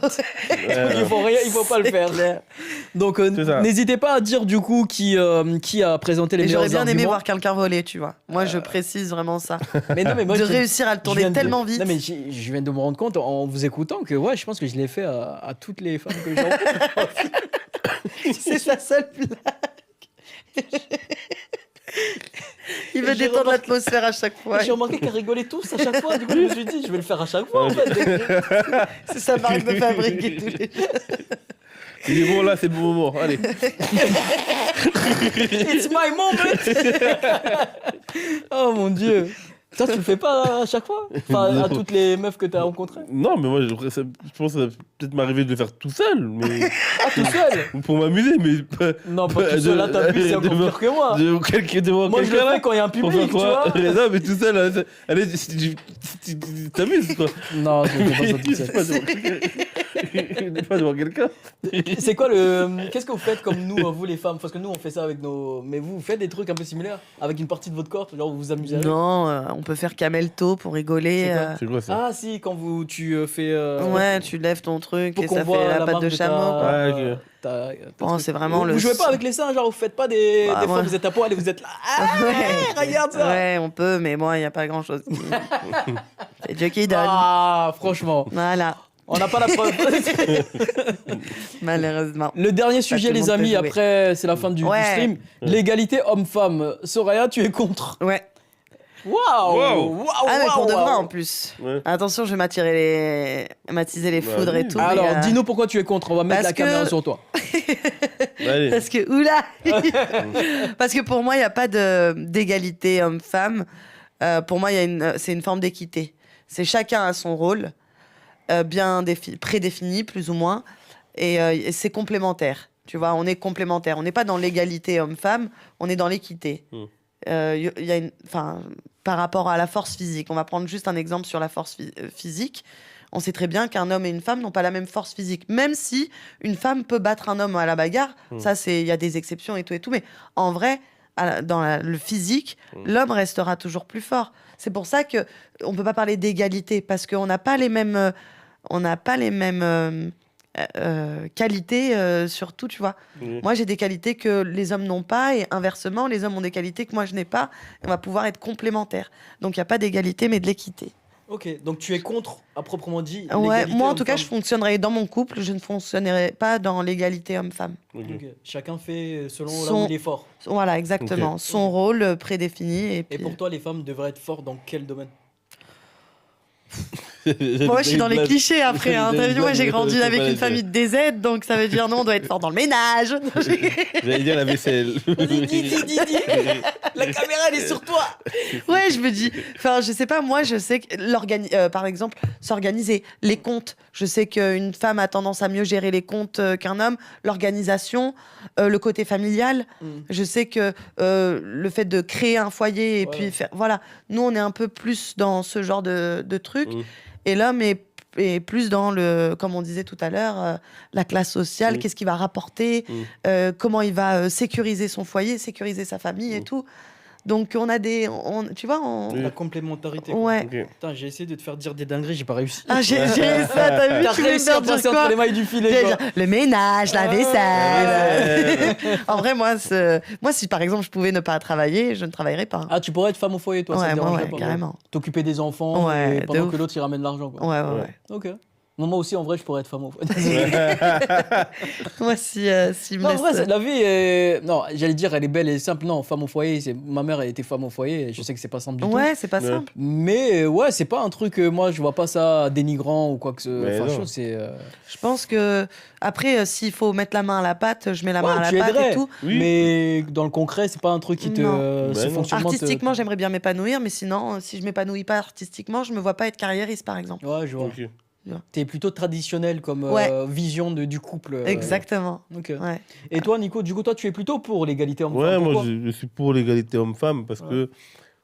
Il faut pas le faire. Donc C'est ça. n'hésitez pas à dire du coup qui a présenté les Et meilleurs j'aurais bien aimé arguments. voir quelqu'un voler, tu vois. Moi, je précise vraiment ça. Mais non, mais moi, De je- réussir à le je tourner viens de- tellement vite. Non mais je viens de me rendre compte en vous écoutant que ouais, je pense que je l'ai fait à toutes les femmes que j'ai rencontrées. C'est sa seule blague. Il veut J'ai détendre remarqué- l'atmosphère à chaque fois. J'ai remarqué qu'elle rigolait tous à chaque fois. Du coup, je me suis dit, je vais le faire à chaque fois en fait. C'est sa marque de fabrique et tout. Il est bon là, c'est le bon moment. Allez. It's my moment. Oh mon dieu. Ça, tu le fais pas à chaque fois? Enfin, à toutes les meufs que tu as rencontrées? Non, mais moi, je pense que ça va peut-être m'arriver de le faire tout seul. Mais... Ah, tout seul? Pour m'amuser, mais pas. Non, pas tout seul. Là, t'abuses, c'est encore pire que moi. Devant Moi, je le quelqu'un, fais là. quand il y a un Pour public, faire tu vois. quoi Non, mais tout seul, là, allez, tu t'amuses, quoi. Non, je ne fais pas ça tout seul. Pas devant quelqu'un. C'est quoi le. Qu'est-ce que vous faites comme nous, vous les femmes? Parce que nous, on fait ça avec nos. Mais vous faites des trucs un peu similaires? Avec une partie de votre corps? Genre, vous vous amusez avec? Non, on peut faire camel-toe pour rigoler. C'est quoi ça? Ah, si, quand tu fais. Ouais, tu lèves ton truc Pour et qu'on ça voit fait la la patte marque de de chameau. ta- quoi. Ah, ok. Bon, c'est vraiment vous le. jouez pas avec les seins, genre vous faites pas des Ah, fois moi- vous êtes à poil et vous êtes là. Ah, Ouais. regarde ça. Ouais, on peut, mais moi, il n'y a pas grand-chose. C'est Dieu qui donne. Ah, franchement, Voilà, on n'a pas la preuve. malheureusement. Le dernier tout sujet, le les monde peut amis, jouer. après c'est la fin du Ouais. stream. L'égalité homme-femme. Soraya, tu es contre. Ouais. Waouh. Wow. Waouh. Ah, mais pour de vrai waouh. en plus. Ouais. Attention, je vais m'attiser les Bah foudres oui. et tout. Alors, mais, dis-nous pourquoi tu es contre. On va mettre parce la caméra que- sur toi. Allez. Parce que, oula Parce que pour moi, il n'y a pas d'égalité homme-femme. Pour moi, c'est une forme d'équité. C'est chacun a son rôle, bien prédéfini, plus ou moins, et c'est complémentaire. Tu vois, on est complémentaires. On n'est pas dans l'égalité homme-femme, on est dans l'équité. Il y a par rapport à la force physique, on va prendre juste un exemple sur la force physique. On sait très bien qu'un homme et une femme n'ont pas la même force physique. Même si une femme peut battre un homme à la bagarre, il y a des exceptions et tout. Mais en vrai, dans le physique, l'homme restera toujours plus fort. C'est pour ça que on peut pas parler d'égalité parce qu'on n'a pas les mêmes, qualités sur tout, tu vois. Moi, j'ai des qualités que les hommes n'ont pas et inversement, les hommes ont des qualités que moi je n'ai pas. Et on va pouvoir être complémentaires. Donc il y a pas d'égalité, mais de l'équité. Ok, donc tu es contre, à proprement dit. Ouais, l'égalité moi en tout cas, je homme-femme. fonctionnerais dans mon couple, je ne fonctionnerais pas dans l'égalité homme-femme. Ok. Ok. Chacun fait selon là Son- où il est fort. Voilà, exactement. Ok. Son rôle prédéfini. Et, Et puis... pour toi, les femmes devraient être fortes dans quel domaine? Moi, je suis dans les clichés après. Hein. T'as vu, moi, j'ai grandi avec une Ouais, famille de DZ, donc ça veut dire non, on doit être fort dans le ménage. J'allais dire la vaisselle. Dis. La caméra, elle est sur toi. Ouais, je me dis. Enfin, je sais pas, moi, je sais que par exemple, s'organiser. Les comptes. Je sais qu'une femme a tendance à mieux gérer les comptes qu'un homme. L'organisation, le côté familial. Je sais que le fait de créer un foyer et Ouais. puis faire. Voilà. Nous, on est un peu plus dans ce genre de trucs. Et l'homme est plus dans comme on disait tout à l'heure, la classe sociale, Oui. qu'est-ce qu'il va rapporter, comment il va sécuriser son foyer, sécuriser sa famille et tout. Donc on a tu vois, La complémentarité. quoi. ouais. Ok. Putain, j'ai essayé de te faire dire des dingueries, j'ai pas réussi. Ah, j'ai ça, t'as vu, T'as tu voulais me réussi à faire dire passer entre quoi? les mailles du filet. J'allais quoi. dire, le ménage, la vaisselle. Ouais. En vrai, moi, si par exemple je pouvais ne pas travailler, je ne travaillerais pas. Ah, tu pourrais être femme au foyer, toi, ça Ouais, te moi, dérangerait ouais, pas. carrément. T'occuper des enfants Ouais, et de pendant ouf. que l'autre il ramène l'argent. Quoi. Ouais. Ok. Non, moi aussi, en vrai, je pourrais être femme au foyer. Moi, si me Non, en laisse- vrai, la vie, non, j'allais dire, elle est belle et simple. Non, femme au foyer, ma mère, elle était femme au foyer. Et je sais que c'est pas simple du tout. Ouais, c'est pas Ouais. simple. Mais ouais, c'est pas un truc, moi, je vois pas ça dénigrant ou quoi que ce Mais enfin, non. chose, c'est. Je pense que après, s'il faut mettre la main à la pâte, je mets la main à tu la pâte aiderais, et tout. Oui. Mais dans le concret, c'est pas un truc qui te. Non. ce Ben non. fonctionnement te- Artistiquement, j'aimerais bien m'épanouir, mais sinon, si je m'épanouis pas artistiquement, je me vois pas être carriériste, par exemple. Ouais, je vois. Ok. T'es plutôt traditionnel comme Ouais. vision du couple. Exactement. Ok. Ouais. Et toi, Nico, du coup, toi, tu es plutôt pour l'égalité homme-femme. Ouais, moi, pourquoi je suis pour l'égalité homme-femme parce Ouais. que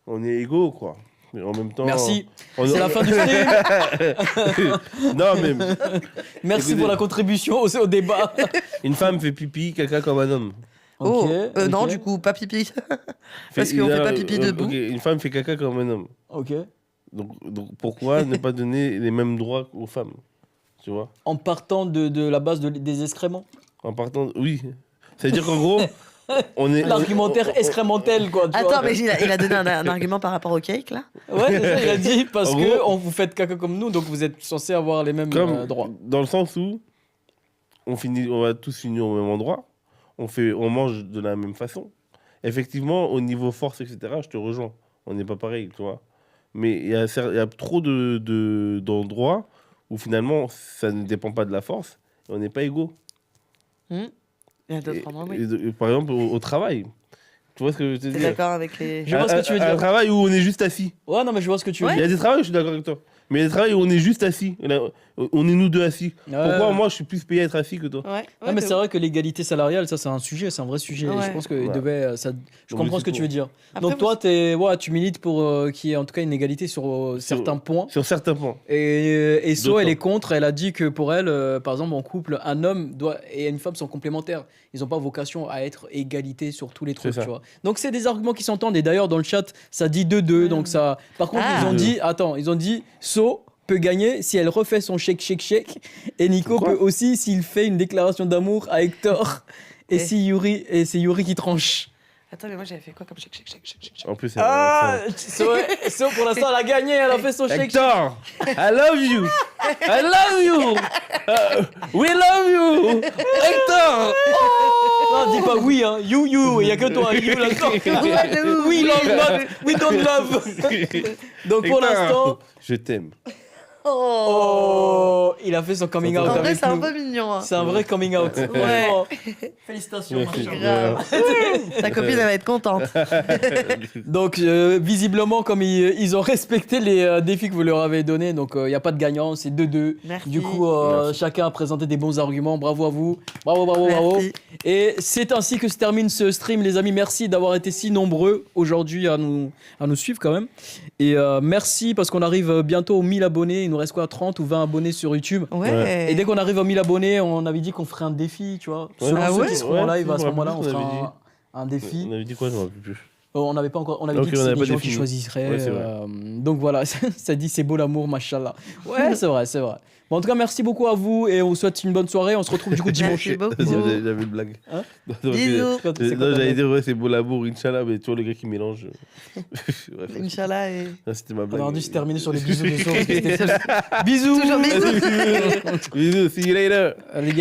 on est égaux, quoi. Mais en même temps. Merci. on- C'est la fin du stream. Non, mais Merci Écoutez. pour la contribution au débat. une femme fait pipi, caca comme un homme. Oh, Ok, non, ok. du coup, pas pipi. Parce Fait- qu'on fait alors, pas pipi debout. ok, une femme fait caca comme un homme. Ok. Donc pourquoi ne pas donner les mêmes droits aux femmes? Tu vois? En partant de la base des excréments. En partant. Oui. C'est-à-dire qu'en gros, on est. L'argumentaire excrémentel, quoi. tu vois. Attends, mais il a donné un argument par rapport au cake, là. Ouais, c'est ça, il a dit parce En que gros- vous faites caca comme nous, donc vous êtes censés avoir les mêmes Comme droits. dans le sens où on va tous finir au même endroit, on mange de la même façon. Effectivement, au niveau force, etc., je te rejoins. On n'est pas pareil, tu vois. Mais il y a trop d'endroits où finalement, ça ne dépend pas de la force et on n'est pas égaux. Il y a d'autres Et- endroits, oui. et par exemple, au travail. Tu vois ce que je veux te T'es dire? d'accord avec les. Je vois ce que tu veux dire. Un travail où on est juste assis. Ouais, non, mais je vois ce que tu veux Ouais. Il y dire. a des travails où je suis d'accord avec toi. Mais il y a des travails où on est juste assis. Là, on est nous deux assis. Pourquoi Ouais. moi je suis plus payé à être assis que toi? Ouais. Non, mais c'est vrai que l'égalité salariale, ça, c'est un sujet, c'est un vrai sujet. Et je Ouais. pense que il Ouais. devait, je Donc, comprends je ce que suis tu veux pour. dire. Après, Donc, toi, tu milites pour qu'il y ait en tout cas une égalité sur certains points. Sur certains points. Et So, elle D'autres. est contre. Elle a dit que pour elle, par exemple, en couple, un homme et une femme sont complémentaires. Ils n'ont pas vocation à être égalité sur tous les trucs, ça. tu vois. Donc, c'est des arguments qui s'entendent. Et d'ailleurs, dans le chat, ça dit 2-2. Donc, ça. Par contre, Ah. ils ont dit, So peut gagner si elle refait son chèque. Et Nico Quoi peut aussi s'il fait une déclaration d'amour à Hector. Et c'est Yuri qui tranche. Attends, mais moi j'avais fait quoi comme chèque. En plus, Ah, So, pour l'instant, elle a gagné. Elle a fait son chèque. Hector, I love you. I love you. We love you. Hector. Non, dis pas oui, hein. You. Il y a que toi, you là-dedans. We love, not, we don't love. Donc pour Hector, l'instant, je t'aime. Oh. oh, il a fait son coming out En vrai, avec c'est un nous. peu mignon. Hein. C'est un vrai coming out. Franchement, félicitations. Merci. machin. Grave. Ta copine, elle va être contente. Donc visiblement, comme ils ont respecté les défis que vous leur avez donnés, donc il n'y a pas de gagnant, c'est 2-2. Merci. Du coup, Merci. chacun a présenté des bons arguments. Bravo à vous. Bravo. Merci. Et c'est ainsi que se termine ce stream, les amis. Merci d'avoir été si nombreux aujourd'hui à nous suivre quand même. Et merci parce qu'on arrive bientôt aux 1000 abonnés. Il nous reste quoi, 30 ou 20 abonnés sur YouTube. Ouais. Et dès qu'on arrive aux 1000 abonnés, on avait dit qu'on ferait un défi, tu vois. Ouais. Selon Ah ceux ouais qui seront en Ouais, live à ce je me moment-là, on rappelle plus, on fera un défi. On avait dit quoi? Je ne me rappelle plus. On n'avait pas encore. On avait Ok, dit que on c'est n'avait des pas gens qui défini. choisiraient. Ouais, c'est vrai. Donc voilà, ça dit c'est beau l'amour, machallah. Ouais, c'est vrai. Bon, en tout cas, merci beaucoup à vous et on vous souhaite une bonne soirée. On se retrouve du coup dimanche. Merci beaucoup. J'avais une blague. Hein? Non, Bisous. C'est quoi ta Non, j'allais blague dire, ouais, c'est beau l'amour, Inch'Allah, mais tu vois le gars qui mélange. Bref, Inch'Allah. Et... ça, c'était ma On blague. aurait dû se terminer sur les bisous de source. Bisous. Toujours bisous. Bisous, see you later. Les gars.